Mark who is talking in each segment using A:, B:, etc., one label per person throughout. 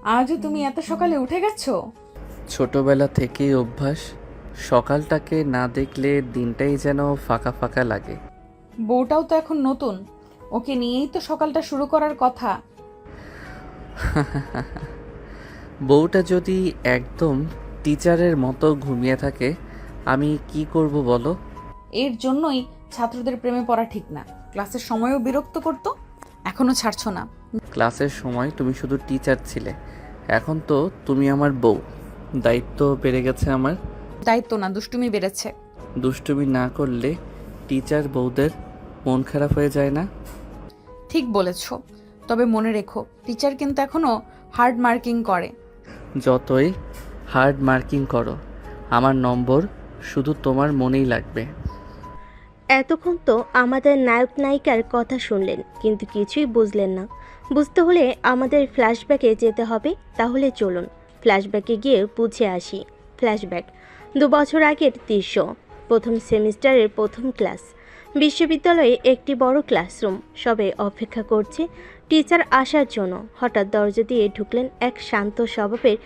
A: আজও তুমি এত সকালে উঠে গেছো?
B: ছোটবেলা থেকেই অভ্যাস। সকালটাকে না দেখলে দিনটাই যেন ফাঁকা ফাঁকা লাগে।
A: বউটাও তো এখন নতুন, ওকে নিয়েই তো সকালটা শুরু করার কথা।
B: বউটা যদি একদম টিচারের মতো ঘুমিয়ে থাকে, আমি কি করব বলো?
A: এর জন্যই ছাত্রদের প্রেমে পড়া ঠিক না। ক্লাসের সময়ও বিরক্ত করতো, এখনো ছাড়ছো না।
B: ক্লাসের সময় তুমি শুধু টিচার ছিলে, এখন তো তুমি আমার বউ। দায়িত্ব বেড়ে গেছে আমার।
A: দায়িত্ব না, দুষ্টুমি বেড়েছে।
B: দুষ্টুমি না করলে টিচার বউদের মন খারাপ হয়ে যায় না?
A: ঠিক বলেছো, তবে মনে রেখো টিচার কিন্তু এখনো হার্ড মার্কিং করে।
B: যতই হার্ড মার্কিং করো, আমার নম্বর শুধু তোমার মনেই লাগবে।
C: এতক্ষণ তো আমাদের নায়ক নায়িকার কথা শুনলেন, কিন্তু কিছুই বুঝলেন না। বুঝতে হলে আমাদের ফ্ল্যাশব্যাকে যেতে হবে। তাহলে চলুন ফ্ল্যাশব্যাকে গিয়ে বুঝে আসি। ফ্ল্যাশব্যাক 2 বছর আগের দৃশ্য। প্রথম সেমিস্টারের প্রথম ক্লাস। বিশ্ববিদ্যালয়ে একটি বড় ক্লাসরুম। সবে অপেক্ষা করছে টিচার আসার জন্য। হঠাৎ দরজা দিয়ে ঢুকলেন এক শান্ত স্বভাবের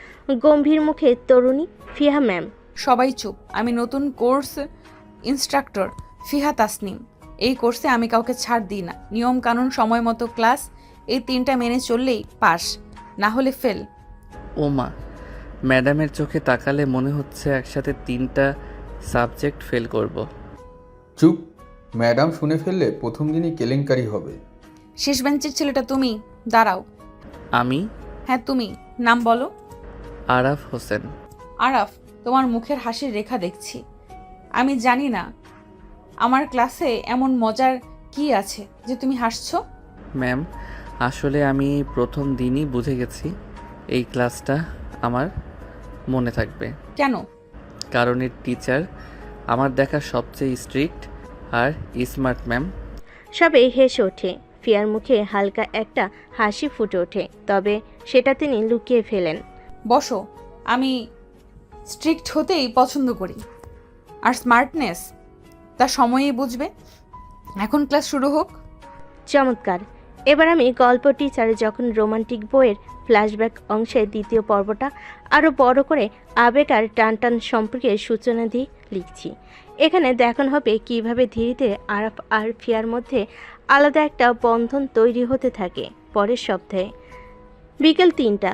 C: গম্ভীর মুখে তরুণী ফিহা ম্যাম।
A: সবাই চুপ, আমি নতুন কোর্স ইনস্ট্রাক্টর ফিহা তাসনিম। এই কোর্সে আমি কাউকে ছাড় দিই না। নিয়ম কানুন, সময় মতো ক্লাস, এই 3টা মেনে চললেই পাস, না হলে ফেল।
B: ওমা, ম্যাডামের চোখে তাকালে মনে হচ্ছে একসাথে 3টা সাবজেক্ট ফেল করব।
D: চুপ! ম্যাডাম শুনে ফেললে প্রথম দিনই কেলেঙ্কারি হবে।
A: শেষ বেঞ্চের ছেলেটা তুমি, দাঁড়াও।
B: আমি
A: হ্যাঁ তুমি, নাম বলো।
B: আরাফ হোসেন।
A: আরাফ, তোমার মুখের হাসির রেখা দেখছি। আমি জানি না আমার ক্লাসে এমন মজার কি আছে যে তুমি হাসছো।
B: ম্যাম, আসলে আমি প্রথম দিনই বুঝে গেছি এই ক্লাসটা আমার মনে থাকবে।
A: কেন?
B: কারণ এর টিচার আমার দেখা সবচেয়ে স্ট্রিক্ট আর স্মার্ট ম্যাম।
C: সবে হেসে ওঠে। ফিয়ার মুখে হালকা একটা হাসি ফুটে ওঠে, তবে সেটা তিনি লুকিয়ে ফেলেন।
A: বসো, আমি স্ট্রিক্ট হতেই পছন্দ করি, আর স্মার্টনেস তা সময়েই বুঝবে। এখন ক্লাস শুরু হোক।
C: চমৎকার! এবার আমি গল্প টিচার যখন রোমান্টিক বইয়ের ফ্ল্যাশব্যাক অংশের দ্বিতীয় পর্বটা আরও বড় করে আবেগ আর টানটান সম্পর্কে সূচনা দিয়ে লিখছি। এখানে দেখানো হবে কিভাবে ধীরে ধীরে আরাফ আর ফিয়ার মধ্যে আলাদা একটা বন্ধন তৈরি হতে থাকে। পরের সপ্তাহে বিকেল 3টা,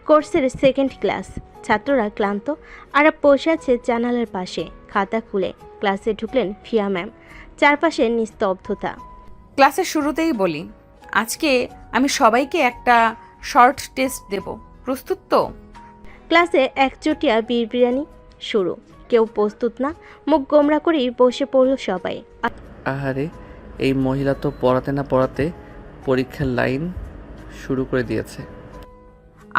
C: কোর্সের সেকেন্ড ক্লাস। ছাত্ররা ক্লান্ত। আরাফ বসে আছে জানালার পাশে, খাতা খুলে। ক্লাসে ঢুকলেন ফিয়া ম্যাম। চারপাশে নিস্তব্ধতা।
A: ক্লাসের শুরুতেই বলি, আজকে আমি সবাইকে একটা শর্ট টেস্ট দেব। প্রস্তুত তো?
C: ক্লাসে একচটিয়া বিড়বিড়ানি শুরু। কেউ প্রস্তুত না। মুখ গোমরা করেই বসে পড়ল সবাই।
B: আহারে, এই মহিলা তো পড়াতে না পড়াতে পরীক্ষার লাইন শুরু করে দিয়েছে।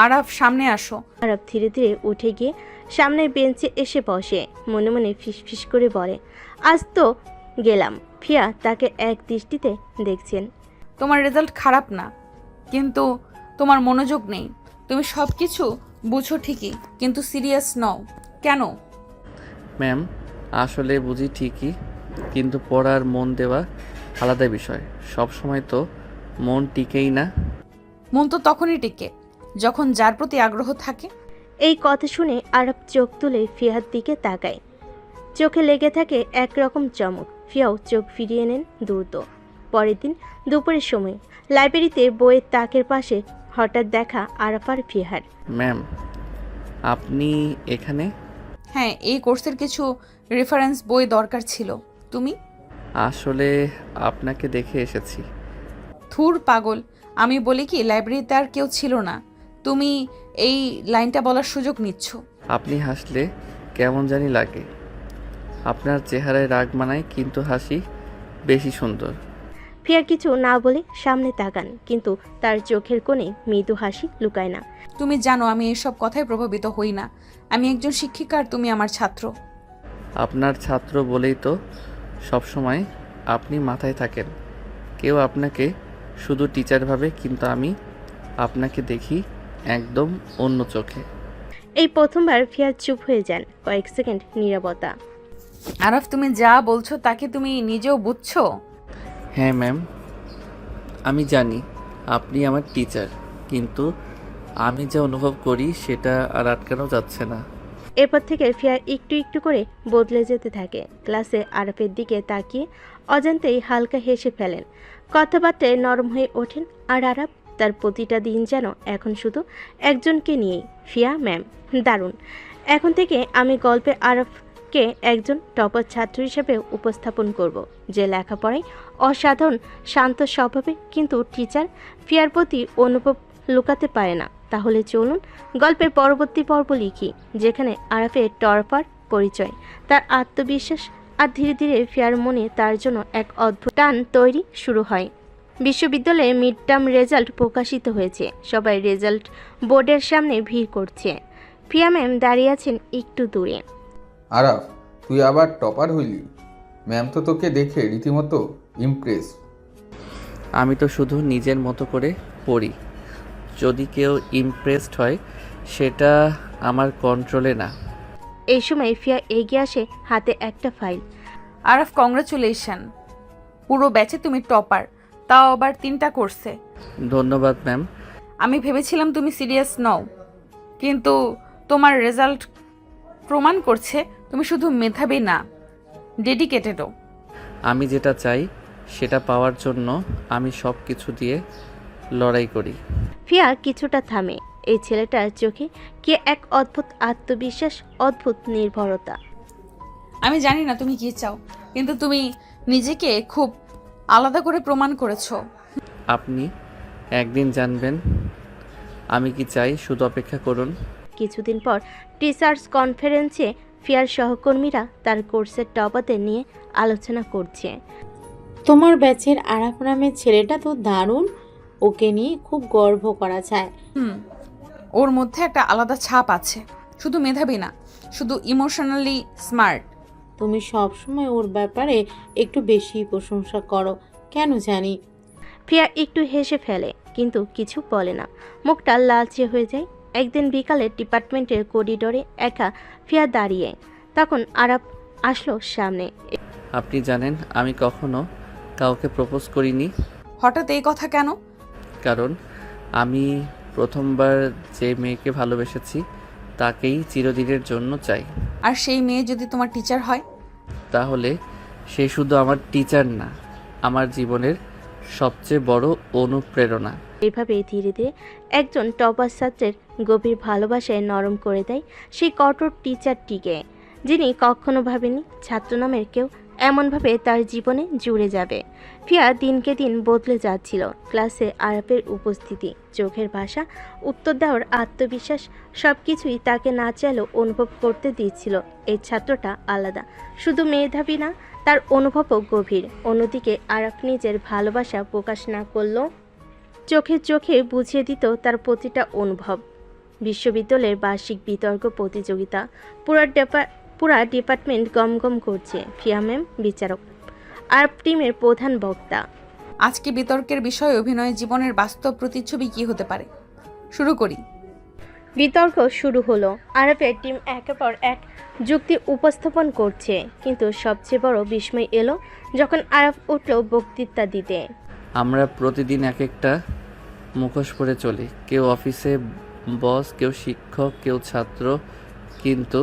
A: আরাফ, সামনে আসো।
C: আরব ধীরে ধীরে উঠে গিয়ে সামনের বেঞ্চে এসে বসে। মনে মনে ফিসফিস করে বলে, আজ তো গেলাম। ফিয়া তাকে এক দৃষ্টিতে দেখছেন।
A: তোমার রেজাল্ট খারাপ না, কিন্তু তোমার মনোযোগ নেই। তুমি সব কিছু বুঝো ঠিকই, কিন্তু সিরিয়াস নও কেন?
B: ম্যাম, আসলে বুঝি ঠিকই, কিন্তু পড়ার মন দেওয়া আলাদা বিষয়। সব সময় তো মন টিকেই না।
A: মন তো তখনই টিকে যখন যার প্রতি আগ্রহ থাকে।
C: এই কথা শুনে আরব চোখ তুলে ফিয়ার দিকে তাকায়। চোখে লেগে থাকে একরকম চমক। ফিয়াও চোখ ফিরিয়ে নেন দ্রুত। পরের দিন দুপুরের সময় লাইব্রেরিতে বইয়ের তাকের পাশে হঠাৎ দেখা আরাফ আর ফিহার।
B: ম্যাম, আপনি এখানে?
A: হ্যাঁ, এই কোর্সের কিছু রেফারেন্স বই দরকার ছিল। তুমি?
B: আসলে আপনাকে দেখে এসেছি।
A: থুর পাগল, আমি বলি কি লাইব্রেরিতে আর কেউ ছিল না, তুমি এই লাইনটা বলার সুযোগ নিচ্ছ।
B: আপনি হাসলে কেমন জানি লাগে। আপনার চেহারায় রাগ মানায়, কিন্তু হাসি বেশি সুন্দর।
C: ফিয়ার কিছু না বলে সামনে তাকান, কিন্তু তার চোখের কোণে মৃদু হাসি লুকায় না।
A: তুমি জানো আমি এইসব কথায় প্রভাবিত হই না। আমি একজন শিক্ষিকা আর তুমি আমার ছাত্র।
B: আপনার ছাত্র বলেই তো সবসময় আপনি মাথায় থাকেন। কেউ আপনাকে শুধু টিচার ভাবে, কিন্তু আমি আপনাকে দেখি একদম অন্য চোখে।
C: এই প্রথমবার ফিয়ার চুপ হয়ে যান। কয়েক সেকেন্ড নীরবতা।
A: আরাফ, তুমি যা বলছো তাকে তুমি নিজেও বুঝছো?
B: হ্যাঁ ম্যাম, আমি জানি আপনি আমার টিচার, কিন্তু আমি যা অনুভব করি সেটা আর আটকানো যাচ্ছে না।
C: এরপর থেকে ফিয়া একটু একটু করে বদলে যেতে থাকে। ক্লাসে আরাফের দিকে তাকিয়ে অজান্তেই হালকা হেসে ফেলেন। কথাবার্তায় নরম হয়ে ওঠেন আর আরাফ তার প্রতিটা দিন যেন এখন শুধু একজনকে নিয়েই, ফিয়া ম্যাম। দারুণ। এখন থেকে আমি গল্পে আরাফকে একজন টপার ছাত্র হিসেবে উপস্থাপন করব, যে লেখাপড়ায় অসাধারণ, শান্ত স্বভাবে, কিন্তু টিচার ফিয়ার প্রতি অনুভব লুকাতে পারে না। তাহলে চলুন গল্পের পরবর্তী পর্ব লিখি, যেখানে আরাফের টপার পরিচয়, তার আত্মবিশ্বাস, আর ধীরে ধীরে ফিয়ার মনে তার জন্য এক অদ্ভুত টান তৈরি শুরু হয়। বিশ্ববিদ্যালয়ে মিড টার্ম রেজাল্ট প্রকাশিত হয়েছে। সবাই রেজাল্ট বোর্ডের সামনে ভিড় করছে। ফিয়া ম্যাম দাঁড়িয়ে আছেন একটু দূরে।
D: আরাফ, তুই আবার টপার হইলি? ম্যাম তো তোকে দেখে রীতিমতো ইমপ্রেস।
B: আমি তো শুধু নিজের মতো করে পড়ি। যদি কেউ ইমপ্রেসড হয় সেটা আমার কন্ট্রোলে না।
C: এই সময় ফিয়া এগিয়ে আসে, হাতে একটা ফাইল।
A: আরাফ, কংগ্রাচুলেশন, পুরো ব্যাচে তুমি টপার, তাও আবার 3টা কোর্সে।
B: ধন্যবাদ ম্যাম।
A: আমি ভেবেছিলাম তুমি সিরিয়াস নও, কিন্তু তোমার রেজাল্ট প্রমাণ করছে তুমি শুধু মেধাবী না, ডেডিকেটেডও।
B: আমি যেটা চাই সেটা পাওয়ার জন্য আমি সব কিছু দিয়ে লড়াই করি।
C: ফিয়া কিছুটা থামে। এই ছেলেটার চোখে কি এক অদ্ভুত আত্মবিশ্বাস, অদ্ভুত নির্ভরতা।
A: আমি জানি না তুমি কি চাও, কিন্তু তুমি নিজেকে খুব আলাদা করে প্রমাণ করেছো।
B: আপনি একদিন জানবেন আমি কি চাই, শুধু অপেক্ষা করুন।
C: কিছুদিন পর টিচার্স কনফারেন্সে ফিয়ার সহকর্মীরা তার কোর্সের টপারদের নিয়ে আলোচনা করছে।
E: তোমার ব্যাচের আরাফ নামের ছেলেটা তো দারুণ, ওকে নিয়ে খুব গর্ব করা যায়।
A: ওর মধ্যে একটা আলাদা ছাপ আছে, শুধু মেধাবী না, শুধু ইমোশনালি স্মার্ট।
E: তুমি সবসময় ওর ব্যাপারে একটু বেশি প্রশংসা করো, কেন জানি।
C: ফিয়া একটু হেসে ফেলে, কিন্তু কিছু বলে না। মুখটা লালচে হয়ে যায়। একদিন বিকালে ডিপার্টমেন্টের করিডোরে একা ফিয়া দাঁড়িয়ে, তখন আরাফ আসলো সামনে।
B: আপনি জানেন আমি কখনো কাউকে প্রপোজ করিনি,
A: হঠাৎ এই কথা কেন?
B: কারণ আমি প্রথমবার যে মেয়েকে ভালোবেসেছি তাকেই চিরদিনের জন্য চাই।
A: আর সেই মেয়ে যদি তোমার টিচার হয়?
B: তাহলে সে শুধু আমার টিচার না, আমার জীবনের সবচেয়ে বড় অনুপ্রেরণা।
C: এভাবেই ধীরে ধীরে একজন টপার ছাত্রের গভীর ভালোবাসায় নরম করে দেয় সেই কঠোর টিচারটিকে, যিনি কখনো ভাবেনি ছাত্র নামের কেউ এমনভাবে তার জীবনে জুড়ে যাবে। ফিয়া দিনকে দিন বদলে যাচ্ছিল। ক্লাসে আরাফের উপস্থিতি, চোখের ভাষা, উত্তর দেওয়ার আত্মবিশ্বাস, সব কিছুই তাকে না চাইলেও অনুভব করতে দিচ্ছিল এই ছাত্রটা আলাদা। শুধু মেধাবী না, তার অনুভবও গভীর। অন্যদিকে আরাফ নিজের ভালোবাসা প্রকাশ না করলেও চোখে চোখে বুঝিয়ে দিত তার প্রতিটা অনুভব। বিশ্ববিদ্যালয়ের বার্ষিক বিতর্ক প্রতিযোগিতা, পুরা ডিপার্টমেন্ট গমগম করছে। ফিয়া ম্যাম বিচারক, আর টিমের প্রধান বক্তা।
A: আজকে বিতর্কের বিষয় অভিনয় জীবনের বাস্তব প্রতিচ্ছবি কি হতে পারে। শুরু করি।
C: বিতর্ক শুরু হলো। আরাফের টিম একের পর এক যুক্তি উপস্থাপন করছে, কিন্তু সবচেয়ে বড় বিস্ময় এলো যখন আরাফ উঠল বক্তৃতা দিতে।
B: আমরা প্রতিদিন এক একটা মুখোশ পরে চলি, কেউ অফিসে বস, কেউ শিক্ষক, কেউ ছাত্র, কিন্তু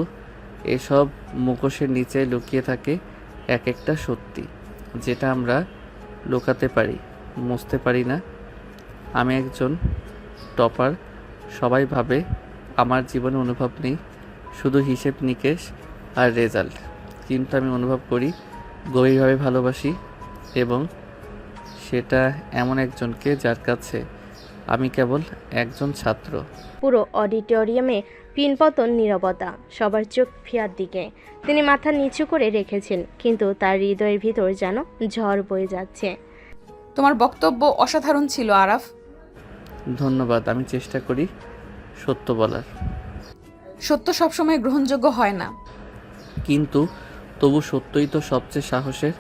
B: এসব মুখোশের নিচে লুকিয়ে থাকে এক একটা সত্যি, যেটা আমরা লুকাতে পারি, মুছতে পারি না। আমি একজন টপার, সবাই ভাবে আমার জীবনে অনুভব নেই, শুধু হিসেব নিকেশ আর রেজাল্ট, কিন্তু আমি অনুভব করি, গভীরভাবে ভালোবাসি, এবং সেটা এমন একজনকে যার কাছে আমি কেবল একজন ছাত্র।
C: পুরো অডিটোরিয়ামে পিনপতন নীরবতা, সবার চোখ ফিয়ার দিকে। তিনি মাথা নিচু করে রেখেছেন, কিন্তু তার হৃদয়ের ভিতর যেন ঝড় বয়ে যাচ্ছে।
A: তোমার বক্তব্য অসাধারণ ছিল আরাফ।
B: ধন্যবাদ। আমি চেষ্টা করি সত্য বলার,
A: সত্য সবসময় গ্রহণযোগ্য হয় না,
B: কিন্তু তবু সত্যই তো সবচেয়ে সাহসের।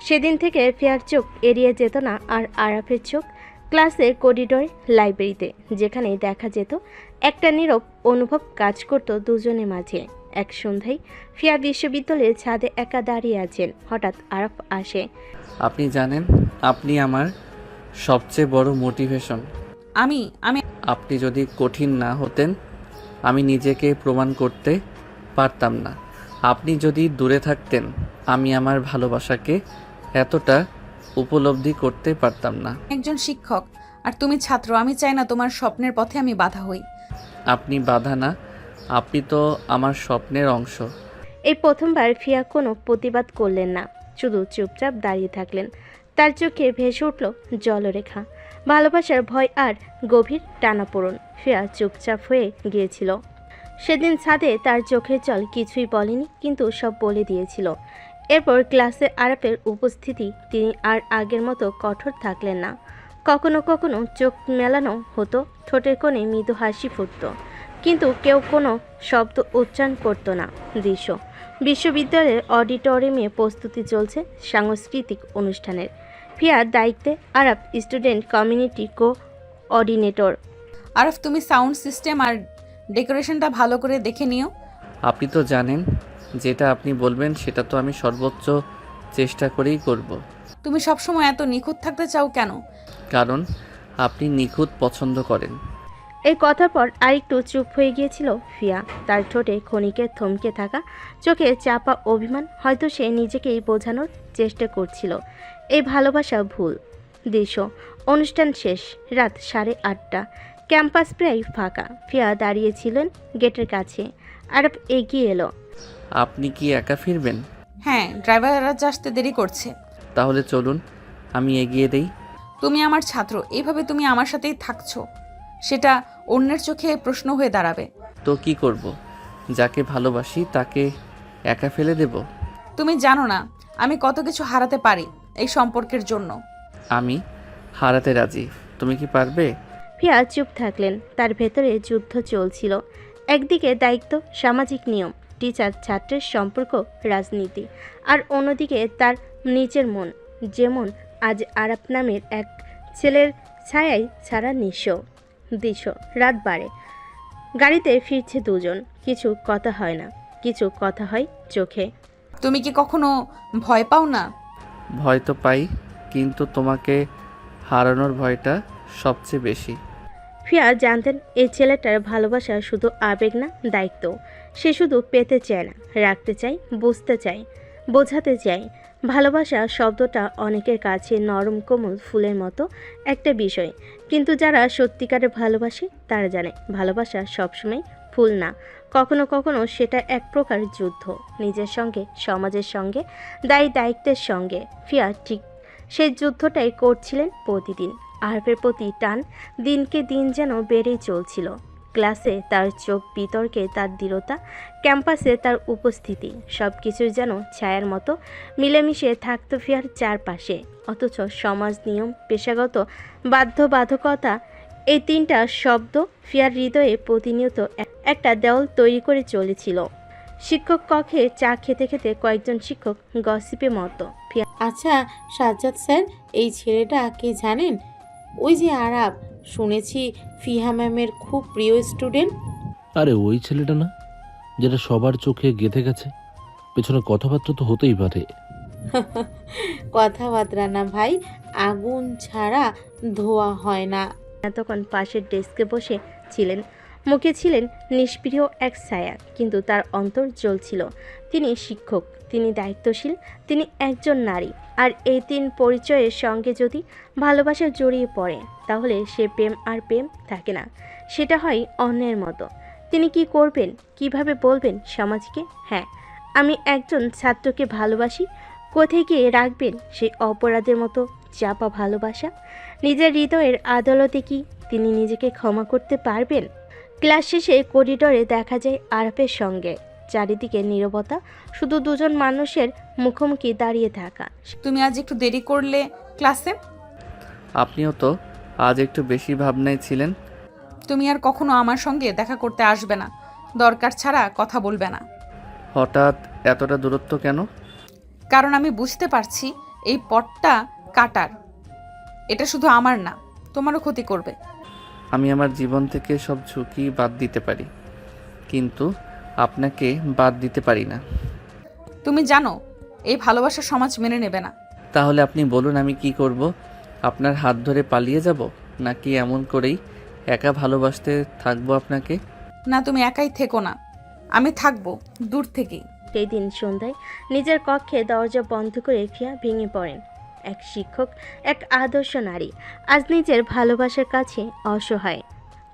C: সেদিন থেকে ফিয়ার চোখ এড়িয়ে যেত না আর আরাফের চোখ ক্লাসের করিডোরে, লাইব্রেরিতে, যেখানে দেখা যেত একটা নীরব অনুভব কাজ করত দুজনের মাঝে। এক সন্ধ্যায় ফিয়া বিশ্ববিদ্যালয়ের ছাদে একা দাঁড়িয়ে আছেন। হঠাৎ আরাফ আসে।
B: আপনি জানেন আপনি আমার সবচেয়ে বড় মোটিভেশন।
A: আমি আমি
B: আপনি যদি কঠিন না হতেন আমি নিজেকে প্রমাণ করতে পারতাম না। আপনি যদি দূরে থাকতেন আমি আমার ভালোবাসাকে এতটা উপলব্ধি করতে পারতাম না।
A: একজন শিক্ষক আর তুমি ছাত্র। আমি চাই না তোমার স্বপ্নের পথে আমি বাধা হই।
B: আপনি বাধা না, আপনি তো আমার স্বপ্নের অংশ।
C: এই প্রথমবার ফিয়া কোনো প্রতিবাদ করলেন না, শুধু চুপচাপ দাঁড়িয়ে থাকলেন। তার চোখে ভেসে উঠল জলরেখা, ভালোবাসার ভয় আর গভীর টানাপোড়েন। ফিয়া চুপচাপ হয়ে গিয়েছিল। সেদিন ছাদে তার চোখের জল কিছুই বলেনি, কিন্তু সব বলে দিয়েছিল। এরপর ক্লাসে আরাফের উপস্থিতি, তিনি আর আগের মতো কঠোর থাকলেন না। কখনো কখনো চোখ মেলানো হতো, ঠোঁটের কোণে মৃদু হাসি ফুটত, কিন্তু কেউ কোনো শব্দ উচ্চারণ করত না। দৃশ্য বিশ্ববিদ্যালয়ের অডিটোরিয়ামে প্রস্তুতি চলছে সাংস্কৃতিক অনুষ্ঠানের। ফিয়ার দায়িত্বে আরাফ স্টুডেন্ট কমিউনিটি কোঅর্ডিনেটর।
A: আরফ, তুমি সাউন্ড সিস্টেম আর ডেকোরেশনটা ভালো করে দেখে নিও।
B: আপনি তো জানেন যেটা আপনি বলবেন সেটা তো আমি সর্বোচ্চ চেষ্টা করেই করব।
A: তুমি সবসময় এত নিখুঁত থাকতে চাও কেন?
B: কারণ আপনি নিখুঁত পছন্দ করেন।
C: এই কথার পর আরেকটু চুপ হয়ে গিয়েছিল ফিয়া। তার ঠোঁটে ক্ষণিকের থমকে থাকা, চোখে চাপা অভিমান। হয়তো সে নিজেকেই বোঝানোর চেষ্টা করছিল এই ভালোবাসা ভুল। দৃশ্য অনুষ্ঠান শেষ, রাত 8:30। ক্যাম্পাস প্রায় ফাঁকা। ফিয়া দাঁড়িয়েছিলেন গেটের কাছে। আরব এগিয়ে এলো।
B: আপনি কি একা ফিরবেন?
A: হ্যাঁ, ড্রাইভার আজ আসতে দেরি করছে।
B: তাহলে চলুন আমি এগিয়ে দেই।
A: তুমি আমার ছাত্র, এইভাবে তুমি আমার সাথেই থাকছো, সেটা অন্যের চোখে প্রশ্ন হয়ে দাঁড়াবে।
B: তো কি করব? যাকে ভালোবাসি তাকে একা ফেলে দেব?
A: তুমি জানো না আমি কত কিছু হারাতে পারি এই সম্পর্কের জন্য।
B: আমি হারাতে রাজি, তুমি কি পারবে?
C: ফিয়া চুপ থাকলেন। তার ভেতরে যুদ্ধ চলছিল। একদিকে দায়িত্ব, সামাজিক নিয়ম, টিচার ছাত্রের সম্পর্ক, রাজনীতি, আর অন্যদিকে তার নিজের মন, যেমন আজ আরাপ নামের এক ছেলের ছায়ায় ছাড়া নিঃস্ব। দৃশ্য রাত 12। গাড়িতে ফিরছে দুজন। কিছু কথা হয় না, কিছু কথা হয় চোখে।
A: তুমি কি কখনো ভয় পাও না?
B: ভয় তো পাই, কিন্তু তোমাকে হারানোর ভয়টা সবচেয়ে বেশি।
C: ফিয়া জানতেন এই ছেলেটার ভালোবাসা শুধু আবেগ না, দায়িত্ব। সে শুধু পেতে চায় না, রাখতে চায়, বুঝতে চায়, বোঝাতে চায়। ভালোবাসা শব্দটা অনেকের কাছে নরম কোমল ফুলের মতো একটা বিষয়, কিন্তু যারা সত্যিকারের ভালোবাসে তারা জানে ভালোবাসা সবসময় ফুল না। কখনো কখনো সেটা এক প্রকার যুদ্ধ, নিজের সঙ্গে, সমাজের সঙ্গে, দায়িত্বের সঙ্গে। ফিয়া ঠিক সেই যুদ্ধটাই করছিলেন প্রতিদিন। আরফের প্রতি টান দিনকে দিন যেন বেড়েই চলছিল। ক্লাসে তার চোখ, বিতর্কে তার দৃঢ়তা, ক্যাম্পাসে তার উপস্থিতি, সব কিছুই যেন ছায়ার মতো মিলেমিশে থাকতো ফিয়ার চারপাশে। অথচ সমাজ, নিয়ম, পেশাগত বাধ্যবাধকতা, এই তিনটা শব্দ ফিয়ার হৃদয়ে প্রতিনিয়ত একটা দেওয়াল তৈরি করে চলেছিল। শিক্ষক কক্ষে চা খেতে খেতে কয়েকজন শিক্ষক গসিপে মতো। ফিয়া
E: আচ্ছা সাজ্জাদ স্যার, এই ছেলেটা কে জানেন? ওই যে আরাব, শুনেছি ফিহা ম্যামের খুব প্রিয় স্টুডেন্ট।
F: আরে ওই ছেলেটা না, যেটা সবার চোখে গেঁথে গেছে? পেছনে কথাবার্তা তো হতেই পারে।
E: কথাবার্তা না ভাই, আগুন ছাড়া ধোয়া হয় না।
C: তখন পাশের ডেস্কে বসে ছিলেন। মুখে ছিলেন নিষ্প্রিয় এক ছায়া, কিন্তু তার অন্তর জ্বলছিল। তিনি শিক্ষক, তিনি দায়িত্বশীল, তিনি একজন নারী। আর এই তিন পরিচয়ের সঙ্গে যদি ভালোবাসা জড়িয়ে পড়ে, তাহলে সে প্রেম আর প্রেম থাকে না, সেটা হয় অন্যের মতো। তিনি কি করবেন, কিভাবে বলবেন সমাজকে, হ্যাঁ আমি একজন ছাত্রকে ভালোবাসি? কোথায় গিয়ে রাখবেন সেই অপরাধের মতো চাপা ভালোবাসা? নিজের হৃদয়ের আদালতে কি তিনি নিজেকে ক্ষমা করতে পারবেন? ক্লাস শেষে করিডোরে দেখা যায় আরফের সঙ্গে। চারিদিকে নীরবতা, শুধু দুজন মানুষের মুখোমুখি দাঁড়িয়ে থাকা।
A: তুমি আজ একটু দেরি করলে ক্লাসে।
B: আপনিও তো আজ একটু বেশি ভাবনায় ছিলেন।
A: তুমি আর কখনো আমার সঙ্গে দেখা করতে আসবে না, দরকার ছাড়া কথা বলবে না।
B: হঠাৎ এতটা দূরত্ব কেন?
A: কারণ আমি বুঝতে পারছি এই পথটা কাটার। এটা শুধু আমার না, তোমারও ক্ষতি করবে।
B: আমি আমার জীবন থেকে সব ঝুঁকি বাদ দিতে পারি, কিন্তু আপনাকে বাদ দিতে পারি না।
A: তুমি জানো এই ভালোবাসা সমাজ মেনে নেবে না।
B: তাহলে আপনি বলুন আমি কি করব? আপনার হাত ধরে পালিয়ে যাব? নাকি এমন করেই একা ভালোবাসতে থাকবো আপনাকে?
A: না, তুমি একাই থেকো না, আমি থাকবো দূর থেকেই।
C: সেই দিন সন্ধ্যায় নিজের কক্ষে দরজা বন্ধ করে ফিয়া ভেঙে পড়েন। এক শিক্ষক, এক আদর্শ নারী, আজ নিজের ভালোবাসার কাছে অসহায়।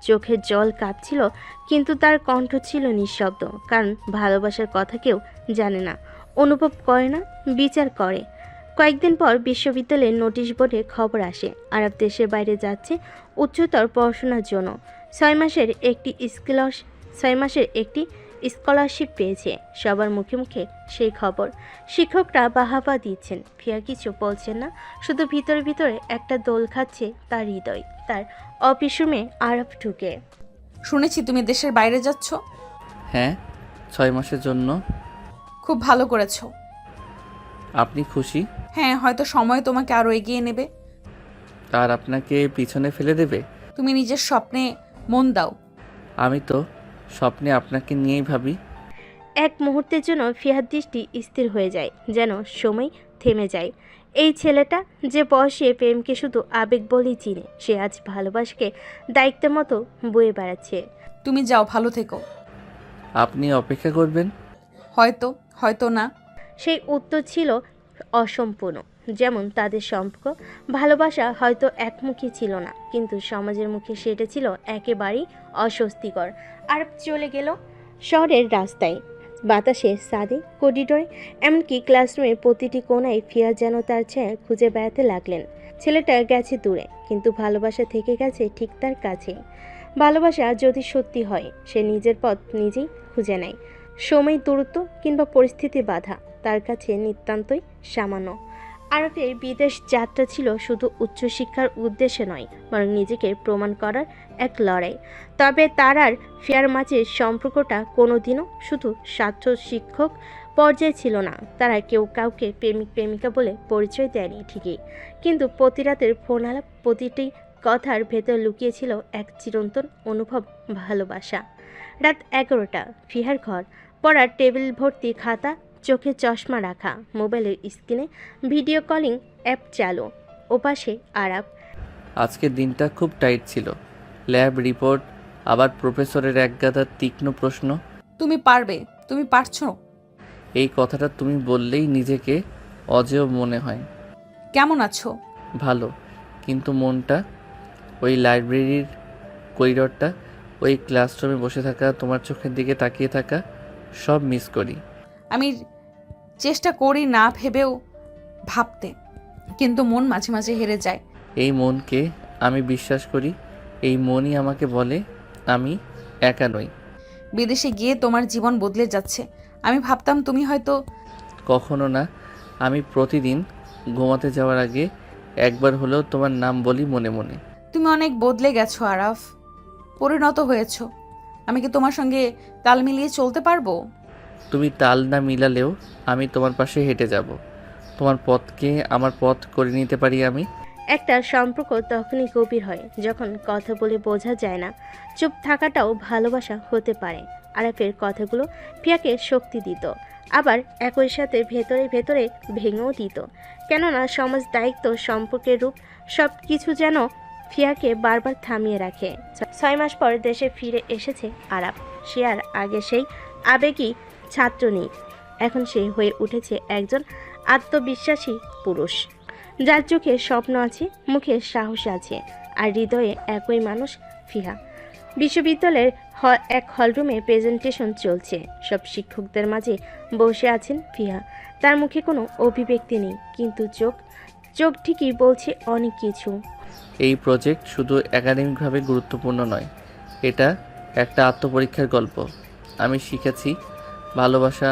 C: চোখের জল কাঁপছিল, কিন্তু তার কণ্ঠ ছিল নিঃশব্দ, কারণ ভালোবাসার কথা কেউ জানে না, অনুভব করে না, বিচার করে। কয়েকদিন পর বিশ্ববিদ্যালয়ের নোটিশ বোর্ডে খবর আসে আরব দেশের বাইরে যাচ্ছে উচ্চতর পড়াশোনার জন্য। 6 মাসের একটি স্কলারশিপ পেয়েছে। সবার মুখে মুখে সেই খবর। শিক্ষকরা বাহাবা দিচ্ছেন, ফিয়া কিছু বলছেন না, শুধু ভিতরে ভিতরে একটা দোল খাচ্ছে তার হৃদয়। তার অপিসুমে আরব ঢুকে।
A: শুনেছি তুমি দেশের বাইরে যাচ্ছ।
B: হ্যাঁ, 6 মাসের জন্য।
A: খুব ভালো করেছো।
B: আপনি খুশি?
A: হ্যাঁ, হয়তো সময় তোমাকে আরও এগিয়ে নেবে।
B: আর আপনাকে পিছনে ফেলে দেবে?
A: তুমি নিজের স্বপ্নে মন দাও।
B: আমি তো স্বপ্নে আপনাকে নিয়েই ভাবি।
C: এক মুহূর্তের জন্য ফিয়ার দৃষ্টি স্থির হয়ে যায়, যেন সময় থেমে যায়। এই ছেলেটা যে বয়সে প্রেমকে শুধু আবেগ বলেই চিনে, সে আজ ভালোবাসাকে দায়িত্বের মতো বয়ে বেড়াচ্ছে।
A: তুমি যাও, ভালো থেকো।
B: আপনি অপেক্ষা করবেন?
A: হয়তো, হয়তো না।
C: সেই উত্তর ছিল অসম্পূর্ণ। যেমন তাদের সম্পর্ক, ভালোবাসা হয়তো একমুখী ছিল না, কিন্তু সমাজের মুখে সেটা ছিল একেবারেই অস্বস্তিকর। আর চলে গেল শহরের রাস্তায়, বাতাসে, ছাদে, করিডোরে, এমনকি ক্লাসরুমের প্রতিটি কোণায় ফিয়া যেন তার ছায়া খুঁজে বেড়াতে লাগলেন। ছেলেটা গেছে দূরে, কিন্তু ভালোবাসা থেকে গেছে ঠিক তার কাছেই। ভালোবাসা যদি সত্যি হয়, সে নিজের পথ নিজেই খুঁজে নেয়। সময়, দূরত্ব কিংবা পরিস্থিতি বাধা তার কাছে নিতান্তই সামান্য। আরবের বিদেশ যাত্রা ছিল শুধু উচ্চশিক্ষার উদ্দেশ্যে নয়, বরং নিজেকে প্রমাণ করার এক লড়াই। তবে তার আর ফিয়ার মাঝের সম্পর্কটা কোনোদিনও শুধু ছাত্র শিক্ষক পর্যায়ে ছিল না। তারা কেউ কাউকে প্রেমিক প্রেমিকা বলে পরিচয় দেয়নি ঠিকই, কিন্তু প্রতি রাতের ফোন আলাপ, প্রতিটি কথার ভেতর লুকিয়েছিল এক চিরন্তন অনুভব, ভালোবাসা। রাত 11টা, ফিহার ঘর, পড়ার টেবিল ভর্তি খাতা, চোখে চশমা রাখা, মোবাইলের স্ক্রিনে ভিডিও কলিং অ্যাপ চালু, ওপাশে আরাব।
B: আজকের দিনটা খুব টাইট ছিল। ল্যাব রিপোর্ট, আবার প্রফেসরের একগাদা তীক্ষ্ণ প্রশ্ন।
A: তুমি পারবে, তুমি পারছো।
B: এই কথাটা তুমি বললেই নিজেকে অজেয় মনে হয়।
A: কেমন আছো?
B: ভালো, কিন্তু মনটা ওই লাইব্রেরির করিডরটা, ওই ক্লাসরুমে বসে থাকা, তোমার চোখের দিকে তাকিয়ে থাকা, সব মিস করি।
A: আমি চেষ্টা করি না ভেবেও ভাবতে, কিন্তু মন মাঝে মাঝে হেরে যায়।
B: এই মনকে আমি বিশ্বাস করি। এই মনই আমাকে বলে আমি একা নই।
A: বিদেশে গিয়ে তোমার জীবন বদলে যাচ্ছে। আমি ভাবতাম তুমি হয়তো।
B: কখনো না। আমি প্রতিদিন ঘুমাতে যাওয়ার আগে একবার হলেও তোমার নাম বলি মনে মনে।
A: তুমি অনেক বদলে গেছো আরাফ, পরিণত হয়েছো। আমি কি তোমার সঙ্গে তাল মিলিয়ে চলতে পারবো?
B: তুমি তাল না মিলালেও আমি তোমার পাশে হেঁটে যাব। তোমার পথকে আমার পথ করে নিতে পারি আমি।
C: একটা সম্পর্ক তখনই গভীর হয় যখন কথা বলে বোঝা যায় না। চুপ থাকাটাও ভালোবাসা হতে পারে। আরাফের কথাগুলো ফিয়াকে শক্তি দিত, আবার একই সাথে ভেতরে ভেতরে ভেঙেও দিত। কেননা সমাজ, দায়িত্ব, সম্পর্কের রূপ সব কিছু যেন ফিয়াকে বারবার থামিয়ে রাখে। 6 মাস পর দেশে ফিরে এসেছে আরাফ। সে আর আগে সেই আবেগী ছাত্র নেই। এখন সে হয়ে উঠেছে একজন আত্মবিশ্বাসী পুরুষ, যার চোখে স্বপ্ন আছে, মুখে সাহস আছে, আর হৃদয়ে একই মানুষ, ফিহা। বিশ্ববিদ্যালয়ের এক হলরুমে প্রেজেন্টেশন চলছে। সব শিক্ষকদের মাঝে বসে আছেন ফিহা। তার মুখে কোনো অভিব্যক্তি নেই, কিন্তু চোখ ঠিকই বলছে অনেক কিছু।
B: এই প্রজেক্ট শুধু একাডেমিকভাবে গুরুত্বপূর্ণ নয়, এটা একটা আত্মপরীক্ষার গল্প। আমি শিখেছি ভালোবাসা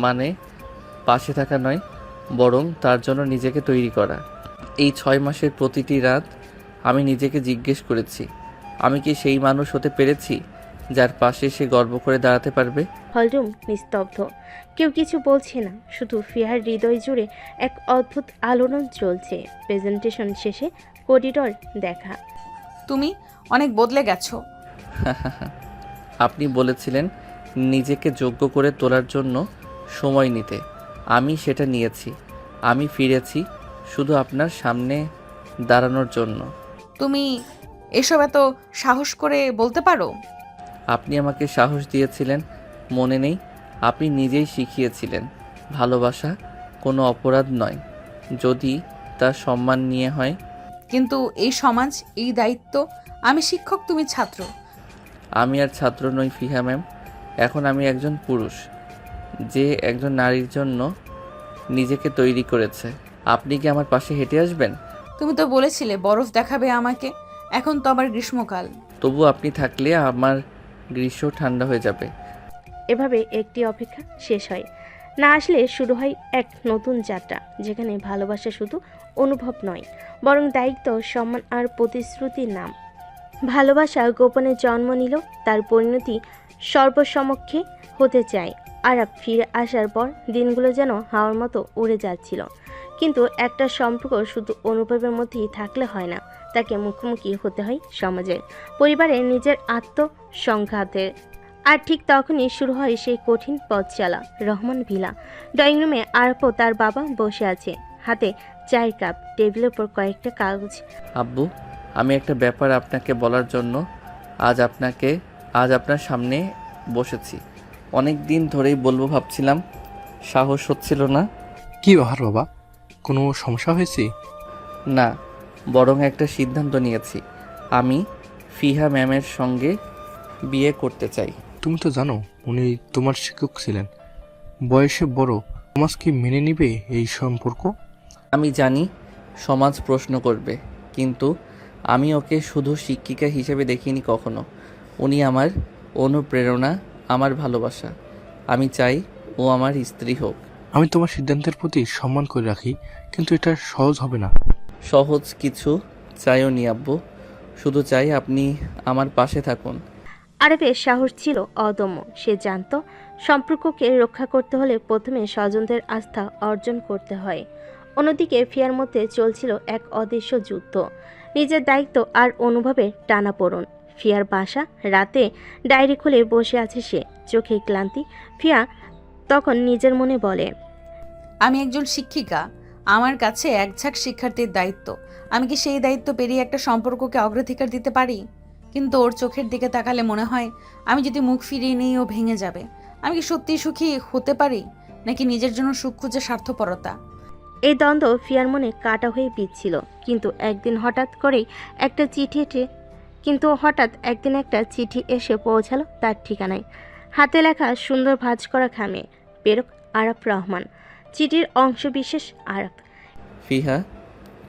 B: মানে পাশে থাকা নয়, বরং তার জন্য নিজেকে তৈরি করা। এই 6 মাসের প্রতিটি রাত আমি নিজেকে জিজ্ঞেস করেছি, আমি কি সেই মানুষ হতে পেরেছি যার পাশে সে গর্ব করে দাঁড়াতে পারবে?
C: হলরুম নিস্তব্ধ, কেউ কিছু বলছে না, শুধু ফিহার হৃদয় জুড়ে এক অদ্ভুত আলোড়ন চলছে। প্রেজেন্টেশন শেষে করিডর দেখা।
A: তুমি অনেক বদলে গেছো।
B: আপনি বলেছিলেন নিজেকে যোগ্য করে তোলার জন্য সময় নিতে, আমি সেটা নিয়েছি। আমি ফিরেছি শুধু আপনার সামনে দাঁড়ানোর জন্য।
A: তুমি এসব এত সাহস করে বলতে পারো?
B: আপনি আমাকে সাহস দিয়েছিলেন, মনে নেই? আপনি নিজেই শিখিয়েছিলেন ভালোবাসা কোনো অপরাধ নয়, যদি তার সম্মান নিয়ে হয়।
A: কিন্তু এই সমাজ, এই দায়িত্ব। আমি শিক্ষক, তুমি ছাত্র।
B: আমি আর ছাত্র নই ফিহা ম্যাম, এখন আমি একজন পুরুষ যে একজন নারীর জন্য নিজেকে তৈরি করেছে। আপনি কি আমার পাশে হেঁটে আসবেন?
A: তুমি তো বলেছিলে বরফ দেখাবে আমাকে, এখন তো আবার গ্রীষ্মকাল।
B: তবু আপনি থাকলে আমার গ্রীষ্ম ঠান্ডা হয়ে যাবে।
C: এভাবে একটি অপেক্ষা শেষ হয়। না আসলে শুরু হয় এক নতুন যাত্রা, যেখানে ভালোবাসা শুধু অনুভব নয়, বরং দায়িত্ব, সম্মান আর প্রতিশ্রুতির নাম। ভালোবাসা গোপনে জন্ম নিল, তার পরিণতি সর্বসমক্ষে হতে চায়। আরাব ফিরে আসার পর দিনগুলো যেন হাওয়ার মতো উড়ে যাচ্ছিল। কিন্তু একটা সম্পর্ক শুধু অনুভবের মধ্যেই থাকলে হয় না, তাকে মুখোমুখি হতে হয় সমাজের, পরিবারের, নিজের আত্মসংঘাতের। আর ঠিক তখনই শুরু হয় সেই কঠিন পথ চলা। রহমান ভিলা, ড্রয়িং রুমে আরাপ ও তার বাবা বসে আছে, হাতে চায়ের কাপ, টেবিলের উপর কয়েকটা কাগজ।
B: আব্বু, আমি একটা ব্যাপার আপনাকে বলার জন্য আজ আপনার সামনে বসেছি। অনেক দিন ধরেই বলবো ভাবছিলাম, সাহস হচ্ছিল না।
G: কি ব্যাপার বাবা, কোনো সমস্যা হয়েছে?
B: না, বরং একটা সিদ্ধান্ত নিয়েছি। আমি ফিহা ম্যামের সঙ্গে বিয়ে করতে চাই।
G: তুমি তো জানো উনি তোমার শিক্ষক ছিলেন, বয়সে বড়, সমাজ কি মেনে নিবে এই সম্পর্ক?
B: আমি জানি সমাজ প্রশ্ন করবে, কিন্তু আমি ওকে শুধু শিক্ষিকা হিসেবে দেখিনি কখনো। উনি আমার অনুপ্রেরণা, আমার ভালোবাসা। আমি চাই ও আমার স্ত্রী হোক।
G: আমি তোমার সিদ্ধান্তের প্রতি সম্মান করে রাখি, কিন্তু এটা সহজ হবে না।
B: সহজ কিছু চাইও নি আব্বু, শুধু চাই আপনি আমার পাশে থাকুন।
C: আরবের সাহস ছিল অদম্য। সে জানত সম্পর্ককে রক্ষা করতে হলে প্রথমে স্বজনদের আস্থা অর্জন করতে হয়। অন্যদিকে ফিয়ার মধ্যে চলছিল এক অদৃশ্য যুদ্ধ, নিজের দায়িত্ব আর অনুভবের টানাপোড়েন। ফিয়ার বাসা, রাতে ডায়েরি খুলে বসে আছে সে, চোখে ক্লান্তি। ফিয়া তখন নিজের মনে বলে,
A: আমি একজন শিক্ষিকা, আমার কাছে এক ঝাঁক শিক্ষার্থীর দায়িত্ব। আমি কি সেই দায়িত্ব পেরিয়ে একটা সম্পর্ককে অগ্রাধিকার দিতে পারি? কিন্তু ওর চোখের দিকে তাকালে মনে হয় আমি যদি মুখ ফিরিয়ে নিই ও ভেঙে যাবে। আমি কি সত্যিই সুখী হতে পারি, নাকি নিজের জন্য সুখ খুঁজে স্বার্থপরতা?
C: এই দ্বন্দ্ব ফিয়ার মনে কাটা হয়ে বিচ্ছিল। কিন্তু হঠাৎ একদিন একটা চিঠি এসে পৌঁছালো তার ঠিকানায়। হাতে লেখা, সুন্দর ভাঁজ করা খামে, প্রেরক আরাফ রহমান। চিঠির অংশবিশেষ আরাফ।
B: ফিহা,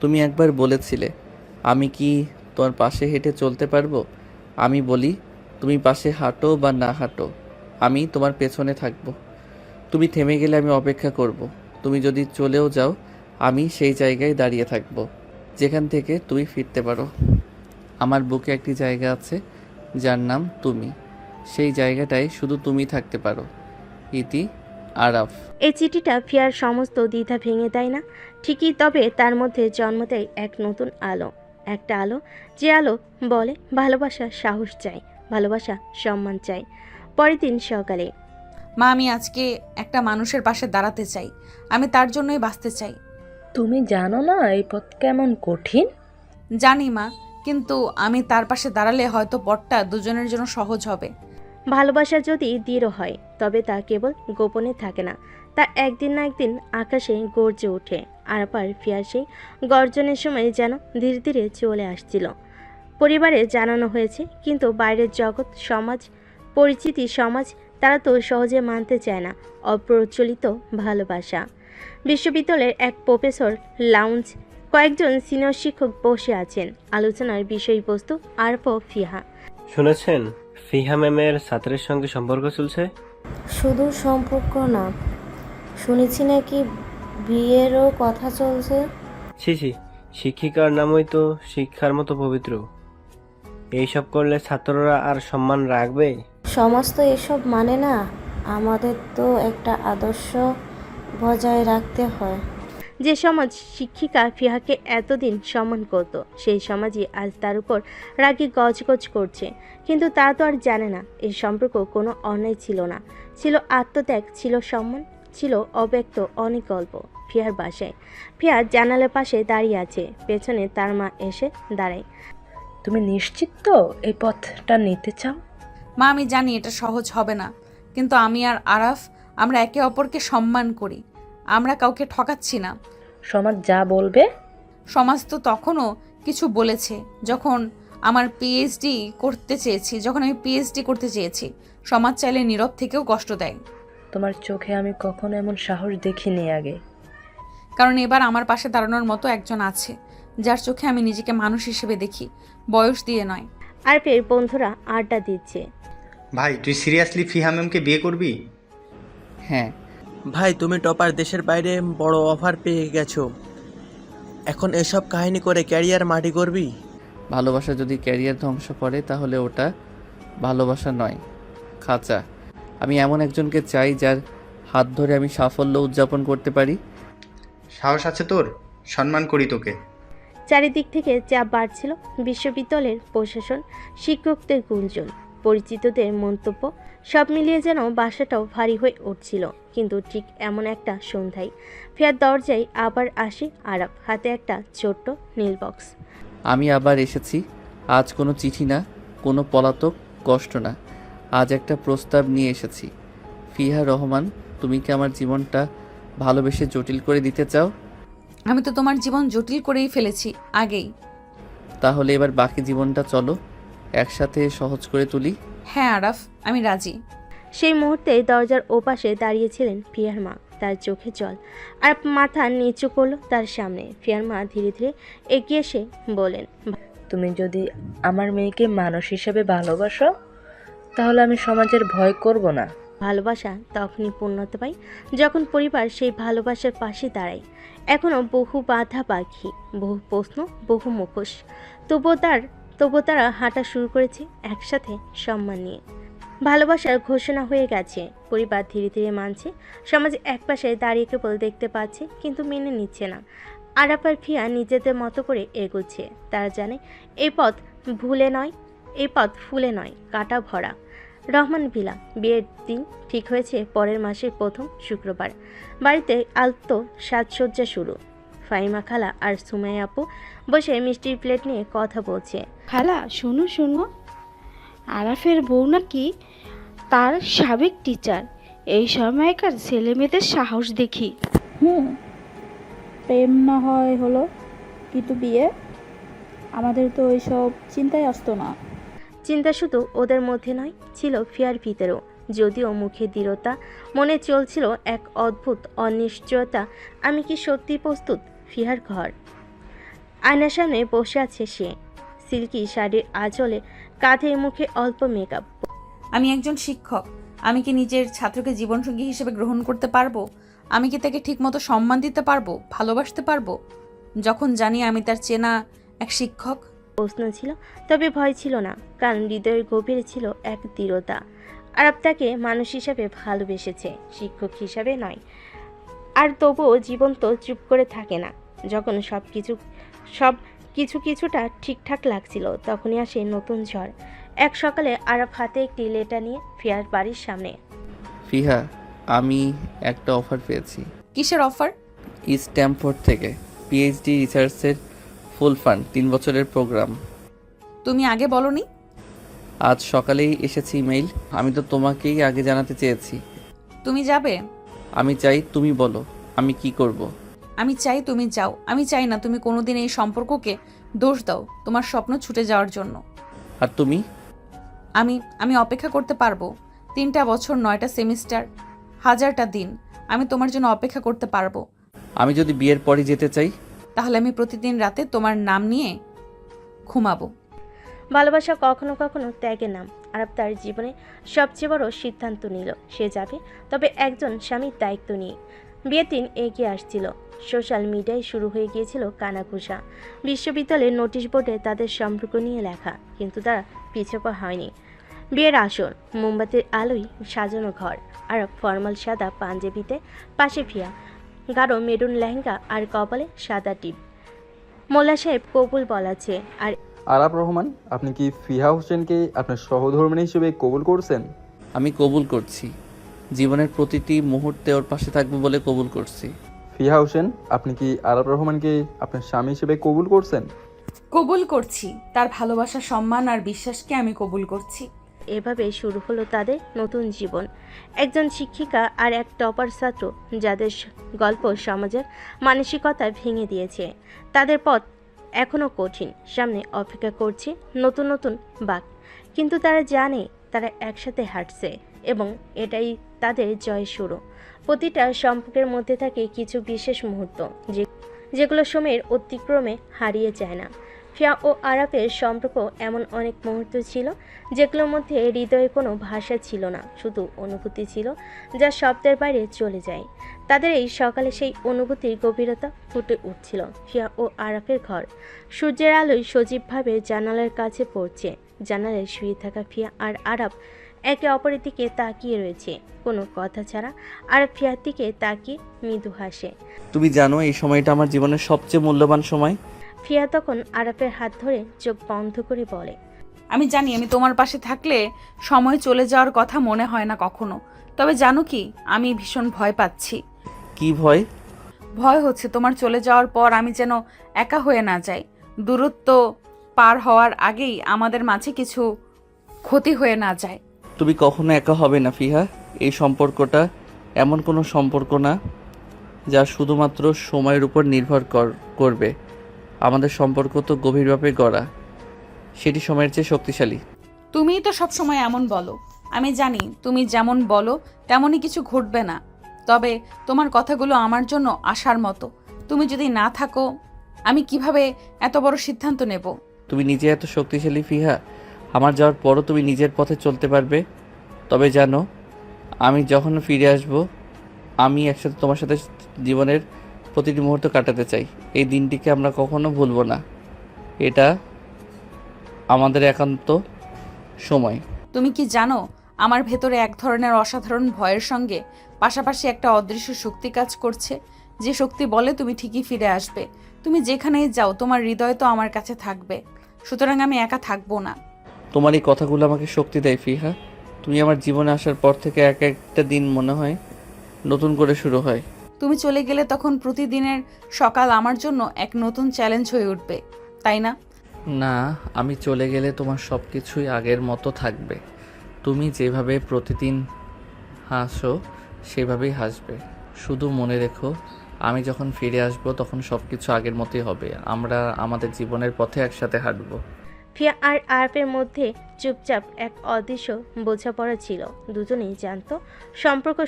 B: তুমি একবার বলেছিলে আমি কি তোমার পাশে হেঁটে চলতে পারবো। আমি বলি, তুমি পাশে হাঁটো বা না হাঁটো, আমি তোমার পেছনে থাকবো। তুমি থেমে গেলে আমি অপেক্ষা করব। তুমি যদি চলেও যাও, আমি সেই জায়গায় দাঁড়িয়ে থাকবো যেখান থেকে তুমি ফিরতে পারো। আমার বুকে একটি জায়গা আছে যার নাম তুমি। সেই জায়গাটায় শুধু তুমি থাকতে পারো। ইতি আরাফ।
C: এই চিঠিটা ফিয়ার সমস্ত দ্বিধা ভেঙে দেয় না ঠিকই, তবে তার মধ্যে জন্ম দেয় এক নতুন আলো। একটা আলো, যে আলো বলে ভালোবাসা সাহস চাই, ভালোবাসা সম্মান চাই। পরের দিন সকালে,
A: মা, আমি আজকে একটা মানুষের পাশে দাঁড়াতে চাই। আমি তার জন্যই বাঁচতে চাই।
H: তুমি জানো না এই পথ কেমন কঠিন?
A: জানি মা, কিন্তু আমি তার পাশে দাঁড়ালে হয়তো পথটা দুজনের জন্য সহজ হবে।
C: ভালোবাসা যদি দৃঢ় হয় তবে তা কেবল গোপনে থাকে না, তা একদিন না একদিন আকাশে গর্জে ওঠে। আর ফিয়ার সেই গর্জনের সময় যেন ধীরে ধীরে চলে আসছিল। পরিবারে জানানো হয়েছে, কিন্তু বাইরের জগৎ, সমাজ, পরিচিতি সমাজ, তারা তো সহজে মানতে চায় না অপ্রচলিত ভালোবাসা। বিশ্ববিদ্যালয়ের এক প্রফেসর লাউঞ্জ, কয়েকজন সিনিয়র শিক্ষক বসে আছেন। আলোচনার বিষয়বস্তু আরফ ও ফিহা।
I: শুনেছেন ফিহা ম্যামের ছাত্রের সঙ্গে সম্পর্ক চলছে?
J: শুধু সম্পর্ক না, শুনেছি নাকি বিয়েরও কথা চলছে।
I: ছি ছি, শিক্ষিকার নামই তো শিক্ষার মতো পবিত্র। এইসব করলে ছাত্ররা আর সম্মান রাখবে?
J: সমাজ তো এসব মানে না, আমাদের তো একটা আদর্শ বজায় রাখতে হয়।
C: যে সমাজ শিক্ষিকা ফিহাকে এতদিন সম্মান করত, সেই সমাজই আজ তার উপর রাগে গজগজ করছে। কিন্তু তা তো আর জানে না এই সম্পর্ক কোনো অন্যায় ছিল না, ছিল আত্মত্যাগ, ছিল সম্মান, ছিল অব্যক্ত অনেক গল্প। ফিয়ার বাসায়, ফিয়া জানালার পাশে দাঁড়িয়ে আছে, পেছনে তার মা এসে দাঁড়ায়।
H: তুমি নিশ্চিত তো এই পথটা নিতে চাও?
A: মা, আমি জানি এটা সহজ হবে না, কিন্তু আমি আর আরাফ আমরা একে অপরকে সম্মান করি। আমরা কাউকে ঠকাচ্ছি না।
H: সমাজ যা বলবে।
A: সমাজ তো তখনও কিছু বলেছে যখন আমি পিএইচডি করতে চেয়েছি। সমাজ চাইলে নীরব থেকেও কষ্ট দেয়।
H: তোমার চোখে আমি কখনো এমন সাহস দেখিনি আগে।
A: কারণ এবার আমার পাশে দাঁড়ানোর মতো একজন আছে, যার চোখে আমি নিজেকে মানুষ হিসেবে দেখি, বয়স দিয়ে নয়।
C: আরফের বন্ধুরা আড্ডা দিচ্ছে।
K: ভাই তুই সিরিয়াসলি ফিহা ম্যামকে বিয়ে করবি?
B: হ্যাঁ।
L: ভাই তুমি টপার, দেশের বাইরে বড় অফার পেয়ে গেছো, এখন এসব কাহিনী করে ক্যারিয়ার মাটি করবি?
B: ভালোবাসা যদি ক্যারিয়ার ধ্বংস করে তাহলে ওটা ভালোবাসা নয়, খাঁচা। আমি এমন একজনকে চাই যার হাত ধরে আমি সাফল্য উদযাপন করতে পারি।
K: সাহস আছে তোর, সম্মান করি তোকে।
C: চারিদিক থেকে চাপ বাড়ছিল। বিশ্ববিদ্যালয়ের প্রশাসন, শিক্ষকদের গুঞ্জন, পরিচিতদের মন্তব্য, সব মিলিয়ে যেন বাসাটাও ভারী হয়ে উঠছিল। কিন্তু ঠিক এমন একটা সন্ধ্যায় ফিয়ার দরজায় আবার আসে আরাফ, হাতে একটা ছোট্ট নীল বক্স।
B: আমি আবার এসেছি। আজ কোনো চিঠি না, কোনো পলাতক কষ্ট না, আজ একটা প্রস্তাব নিয়ে এসেছি। ফিহা রহমান, তুমি কি আমার জীবনটা ভালোবেসে জটিল করে দিতে চাও?
A: আমি তো তোমার জীবন জটিল করেই ফেলেছি আগেই।
B: তাহলে এবার বাকি জীবনটা চলো একসাথে সহজ করে তুলি।
A: হ্যাঁ আরাফ, আমি রাজি।
C: সেই মুহূর্তে দরজার ওপাশে দাঁড়িয়েছিলেন ফিয়ার মা, তার চোখে জল। আর মাথা নিচু করলো তার সামনে। ফিয়ার মা ধীরে ধীরে এগিয়ে এসে বলেন,
H: তুমি যদি আমার মেয়েকে মানুষ হিসেবে ভালোবাসো তাহলে আমি সমাজের ভয় করব না।
C: ভালোবাসা তখনই পূর্ণতা পায় যখন পরিবার সেই ভালোবাসার পাশে দাঁড়ায়। এখনও বহু বাধা পাখি, বহু প্রশ্ন, বহু মুখোশ, তবুও তারা হাঁটা শুরু করেছে একসাথে, সম্মান নিয়ে। ভালোবাসার ঘোষণা হয়ে গেছে, পরিবার ধীরে ধীরে মানছে, সমাজ একপাশে দাঁড়িয়ে কেবল দেখতে পাচ্ছে কিন্তু মেনে নিচ্ছে না। আরাফ আর ফিয়া নিজেদের মতো করে এগোচ্ছে। তারা জানে এই পথ ফুলে নয়, কাটা ভরা। রহমান ভিলা। বিয়ের দিন ঠিক হয়েছে পরের মাসের প্রথম শুক্রবার। বাড়িতে আলতো সাজসজ্জা শুরু। ফাইমা খালা আর সুমাইয়া আপু বসে মিষ্টির প্লেট নিয়ে কথা বলছে।
M: খালা শুনো, আরাফের বউ নাকি তার সাবেক টিচার। এই সময়কার ছেলে মেয়েদের সাহস দেখি।
N: প্রেম না হয় হলো, কিন্তু বিয়ে আমাদের তো ওইসব চিন্তাই আসতো না।
C: চিন্তা শুধু ওদের মধ্যে নয়, ছিল ফিয়ার ভিতরেও। যদিও মুখে দৃঢ়তা, মনে চলছিল এক অদ্ভুত অনিশ্চয়তা। আমি কি সত্যি প্রস্তুত? ফিয়ার ঘর। আয়নার সামনে বসে আছে সে, সিল্কি শাড়ির আঁচলে, কাঁধে মুখে অল্প মেকআপ।
A: আমি একজন শিক্ষক। আমি কি নিজের ছাত্রকে জীবনসঙ্গী হিসেবে গ্রহণ করতে পারবো? আমি কি তাকে ঠিকমতো সম্মান দিতে পারবো, ভালোবাসতে পারবো, যখন জানি আমি তার চেনা এক শিক্ষক?
C: প্রশ্ন ছিল, তবে ভয় ছিল না, কারণ হৃদয়ের গভীরে ছিল এক দৃঢ়তা। আরাফ তাকে মানুষ হিসাবে ভালোবেসেছে, শিক্ষক হিসাবে নয়। আর তবুও জীবন তো চুপ করে থাকে না। যখন সব কিছুটা ঠিকঠাক লাগছিল, তখনই আসে নতুন ঝড়। এক সকালে আরাফ হাতে একটি লেটার নিয়ে ফিয়ার বাড়ির সামনে।
B: ফিহা, আমি একটা অফার পেয়েছি।
A: কিসের অফার?
B: স্ট্যামফোর্ড থেকে পিএইচডি রিসার্চের ফুল ফান্ড, 3 বছরের প্রোগ্রাম।
A: তুমি আগে বলনি?
B: আজ সকালেই এসেছে ইমেইল। আমি তো তোমাকেই আগে জানাতে চেয়েছি।
A: তুমি যাবে?
B: আমি চাই তুমি বলো আমি কি করব।
A: আমি চাই তুমি যাও। আমি চাই না তুমি কোনোদিন এই সম্পর্ককে দোষ দাও তোমার স্বপ্ন ছুটে যাওয়ার জন্য।
B: আর তুমি?
A: আমি অপেক্ষা করতে পারবো। 3টা বছর, 9টা সেমিস্টার, 1000টা দিন আমি তোমার জন্য অপেক্ষা করতে পারবো।
B: আমি যদি বিয়ের পরই যেতে চাই?
A: তাহলে আমি প্রতিদিন রাতে তোমার নাম নিয়ে ঘুমাবো।
C: ভালোবাসা কখনো কখনো ত্যাগের নাম। আরাফ তার জীবনে সবচেয়ে বড় সিদ্ধান্ত নিল, সে যাবে, তবে একজন স্বামীর দায়িত্ব নিয়ে। বিয়ের দিন এগিয়ে আসছিল। সোশ্যাল মিডিয়ায় শুরু হয়ে গিয়েছিল কানাঘুষা। বিশ্ববিদ্যালয়ের নোটিশ বোর্ডে তাদের সম্পর্ক নিয়ে লেখা, কিন্তু তারা পিছপা হয়নি। বিয়ের আসর, মোমবাতির আলোয় সাজানো ঘর। আরাফ ফর্মাল সাদা পাঞ্জাবিতে, পাশে ফিয়া গাঢ় মেরুন লেহেঙ্গা আর কপালে সাদা টিপ। মোল্লা সাহেব কবুল বলাছে। আর
O: আরাফ রহমান, আপনি কি ফিহা হোসেনকে আপনার সহধর্মিণী হিসেবে কবুল করছেন?
B: আমি কবুল করছি। জীবনের প্রতিটি মুহূর্তে ওর পাশে থাকবো বলে কবুল করছি।
O: ফিহা হোসেন, আপনি কি আরাফ রহমানকে আপনার স্বামী হিসেবে কবুল করছেন?
A: কবুল করছি, তার ভালোবাসা, সম্মান আর বিশ্বাসকে আমি কবুল করছি।
C: এভাবে শুরু হলো তাদের নতুন জীবন। একজন শিক্ষিকা আর এক টপার ছাত্র, যাদের গল্প সমাজের মানসিকতা ভেঙে দিয়েছে। তাদের পথ এখনও কঠিন, সামনে অপেক্ষা করছে নতুন নতুন বাঁক, কিন্তু তারা জানে তারা একসাথে হাঁটছে এবং এটাই তাদের জয় শুরু। প্রতিটা সম্পর্কের মধ্যে থাকে কিছু বিশেষ মুহূর্ত যেগুলো সময়ের অতিক্রমে হারিয়ে যায় না। ফিয়া ও আরাফের সম্পর্ক এমন অনেক মুহূর্ত ছিল যেগুলোর মধ্যে হৃদয়ে কোনো ভাষা ছিল না, শুধু অনুভূতি ছিল যা শব্দের বাইরে চলে যায়। তাদের এই সকালে সেই অনুভূতির গভীরতা ফুটে উঠছিল। ফিয়া ও আরাফের ঘর সূর্যের আলোয় সজীবভাবে জানালার কাছে পড়ছে। জানালায় শুয়ে থাকা ফিয়া আর আরাফ একে অপরের দিকে তাকিয়ে রয়েছে, কোনো কথা ছাড়া। আরাফ ফিয়ার দিকে তাকিয়ে মৃদু হাসে।
B: তুমি জানো এই সময়টা আমার জীবনের সবচেয়ে মূল্যবান সময়।
C: ফিয়া তখন আরাফের হাত ধরে চোখ বন্ধ করে বলে,
A: আমি জানি আমি তোমার পাশে থাকলে সময় চলে যাওয়ার কথা মনে হয় না কখনো। তবে জানো কি, আমি ভীষণ ভয় পাচ্ছি।
B: কি ভয়?
A: ভয় হচ্ছে তোমার চলে যাওয়ার পর আমি যেন একা হয়ে না যাই। দূরত্ব পার হওয়ার আগেই আমাদের মাঝে কিছু ক্ষতি হয়ে না যায়।
B: তুমি কখনো একা হবে না ফিহা। এই সম্পর্কটা এমন কোনো সম্পর্ক না যা শুধুমাত্র সময়ের উপর নির্ভর করবে। আমাদের সম্পর্ক তো গভীরভাবে গড়া, সেটি সময়ের চেয়ে শক্তিশালী।
A: তুমিই তো সবসময় এমন বলো। আমি জানি তুমি যেমন বলো তেমনই কিছু ঘটবে না, তবে তোমার কথাগুলো আমার জন্য আশার মতো। তুমি যদি না থাকো আমি কিভাবে এত বড় সিদ্ধান্ত নেব?
B: তুমি নিজে এত শক্তিশালী ফিহা, আমার যাওয়ার পরও তুমি নিজের পথে চলতে পারবে। তবে জানো, আমি যখন ফিরে আসব আমি একসাথে তোমার সাথে জীবনের প্রতিটি মুহূর্ত কাটাতে চাই। এই দিনটিকে আমরা কখনো ভুলবো না। এটা আমাদের একান্ত সময়।
A: তুমি কি জানো, আমার ভেতরে এক ধরনের অসাধারণ ভয়ের সঙ্গে পাশাপাশি একটা অদৃশ্য শক্তি কাজ করছে, যে শক্তি বলে তুমি ঠিকই ফিরে আসবে। তুমি যেখানেই যাও তোমার হৃদয় তো আমার কাছে থাকবে, সুতরাং আমি একা থাকবো না।
B: তোমার এই কথাগুলো আমাকে শক্তি দেয় ফিহা। তুমি আমার জীবনে আসার পর থেকে এক একটা দিন মনে হয় নতুন করে শুরু হয়।
A: তুমি চলে গেলে তখন প্রতিদিনের সকাল আমার জন্য এক নতুন চ্যালেঞ্জ হয়ে উঠবে, তাই না?
B: না, আমি চলে গেলে তোমার সব কিছুই আগের মতো থাকবে। তুমি যেভাবে প্রতিদিন হাসো সেভাবেই হাসবে। শুধু মনে রেখো, আমি যখন ফিরে আসব তখন সব কিছু আগের মতোই হবে। আমরা আমাদের জীবনের পথে একসাথে হাঁটবো।
C: ফিয়া আর আরাফের মধ্যে চুপচাপ এক অদৃশ্য বোঝাপড়া ছিল। দুজনেই জানতো সম্পর্ক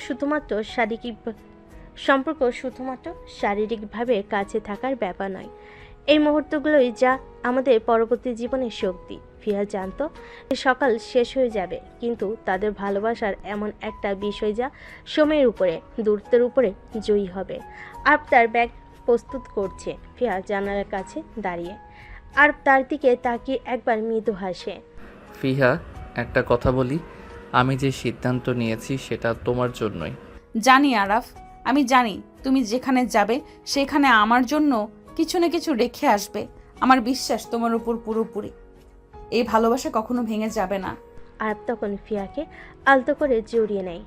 C: শুধুমাত্র শারীরিকভাবে কাছে থাকার ব্যাপার নয়। এই মুহূর্তগুলোই যা আমাদের পরবর্তী জীবনের শক্তি। ফিয়া জানতো সকাল শেষ হয়ে যাবে, কিন্তু তাদের ভালোবাসার এমন একটা বিষয় যা সময়ের উপরে, দূরত্বের উপরে জয়ী হবে। আর তার ব্যাগ প্রস্তুত করছে। ফিয়া জানালার কাছে দাঁড়িয়ে আর তার দিকে তাকিয়ে একবার মৃদু হাসে।
B: ফিহা, একটা কথা বলি, আমি যে সিদ্ধান্ত নিয়েছি সেটা তোমার জন্যই।
A: জানি আরাফ, আমি জানি তুমি যেখানে যাবে সেখানে আমার জন্য কিছু না কিছু রেখে আসবে। আমার বিশ্বাস তোমার উপর পুরোপুরি। এই ভালোবাসা কখনো ভেঙে যাবে না।
C: আর তখন ফিয়াকে আলতো করে জড়িয়ে নেয়।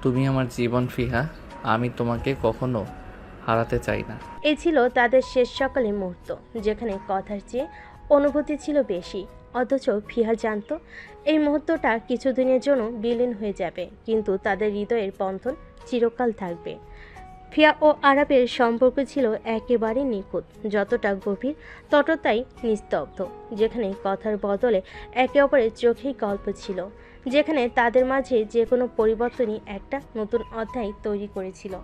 B: তুমি আমার জীবন ফিহা, আমি তোমাকে কখনো হারাতে চাই না।
C: এই ছিল তাদের শেষ সকালের মুহূর্ত, যেখানে কথার চেয়ে অনুভূতি ছিল বেশি। অথচ ফিহা জানতো এই মুহূর্তটা কিছুদিনের জন্য বিলীন হয়ে যাবে, কিন্তু তাদের হৃদয়ের বন্ধন চিরকাল থাকবে। ফিয়া ও আরাফের সম্পর্ক ছিল একেবারে নিখুঁত, যতটা গভীর ততটাই নিস্তব্ধ। যেখানে কথার বদলে একে অপরের চোখেই গল্প ছিল, যেখানে তাদের মাঝে যে কোনো পরিবর্তনই একটা নতুন অধ্যায় তৈরি করেছিল।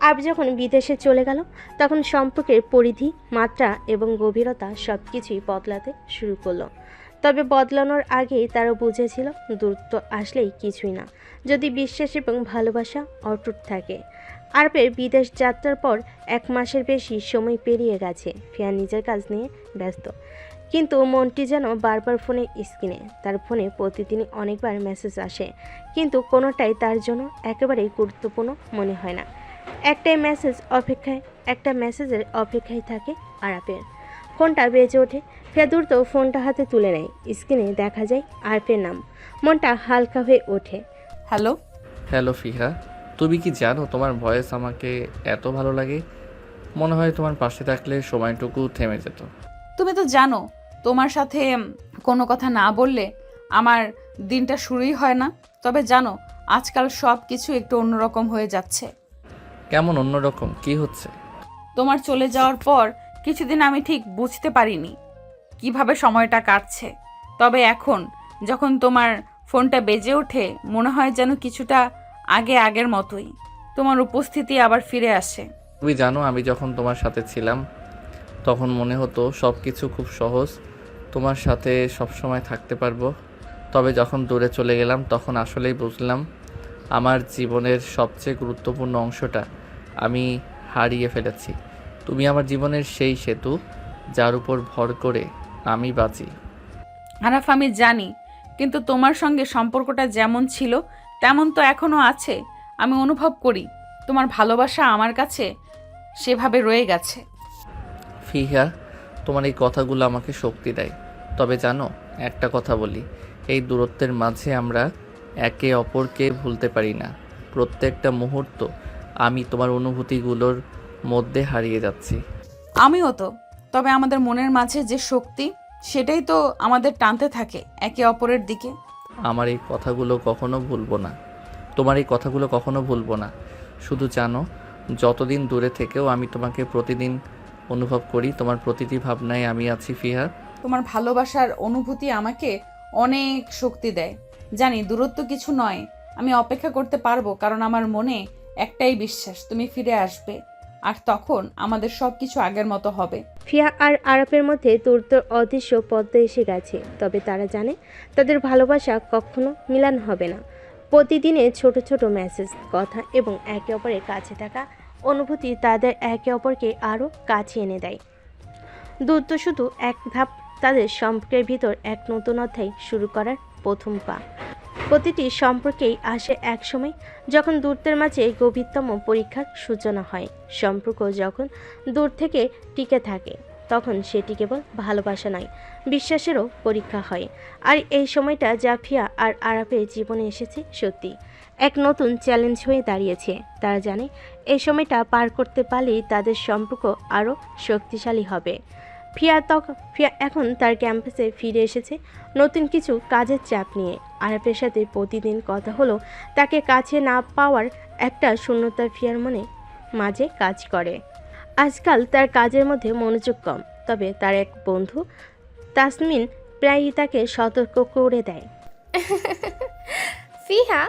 C: আর যখন বিদেশে চলে গেল তখন সম্পর্কের পরিধি, মাত্রা এবং গভীরতা সব কিছুই বদলাতে শুরু করলো। তবে বদলানোর আগেই তারা বুঝেছিল দূরত্ব আসলেই কিছুই না, যদি বিশ্বাস এবং ভালোবাসা অটুট থাকে। আরবের বিদেশ যাত্রার পর 1 মাসের বেশি সময় পেরিয়ে গেছে। ফিয়া নিজের কাজ নিয়ে ব্যস্ত, কিন্তু মনটি যেন বারবার ফোনের স্ক্রিনে। তার ফোনে প্রতিদিনই অনেকবার মেসেজ আসে, কিন্তু কোনোটাই তার জন্য একেবারেই গুরুত্বপূর্ণ মনে হয় না। একটা মেসেজের অপেক্ষায় থাকে আরাফের। ফোনটা বেজে ওঠে। ফিয়া দ্রুত ফোনটা হাতে তুলে নেয়। স্ক্রিনে দেখা যায় আরফের নাম। মনটা হালকা হয়ে ওঠে।
A: হ্যালো।
B: হ্যালো ফিহা, তুমি কি জানো তোমার ভয়েস আমাকে এত ভালো লাগে, মনে হয় তোমার পাশে থাকলে সময়টুকু থেমে যেত।
A: তুমি তো জানো তোমার সাথে কোনো কথা না বললে আমার দিনটা শুরুই হয় না। তবে জানো আজকাল সব কিছু একটু অন্যরকম হয়ে যাচ্ছে।
B: কেমন অন্যরকম? কি হচ্ছে?
A: তোমার চলে যাওয়ার পর কিছুদিন আমি ঠিক বুঝতে পারিনি কিভাবে সময়টা কাটছে। তবে এখন যখন তোমার ফোনটা বেজে ওঠে মনে হয় যেন কিছুটা আগের মতোই তোমার উপস্থিতি আবার ফিরে আসে।
B: তুমি জানো আমি যখন তোমার সাথে ছিলাম তখন মনে হতো সব কিছু খুব সহজ, তোমার সাথে সব সময় থাকতে পারবো। তবে যখন দূরে চলে গেলাম তখন আসলেই বুঝলাম আমার জীবনের সবচেয়ে গুরুত্বপূর্ণ অংশটা আমি হারিয়ে ফেলেছি। তুমি আমার জীবনের সেই সেতু যার উপর ভর করে আমি বাঁচি।
A: আরাফ, আমি জানি, কিন্তু তোমার সঙ্গে সম্পর্কটা যেমন ছিল তেমন তো এখনো আছে। আমি অনুভব করি তোমার ভালোবাসা আমার কাছে সেভাবে রয়ে গেছে।
B: ফিহা, তোমার এই কথাগুলো আমাকে শক্তি দেয়। তবে জানো একটা কথা বলি, এই দূরত্বের মাঝে আমরা একে অপরকে ভুলতে পারি না। প্রত্যেকটা মুহূর্ত আমি তোমার অনুভূতিগুলোর মধ্যে হারিয়ে যাচ্ছি।
A: আমিও তো। তবে আমাদের মনের মাঝে যে শক্তি সেটাই তো আমাদের টানতে থাকে একে অপরের দিকে।
B: আমার এই কথাগুলো কখনো ভুলবো না, তোমার এই কথাগুলো কখনো ভুলবো না। শুধু জানো যতদিন দূরে থেকেও আমি তোমাকে প্রতিদিন অনুভব করি, তোমার প্রতিটি ভাবনায় আমি আছি ফিহা।
A: তোমার ভালোবাসার অনুভূতি আমাকে অনেক শক্তি দেয়। জানি দূরত্ব কিছু নয়, আমি অপেক্ষা করতে পারবো, কারণ আমার মনে একটাই বিশ্বাস, তুমি ফিরে আসবে আর তখন আমাদের সব কিছু আগের মতো হবে।
C: ফিয়া আর আরাফের মধ্যে তোর অদৃশ্য পদ্মা এসে গেছে, তবে তারা জানে তাদের ভালোবাসা কখনো মিলান হবে না। প্রতিদিনের ছোট ছোট মেসেজ, কথা এবং একে অপরের কাছে থাকা অনুভূতি তাদের একে অপরকে আরও কাছে এনে দেয়। দূরত্ব শুধু এক ধাপ তাদের সম্পর্কের ভিতর এক নতুন অধ্যায় শুরু করার প্রথম পা। প্রতিটি সম্পর্কেই আসে এক সময় যখন দূরত্বের মাঝে গভীরতম পরীক্ষার সূচনা হয়। সম্পর্ক যখন দূর থেকে টিকে থাকে তখন সেটি কেবল ভালোবাসা নয়, বিশ্বাসেরও পরীক্ষা হয়। আর এই সময়টা জাফিয়া আর আরাফের জীবনে এসেছে সত্যি এক নতুন চ্যালেঞ্জ হয়ে দাঁড়িয়েছে। তারা জানে এই সময়টা পার করতে পারলেই তাদের সম্পর্ক আরও শক্তিশালী হবে। ফিয়া এখন তার ক্যাম্পাসে ফিরে এসেছে নতুন কিছু কাজের চাপ নিয়ে। আরাফের সাথে প্রতিদিন কথা হলো তাকে কাছে না পাওয়ার একটা শূন্যতা ফিয়ার মনে মাঝে কাজ করে। আজকাল তার কাজের মধ্যে মনোযোগ কম, তবে তার এক বন্ধু তাসমিন প্রায়ই তাকে সতর্ক করে দেয়।
P: ফিহা,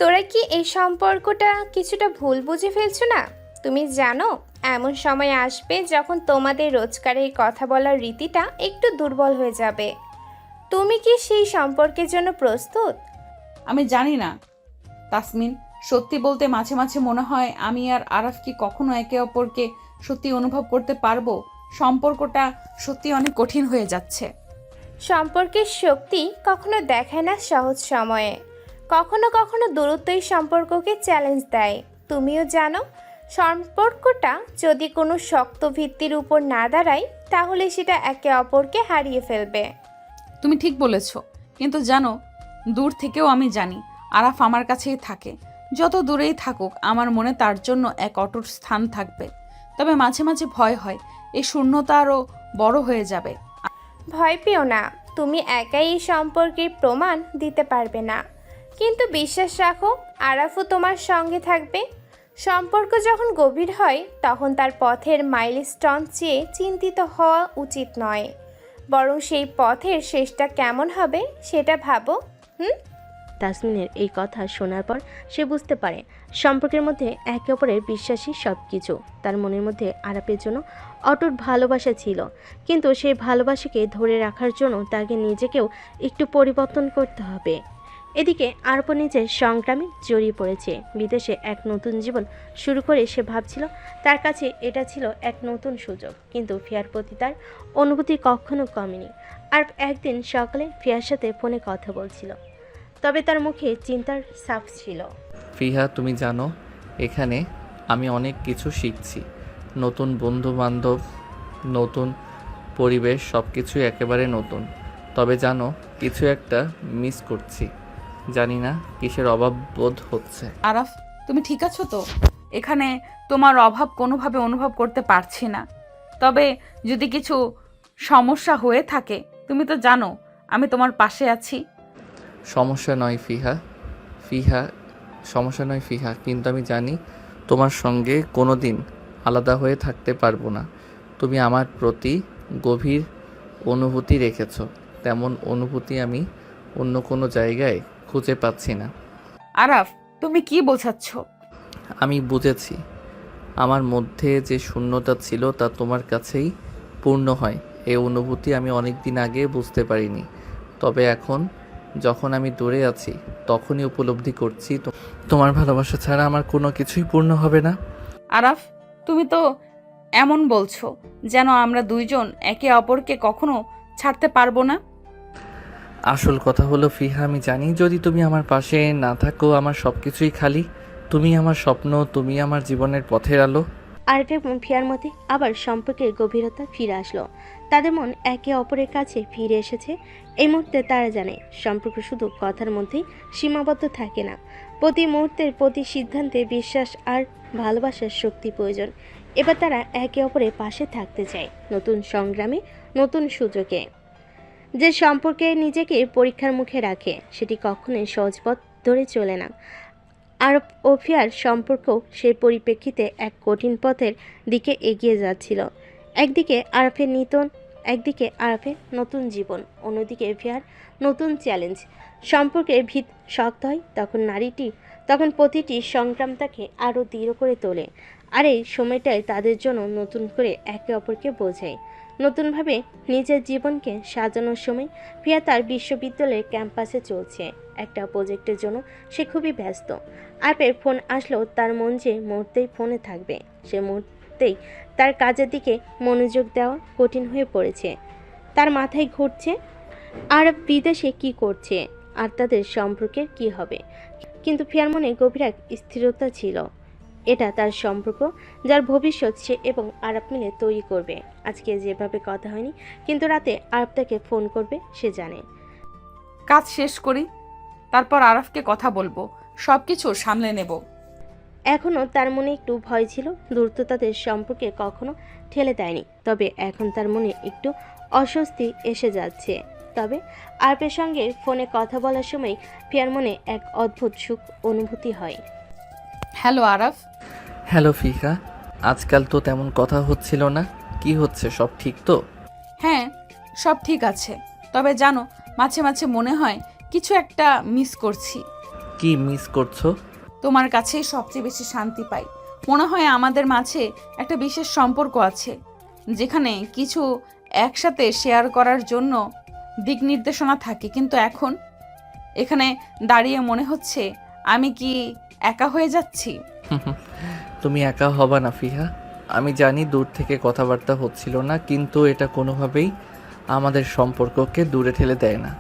P: তোরা কি এই সম্পর্কটা কিছুটা ভুল বুঝে ফেলছো না? তুমি জানো এমন সময় আসবে যখন তোমাদের রোজকারের কথা বলার রীতিটা একটু দুর্বল হয়ে যাবে। তুমি কি সেই সম্পর্কের জন্য প্রস্তুত?
A: আমি জানি না তাসমিন, সত্যি বলতে মাঝে মাঝে মনে হয় আমি আর আরাফ কি কখনো একে অপরকে সত্যি অনুভব করতে পারবো। সম্পর্কটা সত্যি অনেক কঠিন হয়ে যাচ্ছে।
P: সম্পর্কের শক্তি কখনো দেখায় না সহজ সময়ে, কখনো কখনো দূরত্বই সম্পর্ককে চ্যালেঞ্জ দেয়। তুমিও জানো সম্পর্কটা যদি কোনো শক্ত ভিত্তির উপর না দাঁড়ায় তাহলে সেটা একে অপরকে হারিয়ে ফেলবে।
A: তুমি ঠিক বলেছ, কিন্তু জানো দূর থেকেও আমি জানি আরাফ আমার কাছেই থাকে। যত দূরেই থাকুক আমার মনে তার জন্য এক অটুট স্থান থাকবে। তবে মাঝে মাঝে ভয় হয় এই শূন্যতা আরও বড় হয়ে যাবে।
P: ভয় পেও না, তুমি একাই এই সম্পর্কের প্রমাণ দিতে পারবে না, কিন্তু বিশ্বাস রাখো আরাফও তোমার সঙ্গে থাকবে। সম্পর্ক যখন গভীর হয় তখন তার পথের মাইলস্টোন চেয়ে চিন্তিত হওয়া উচিত নয়, বরং সেই পথের শেষটা কেমন হবে সেটা ভাবো।
C: তাসমিনের এই কথা শোনার পর সে বুঝতে পারে সম্পর্কের মধ্যে একে অপরের বিশ্বাসী সব কিছু। তার মনের মধ্যে আরাফের জন্য অটুট ভালোবাসা ছিল, কিন্তু সেই ভালোবাসাকে ধরে রাখার জন্য তাকে নিজেকেও একটু পরিবর্তন করতে হবে। এদিকে আরপও নিজের সংগ্রামে জড়িয়ে পড়েছে। বিদেশে এক নতুন জীবন শুরু করে সে ভাবছিল তার কাছে এটা ছিল এক নতুন সুযোগ, কিন্তু ফিয়ার প্রতি তার অনুভূতি কখনো কমেনি। আর একদিন সকালে ফিয়ার সাথে ফোনে কথা বলছিল, তবে তার মুখে চিন্তার ছাপ ছিল।
B: ফিহা, তুমি জানো এখানে আমি অনেক কিছু শিখছি। নতুন বন্ধু বান্ধব, নতুন পরিবেশ, সব কিছুই একেবারে নতুন। তবে জানো কিছু একটা মিস করছি, জানি না কিসের অভাব বোধ হচ্ছে।
A: আরাফ, তুমি ঠিক আছো তো? এখানে তোমার অভাব কোনোভাবে অনুভব করতে পারছি না। তবে যদি কিছু সমস্যা হয়ে থাকে, তুমি তো জানো আমি তোমার পাশে আছি।
B: সমস্যা নয় ফিহা, সমস্যা নয় ফিহা, কিন্তু আমি জানি তোমার সঙ্গে কোনো দিন আলাদা হয়ে থাকতে পারবো না। তুমি আমার প্রতি গভীর অনুভূতি রেখেছো, তেমন অনুভূতি আমি অন্য কোনো জায়গায় খুঁজে পাচ্ছি না।
A: আরাফ, তুমি কি বোঝাচ্ছ?
B: আমি বুঝেছি, আমার মধ্যে যে শূন্যতা ছিল তা তোমার কাছেই পূর্ণ হয়। এই অনুভূতি আমি অনেক দিন আগে বুঝতে পারিনি, তবে এখন যখন আমি দূরে আছি তখনই উপলব্ধি করছি তোমার ভালোবাসা ছাড়া আমার কোনো কিছুই পূর্ণ হবে না।
A: আরাফ, তুমি তো এমন বলছো যেন আমরা দুইজন একে অপরকে কখনো ছাড়তে পারবো না।
B: আসল কথা হলো ফিহা, আমি জানি যদি তুমি আমার পাশে না থাকো আমার সব কিছুই খালি। তুমি আমার স্বপ্ন, তুমি আমার জীবনের পথের আলো।
C: আরফ এবং ফিয়ার মধ্যে আবার সম্পর্কের গভীরতা ফিরে আসলো। তাদের মন একে অপরের কাছে ফিরে এসেছে। এই মুহূর্তে তারা জানে সম্পর্ক শুধু কথার মধ্যেই সীমাবদ্ধ থাকে না। প্রতি মুহূর্তের প্রতি সিদ্ধান্তে বিশ্বাস আর ভালোবাসার শক্তি প্রয়োজন। এবার তারা একে অপরের পাশে থাকতে চায়, নতুন সংগ্রামে, নতুন সুযোগে। যে সম্পর্কে নিজেকে পরীক্ষার মুখে রাখে সেটি কখনোই সহজ পথ ধরে চলে না। আরব ও ফিয়ার সম্পর্ক সেই পরিপ্রেক্ষিতে এক কঠিন পথের দিকে এগিয়ে যাচ্ছিল। একদিকে আরফের নতুন জীবন, অন্যদিকে ফিয়ার নতুন চ্যালেঞ্জ। সম্পর্কের ভিত শক্ত হয় তখন প্রতিটি সংগ্রাম তাকে আরও দৃঢ় করে তোলে। আর এই সময়টায় তাদের জন্য নতুন করে একে অপরকে বোঝায়। নতুনভাবে নিজের জীবনকে সাজানোর সময় প্রিয়া তার বিশ্ববিদ্যালয়ের ক্যাম্পাসে চলছে একটা প্রজেক্টের জন্য। সে খুবই ব্যস্ত। আরফের ফোন আসলেও তার মন যে মুহূর্তেই ফোনে থাকবে, সে মুহূর্তেই তার কাজের দিকে মনোযোগ দেওয়া কঠিন হয়ে পড়েছে। তার মাথায় ঘুরছে আরব বিদেশে কি করছে আর তাদের সম্পর্কের কি হবে। কিন্তু প্রিয়ার মনে গভীর এক স্থিরতা ছিল। এটা তার সম্পর্ক, যার ভবিষ্যৎ সে এবং আরব মিলে তৈরি করবে। আজকে যেভাবে কথা হয়নি, কিন্তু রাতে আরব তাকে ফোন করবে সে জানে।
A: কাজ শেষ করি, তারপর আরাফকে কথা বলবো, সব কিছু সামলে নেব।
C: এখনও তার মনে একটু ভয় ছিল, দ্রুত তাদের সম্পর্কে কখনো ঠেলে দেয়নি। তবে এখন তার মনে একটু অস্বস্তি এসে যাচ্ছে। তবে আরফের সঙ্গে ফোনে কথা বলার সময় প্রিয়ার মনে এক অদ্ভুত সুখ অনুভূতি হয়।
A: হ্যালো আরাফ।
B: হ্যালো ফিহা, আজকাল তো তেমন কথা হচ্ছিল না, কি হচ্ছে, সব ঠিক তো?
A: হ্যাঁ, সব ঠিক আছে, তবে জানো মাঝে মাঝে মনে হয় কিছু একটা মিস করছি।
B: কি মিস করছো?
A: তোমার কাছেই সবচেয়ে বেশি শান্তি পাই। মনে হয় আমাদের মাঝে একটা বিশেষ সম্পর্ক আছে, যেখানে কিছু একসাথে শেয়ার করার জন্য দিক নির্দেশনা থাকে। কিন্তু এখন এখানে দাঁড়িয়ে মনে হচ্ছে আমি কি একা হয়ে যাচ্ছি?
B: তুমি একা হবা না ফিহা। আমি জানি দূর থেকে কথাবার্তা হচ্ছিল না, কিন্তু এটা কোনোভাবেই আমাদের সম্পর্ককে দূরে ঠেলে দেয় না।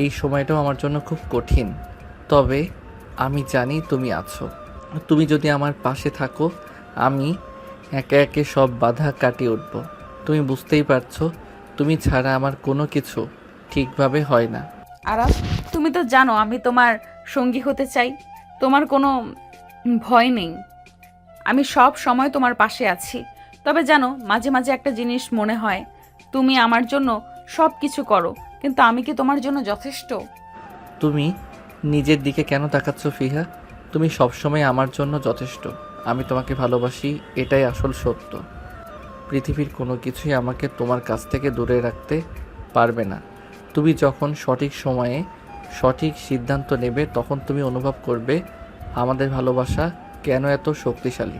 B: এই সময়টাও আমার জন্য খুব কঠিন, তবে আমি জানি তুমি আছো। তুমি যদি আমার পাশে থাকো আমি একে একে সব বাধা কাটিয়ে উঠব। তুমি বুঝতেই পারছো, তুমি ছাড়া আমার কোনো কিছু ঠিকভাবে হয় না।
A: আরাফ, তুমি তো জানো আমি তোমার সঙ্গী হতে চাই। তোমার কোনো ভয় নেই, আমি সব সময় তোমার পাশে আছি। তবে জানো মাঝে মাঝে একটা জিনিস মনে হয়, তুমি আমার জন্য সব কিছু করো, কিন্তু আমি কি তোমার জন্য যথেষ্ট?
B: তুমি নিজের দিকে কেন তাকাচ্ছ ফিহা? তুমি সবসময় আমার জন্য যথেষ্ট। আমি তোমাকে ভালোবাসি, এটাই আসল সত্য। পৃথিবীর কোনো কিছুই আমাকে তোমার কাছ থেকে দূরে রাখতে পারবে না। তুমি যখন সঠিক সময়ে সঠিক সিদ্ধান্ত নেবে তখন তুমি অনুভব করবে আমাদের ভালোবাসা কেন এত শক্তিশালী।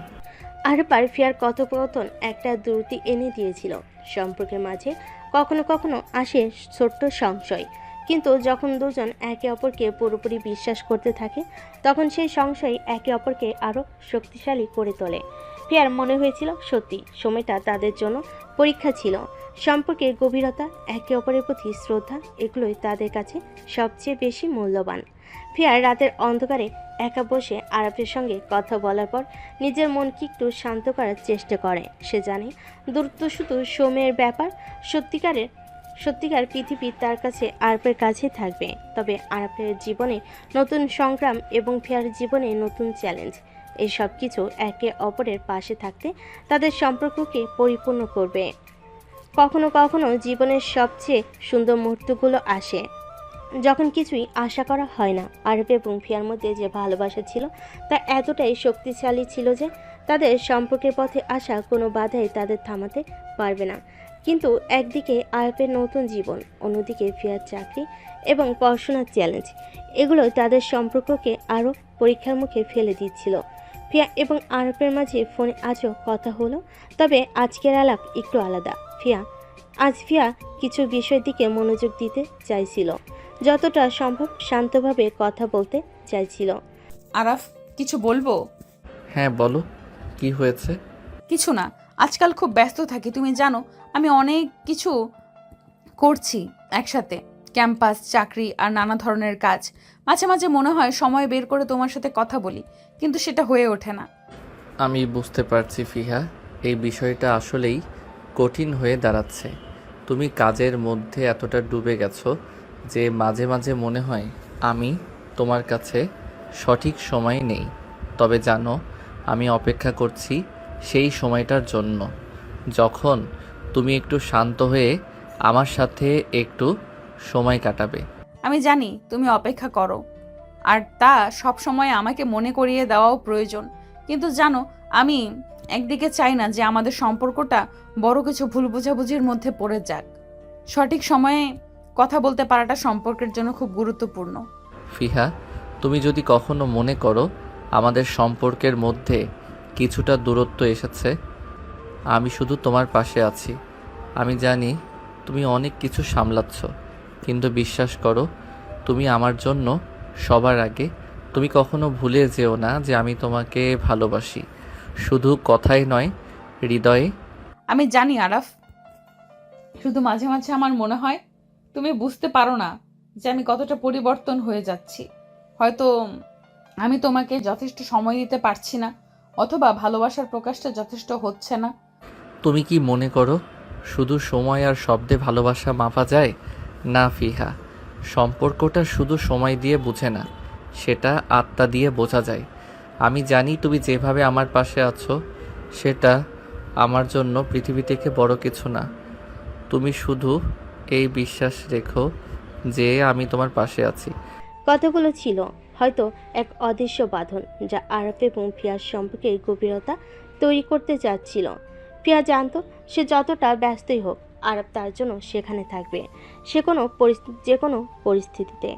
C: আর পারফিয়ার কথোপকথন একটা দ্রুতি এনে দিয়েছিল। সম্পর্কের মাঝে কখনো কখনো আসে ছোট্ট সংশয়, কিন্তু যখন দুজন একে অপরকে পুরোপুরি বিশ্বাস করতে থাকে তখন সেই সংশয় একে অপরকে আরও শক্তিশালী করে তোলে। প্রিয়ার মনে হয়েছিল সত্যি সময়টা তাদের জন্য পরীক্ষা ছিল। সম্পর্কের গভীরতা, একে অপরের প্রতি শ্রদ্ধা, এগুলোই তাদের কাছে সবচেয়ে বেশি মূল্যবান। প্রিয়ার রাতের অন্ধকারে একা বসে আরাফের সঙ্গে কথা বলার পর নিজের মনকে একটু শান্ত করার চেষ্টা করে। সে জানে দ্রুত শুধু সময়ের ব্যাপার, সত্যিকার পৃথিবী তার কাছে আরাফের কাছে থাকবে। তবে আরাফের জীবনে নতুন সংগ্রাম এবং প্রিয়ার জীবনে নতুন চ্যালেঞ্জ, এই সব কিছু একে অপরের পাশে থাকতে তাদের সম্পর্ককে পরিপূর্ণ করবে। কখনো কখনো জীবনের সবচেয়ে সুন্দর মুহূর্তগুলো আসে যখন কিছুই আশা করা হয় না। আরব এবং ফিয়ার মধ্যে যে ভালোবাসা ছিল তা এতটাই শক্তিশালী ছিল যে তাদের সম্পর্কের পথে আসা কোনো বাধাই তাদের থামাতে পারবে না। কিন্তু একদিকে আরবের নতুন জীবন, অন্যদিকে ফিয়ার চাকরি এবং পড়াশোনার চ্যালেঞ্জ, এগুলো তাদের সম্পর্ককে আরও পরীক্ষার মুখে ফেলে দিচ্ছিল। ফিয়া এবং আরবের মাঝে ফোনে আজও কথা হলো, তবে আজকের আলাপ একটু আলাদা। ফিয়া কিছু বিষয়ের দিকে মনোযোগ দিতে চাইছিল, যতটা সম্ভব শান্তভাবে কথা বলতে চাইছিল।
A: আরাফ, কিছু বলবো?
B: হ্যাঁ বলো, কি হয়েছে?
A: কিছু না, আজকাল খুব ব্যস্ত থাকি, তুমি জানো। আমি অনেক কিছু করছি একসাথে, ক্যাম্পাস, চাকরি আর নানা ধরনের কাজ। মাঝে মাঝে মনে হয় সময় বের করে তোমার সাথে কথা বলি, কিন্তু সেটা হয়ে ওঠে না।
B: আমি বুঝতে পারছি ফিহা, এই বিষয়টা আসলেই কঠিন হয়ে দাঁড়াচ্ছে। তুমি কাজের মধ্যে এতটা ডুবে গেছো যে মাঝে মাঝে মনে হয় আমি তোমার কাছে সঠিক সময় নেই। তবে জানো, আমি অপেক্ষা করছি সেই সময়টার জন্য, যখন তুমি একটু শান্ত হয়ে আমার সাথে একটু সময় কাটাবে।
A: আমি জানি তুমি অপেক্ষা করো, আর তা সব সময় আমাকে মনে করিয়ে দেওয়াও প্রয়োজন। কিন্তু জানো, আমি একদিকে চাই না যে আমাদের সম্পর্কটা বড় কিছু ভুল বোঝাবুঝির মধ্যে পড়ে যাক। সঠিক সময়ে কথা বলতে পারাটা সম্পর্কের জন্য খুব গুরুত্বপূর্ণ।
B: ফিহা, তুমি যদি কখনো মনে করো আমাদের সম্পর্কের মধ্যে কিছুটা দূরত্ব এসেছে, আমি শুধু তোমার পাশে আছি। আমি জানি তুমি অনেক কিছু সামলাচ্ছ, কিন্তু বিশ্বাস করো, তুমি আমার জন্য সবার আগে। তুমি কখনো ভুলে যেও না যে আমি তোমাকে ভালোবাসি, শুধু কথাই নয়, হৃদয়ে।
A: আমি জানি আরাফ, শুধু মাঝে মাঝে আমার মনে হয় তুমি বুঝতে পারো না যে আমি কতটা পরিবর্তন হয়ে যাচ্ছি। হয়তো আমি তোমাকে যথেষ্ট সময় দিতে পারছি না, অথবা ভালোবাসার প্রকাশটা যথেষ্ট হচ্ছে না।
B: তুমি কি মনে করো শুধু সময় আর শব্দে ভালোবাসা মাপা যায়? না ফিহা, সম্পর্কটা শুধু সময় দিয়ে বুঝে না, সেটা আত্মা দিয়ে বোঝা যায়। আমি জানি তুমি যেভাবে আমার পাশে আছো সেটা আমার জন্য পৃথিবী থেকে বড় কিছু না। তুমি শুধু এই বিশ্বাস রেখো যে আমি তোমার পাশে আছি।
C: কথাগুলো ছিল হয়তো এক অদৃশ্য বাঁধন, যা আরব এবং ফিয়ার সম্পর্কে গভীরতা তৈরি করতে যাচ্ছিল। ফিয়া জানতো সে যতটা ব্যস্তই হোক, আরব তার জন্য সেখানে থাকবে, যে কোনো পরিস্থিতিতে।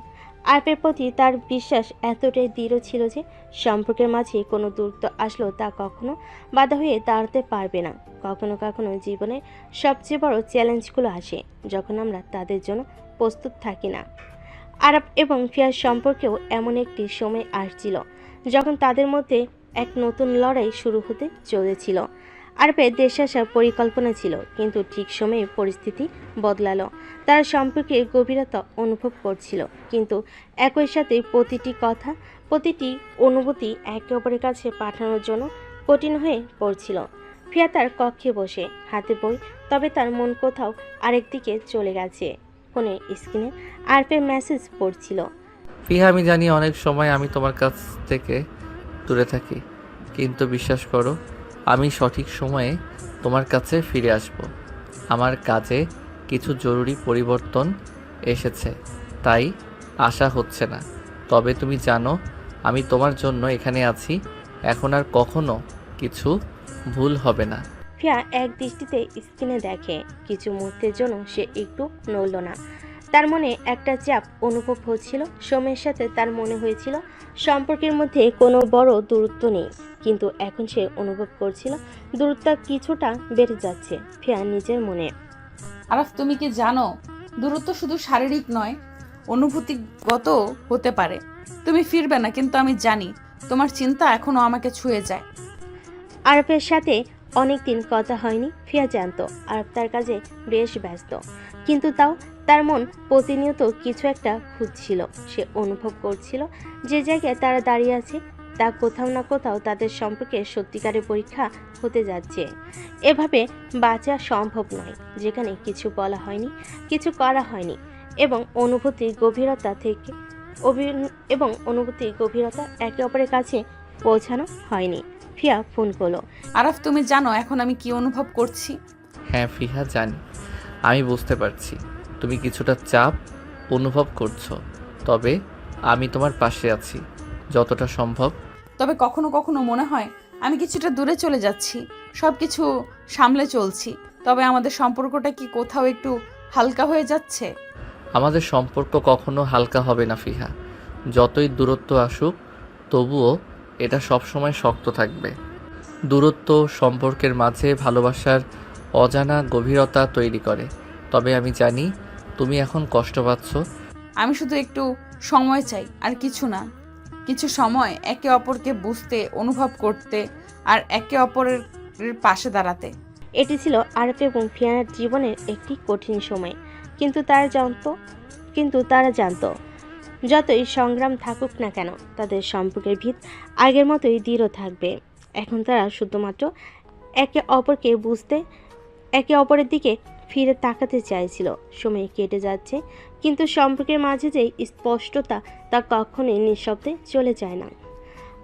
C: আরবের প্রতি তার বিশ্বাস এতটাই দৃঢ় ছিল যে সম্পর্কের মাঝে কোনো দূরত্ব আসলেও তা কখনো বাধা হয়ে দাঁড়াতে পারবে না। কখনো কখনো জীবনের সবচেয়ে বড় চ্যালেঞ্জগুলো আসে যখন আমরা তাদের জন্য প্রস্তুত থাকি না। আরব এবং ফিয়ার সম্পর্কেও এমন একটি সময় আসছিল যখন তাদের মধ্যে এক নতুন লড়াই শুরু হতে চলেছিল। আরবের দেশে আসার পরিকল্পনা ছিল, কিন্তু ঠিক সময়ে পরিস্থিতি বদলালো। তারা সম্পর্কে গভীরতা অনুভব করছিল, কিন্তু একই সাথে প্রতিটি কথা, প্রতিটি অনুভূতি একে অপরের কাছে পাঠানোর জন্য কঠিন হয়ে পড়ছিল। ফিয়া তার কক্ষে বসে, হাতে বই, তবে তার মন কোথাও আরেক দিকে চলে গেছে। ফোনের স্ক্রিনে আরবের মেসেজ পড়ছিল।
B: ফিহা, আমি জানি অনেক সময় আমি তোমার কাছ থেকে দূরে থাকি, কিন্তু বিশ্বাস করো, আমি সঠিক সময়ে তোমার কাছে ফিরে আসব। আমার কাজে কিছু জরুরি পরিবর্তন এসেছে, তাই আশা হচ্ছে না। তবে তুমি জানো আমি তোমার জন্য এখানে আছি, এখন আর কখনো কিছু ভুল হবে না।
C: ফিয়া এক দৃষ্টিতে স্ক্রিনে দেখে, কিছু মুহূর্তের জন্য সে একটু নড়ল না। তার মনে একটা চাপ অনুভব হচ্ছিল। সময়ের সাথে তার মনে হয়েছিল সম্পর্কের মধ্যে কোনো বড় দূরত্ব নেই, কিন্তু এখন সে অনুভব করছিল দূরত্ব কিছুটা বেড়ে যাচ্ছে। ফিয়া নিজের মনে।
A: আরাফ, তুমি কি জানো দূরত্ব শুধু শারীরিক নয়, অনুভূতিগত হতে পারে। তুমি ফিরবে না, কিন্তু আমি জানি তোমার চিন্তা এখনো আমাকে ছুঁয়ে যায়।
C: আরবের সাথে অনেকদিন কথা হয়নি। ফিয়া জানতো আরব তার কাজে বেশ ব্যস্ত, কিন্তু তাও তার মন প্রতিনিয়ত কিছু একটা খুঁজছিল। সে অনুভব করছিল যে জায়গায় তারা দাঁড়িয়ে আছে তা কোথাও না কোথাও তাদের সম্পর্কে সত্যিকারের পরীক্ষা হতে যাচ্ছে। এভাবে বাঁচা সম্ভব নয়, যেখানে কিছু বলা হয়নি, কিছু করা হয়নি, এবং অনুভূতির গভীরতা একে অপরের কাছে পৌঁছানো হয়নি। ফিয়া ফোন করলো।
A: আরাফ, তুমি জানো এখন আমি কি অনুভব করছি?
B: হ্যাঁ ফিহা, জানি। আমি বুঝতে পারছি তুমি কিছুটা চাপ অনুভব করছো, তবে আমি তোমার পাশে আছি যতটা সম্ভব।
A: তবে কখনো কখনো মনে হয় আমি কিছুটা দূরে চলে যাচ্ছি, সব কিছু সামলে চলছি, তবে আমাদের সম্পর্কটা কি কোথাও একটু হালকা হয়ে যাচ্ছে?
B: আমাদের সম্পর্ক কখনো হালকা হবে না ফিহা। যতই দূরত্ব আসুক তবুও এটা সবসময় শক্ত থাকবে। দূরত্ব সম্পর্কের মাঝে ভালোবাসার অজানা গভীরতা তৈরি করে। তবে আমি জানি তুমি এখন কষ্ট পাচ্ছ।
A: আমি শুধু একটু সময় চাই, আর কিছু না। কিছু সময় একে অপরকে বুঝতে, অনুভব করতে আর একে অপরের পাশে দাঁড়াতে।
C: এটি ছিল আরফ এবং ফিয়ানার জীবনের একটি কঠিন সময়, কিন্তু তারা জানতো যতই সংগ্রাম থাকুক না কেন তাদের সম্পর্কের ভিত আগের মতোই দৃঢ় থাকবে। এখন তারা শুধুমাত্র একে অপরকে বুঝতে, একে অপরের দিকে ফিরে তাকাতে চাইছিল। সময় কেটে যাচ্ছে, কিন্তু সম্পর্কের মাঝে যে স্পষ্টতা তা কখনোই নিঃশব্দে চলে যায় না।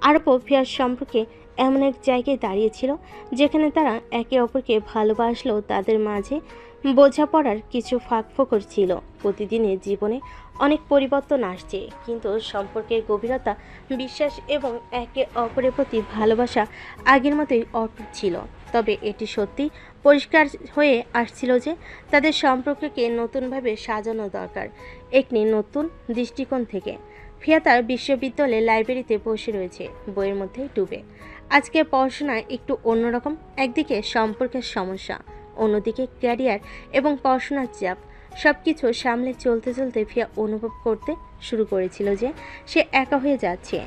C: আরব ও ফিয়ার সম্পর্কে এমন এক জায়গায় দাঁড়িয়েছিল যেখানে তারা একে অপরকে ভালোবাসলেও তাদের মাঝে বোঝাপড়ার কিছু ফাঁকফোকর ছিল। প্রতিদিনের জীবনে অনেক পরিবর্তন আসছে, কিন্তু সম্পর্কের গভীরতা, বিশ্বাস এবং একে অপরের প্রতি ভালোবাসা আগের মতোই অটুট ছিল। তবে এটি সত্যি পরিষ্কার হয়ে আসছিল যে তাদের সম্পর্ককে নতুনভাবে সাজানো দরকার, একটি নতুন দৃষ্টিকোণ থেকে। ফিয়া তার বিশ্ববিদ্যালয়ের লাইব্রেরিতে বসে রয়েছে, বইয়ের মধ্যে ডুবে। আজকে পড়াশোনায় একটু অন্যরকম। একদিকে সম্পর্কের সমস্যা, অন্যদিকে ক্যারিয়ার এবং পড়াশোনার চাপ। সব কিছু সামলে চলতে চলতে ফিয়া অনুভব করতে শুরু করেছিল যে সে একা হয়ে যাচ্ছে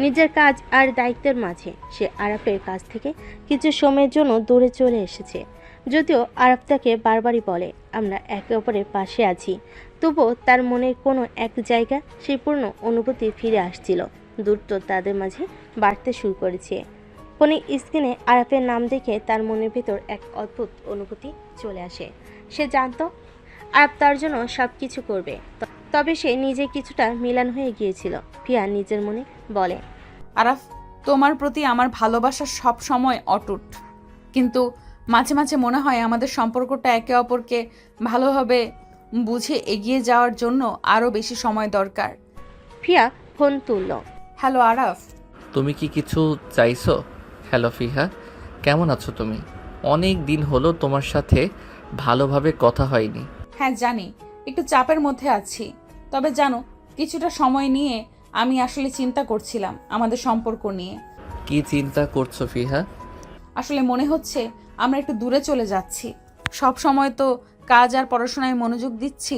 C: নিজের কাজ আর দায়িত্বের মাঝে। সে আরাফের কাছ থেকে কিছু সময়ের জন্য দূরে চলে এসেছে। যদিও আরাফ তাকে বারবারই বলে আমরা একে অপরের পাশে আছি, তবুও তার মনের কোনো এক জায়গা সেই পূর্ণ অনুভূতি ফিরে আসছিল। দূরত্ব তাদের মাঝে বাড়তে শুরু করেছে। ফোনে স্ক্রিনে আরাফের নাম দেখে তার মনের ভেতর এক অদ্ভুত অনুভূতি চলে আসে। সে জানতো আরাফ তার জন্য সব কিছু করবে, তবে সে নিজে কিছুটা মিলান হয়ে গিয়েছিল। ফিয়া নিজের মনে বলে,
A: আরাফ, তোমার প্রতি আমার ভালোবাসা সব সময় অটুট, কিন্তু মাঝে মাঝে মনে হয় আমাদের সম্পর্কটা একে অপরকে ভালোভাবে বুঝে এগিয়ে যাওয়ার জন্য আরও বেশি সময় দরকার।
C: ফিয়া ফোন তুলল।
A: হ্যালো আরাফ।
B: তুমি কি কিছু চাইছো? হ্যালো ফিহা, কেমন আছো তুমি? অনেক দিন হলো তোমার সাথে ভালোভাবে কথা হয়নি।
A: হ্যাঁ জানি, একটু চাপের মধ্যে আছি। তবে জানো, কিছুটা সময় নিয়ে আমি আসলে চিন্তা করছিলাম আমাদের সম্পর্ক নিয়ে।
B: কি চিন্তা করছো ফিহা?
A: আসলে মনে হচ্ছে আমরা একটু দূরে চলে যাচ্ছি। সব সময় তো কাজ আর পড়াশোনায় মনোযোগ দিচ্ছি,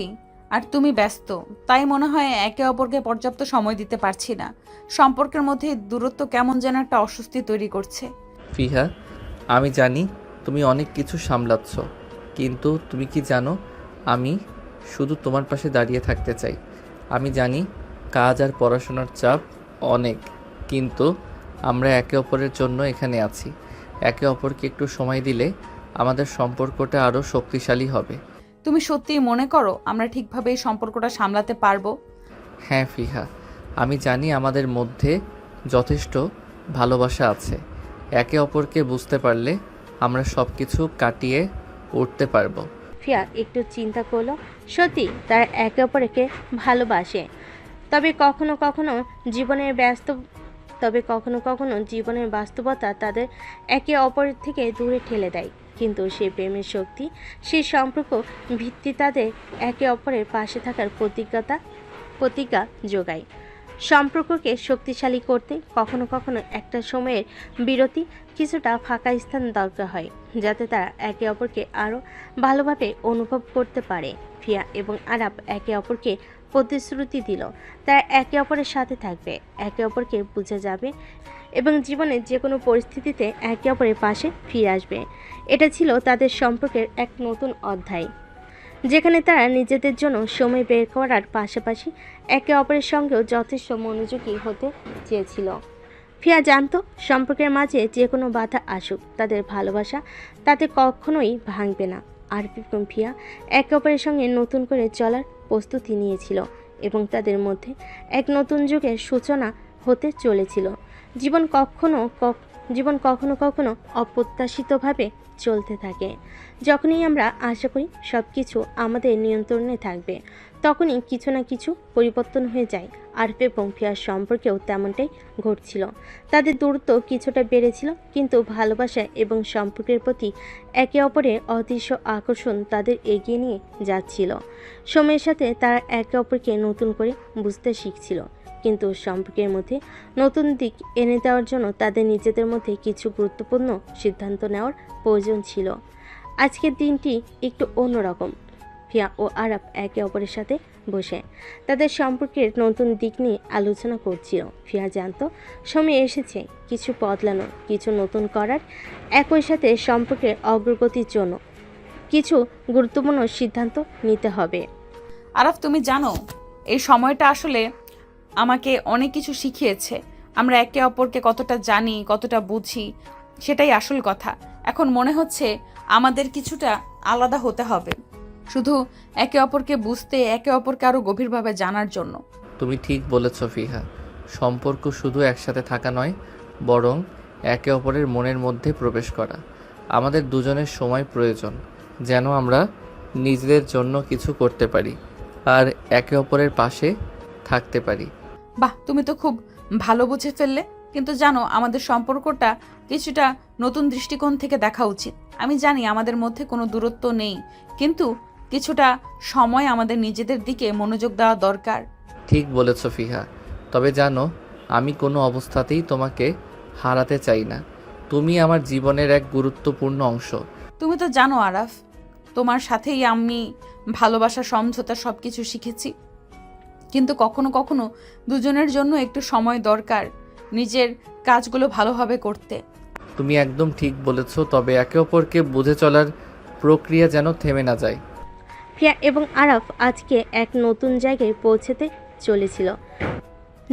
A: আর তুমি ব্যস্ত, তাই মনে হয় একে অপরকে পর্যাপ্ত সময় দিতে পারছি না। সম্পর্কের মধ্যে দূরত্ব কেমন যেন একটা অস্বস্তি তৈরি করছে।
B: ফিহা, আমি জানি তুমি অনেক কিছু সামলাচ্ছ, কিন্তু তুমি কি জানো আমি শুধু তোমার পাশে দাঁড়িয়ে থাকতে চাই। আমি জানি কাজ আর পড়াশোনার চাপ অনেক, কিন্তু আমরা একে অপরের জন্য এখানে আছি। একে অপরকে একটু সময় দিলে আমাদের সম্পর্কটা আরও শক্তিশালী হবে।
A: তুমি সত্যিই মনে করো আমরা ঠিকভাবে এই সম্পর্কটা সামলাতে পারবো?
B: হ্যাঁ ফিহা, আমি জানি আমাদের মধ্যে যথেষ্ট ভালোবাসা আছে। একে অপরকে বুঝতে পারলে আমরা সব কিছু কাটিয়ে উঠতে পারবো।
C: ফিয়া একটু চিন্তা করলো। সত্যি তারা একে অপরকে ভালোবাসে, তবে কখনো কখনো জীবনের বাস্তবতা তাদের একে অপরের থেকে দূরে ঠেলে দেয়। কিন্তু সেই প্রেমের শক্তি, সেই সম্পর্ক ভিত্তি তাদের একে অপরের পাশে থাকার প্রতিজ্ঞা যোগায়। সম্পর্ককে শক্তিশালী করতে কখনো কখনো একটা সময়ের বিরতি, কিছুটা ফাঁকা স্থান দরকার হয়, যাতে তারা একে অপরকে আরও ভালোভাবে অনুভব করতে পারে। ফিয়া এবং আরাফ একে অপরকে প্রতিশ্রুতি দিল তারা একে অপরের সাথে থাকবে, একে অপরকে বুঝে যাবে এবং জীবনের যে কোনো পরিস্থিতিতে একে অপরের পাশে ফিরে আসবে। এটা ছিল তাদের সম্পর্কের এক নতুন অধ্যায়, যেখানে তারা নিজেদের জন্য সময় বের করার পাশাপাশি একে অপরের সঙ্গেও যথেষ্ট মনোযোগী হতে চেয়েছিল। ফিয়া জানতো সম্পর্কের মাঝে যে কোনো বাধা আসুক, তাদের ভালোবাসা তাতে কখনোই ভাঙবে না। আর ফিয়া একে অপরের সঙ্গে নতুন করে চলার প্রস্তুতি নিয়েছিল এবং তাদের মধ্যে এক নতুন যুগের সূচনা হতে চলেছিল। জীবন কখনো কখনো অপ্রত্যাশিতভাবে চলতে থাকে। যখনই আমরা আশা করি সব কিছু আমাদের নিয়ন্ত্রণে থাকবে, তখনই কিছু না কিছু পরিবর্তন হয়ে যায়। আরফ এবং ফিয়ার সম্পর্কেও তেমনটাই ঘটছিল। তাদের দূরত্ব কিছুটা বেড়েছিল, কিন্তু ভালোবাসা এবং সম্পর্কের প্রতি একে অপরের অদৃশ্য আকর্ষণ তাদের এগিয়ে নিয়ে যাচ্ছিল। সময়ের সাথে তারা একে অপরকে নতুন করে বুঝতে শিখছিল, কিন্তু সম্পর্কের মধ্যে নতুন দিক এনে দেওয়ার জন্য তাদের নিজেদের মধ্যে কিছু গুরুত্বপূর্ণ সিদ্ধান্ত নেওয়ার প্রয়োজন ছিল। আজকের দিনটি একটু অন্যরকম। ফিয়া ও আরাফ একে অপরের সাথে বসে তাদের সম্পর্কের নতুন দিক নিয়ে আলোচনা করছিল। ফিয়া জানত সময় এসেছে কিছু বদলানোর, কিছু নতুন করার। একই সাথে সম্পর্কের অগ্রগতির জন্য কিছু গুরুত্বপূর্ণ সিদ্ধান্ত নিতে হবে।
A: আরাফ, তুমি জানো এই সময়টা আসলে আমাকে অনেক কিছু শিখিয়েছে। আমরা একে অপরকে কতটা জানি, কতটা বুঝি, সেটাই আসল কথা। এখন মনে হচ্ছে আমাদের কিছুটা আলাদা হতে হবে, শুধু একে অপরকে বুঝতে, একে অপরকে আরও গভীরভাবে জানার জন্য।
B: তুমি ঠিক বলেছ ফিহা। সম্পর্ক শুধু একসাথে থাকা নয়, বরং একে অপরের মনের মধ্যে প্রবেশ করা। আমাদের দুজনের সময় প্রয়োজন, যেন আমরা নিজেদের জন্য কিছু করতে পারি আর একে অপরের পাশে থাকতে পারি।
A: বাহ, তুমি তো খুব ভালো বুঝে ফেললে। কিন্তু জানো, আমাদের সম্পর্কটা কিছুটা নতুন দৃষ্টিকোণ থেকে দেখা উচিত। আমি জানি আমাদের মধ্যে কোনো দূরত্ব নেই, কিন্তু কিছুটা সময় আমাদের নিজেদের দিকে মনোযোগ দেওয়া দরকার।
B: ঠিক বলেছ ফিহা। তবে জানো, আমি কোনো অবস্থাতেই তোমাকে হারাতে চাই না। তুমি আমার জীবনের এক গুরুত্বপূর্ণ অংশ।
A: তুমি তো জানো আরাফ, তোমার সাথেই আমি ভালোবাসা, সমঝোতা সব কিছু শিখেছি। কিন্তু কখনো কখনো দুজনের জন্য একটু সময় দরকার নিজের কাজগুলো ভালোভাবে করতে।
B: তুমি একদম ঠিক বলেছ। তবে একে অপরকে বুঝে চলার প্রক্রিয়া যেন থেমে না যায়।
C: ফিয়া এবং আরাফ আজকে এক নতুন জায়গায় পৌঁছতে চলেছিল,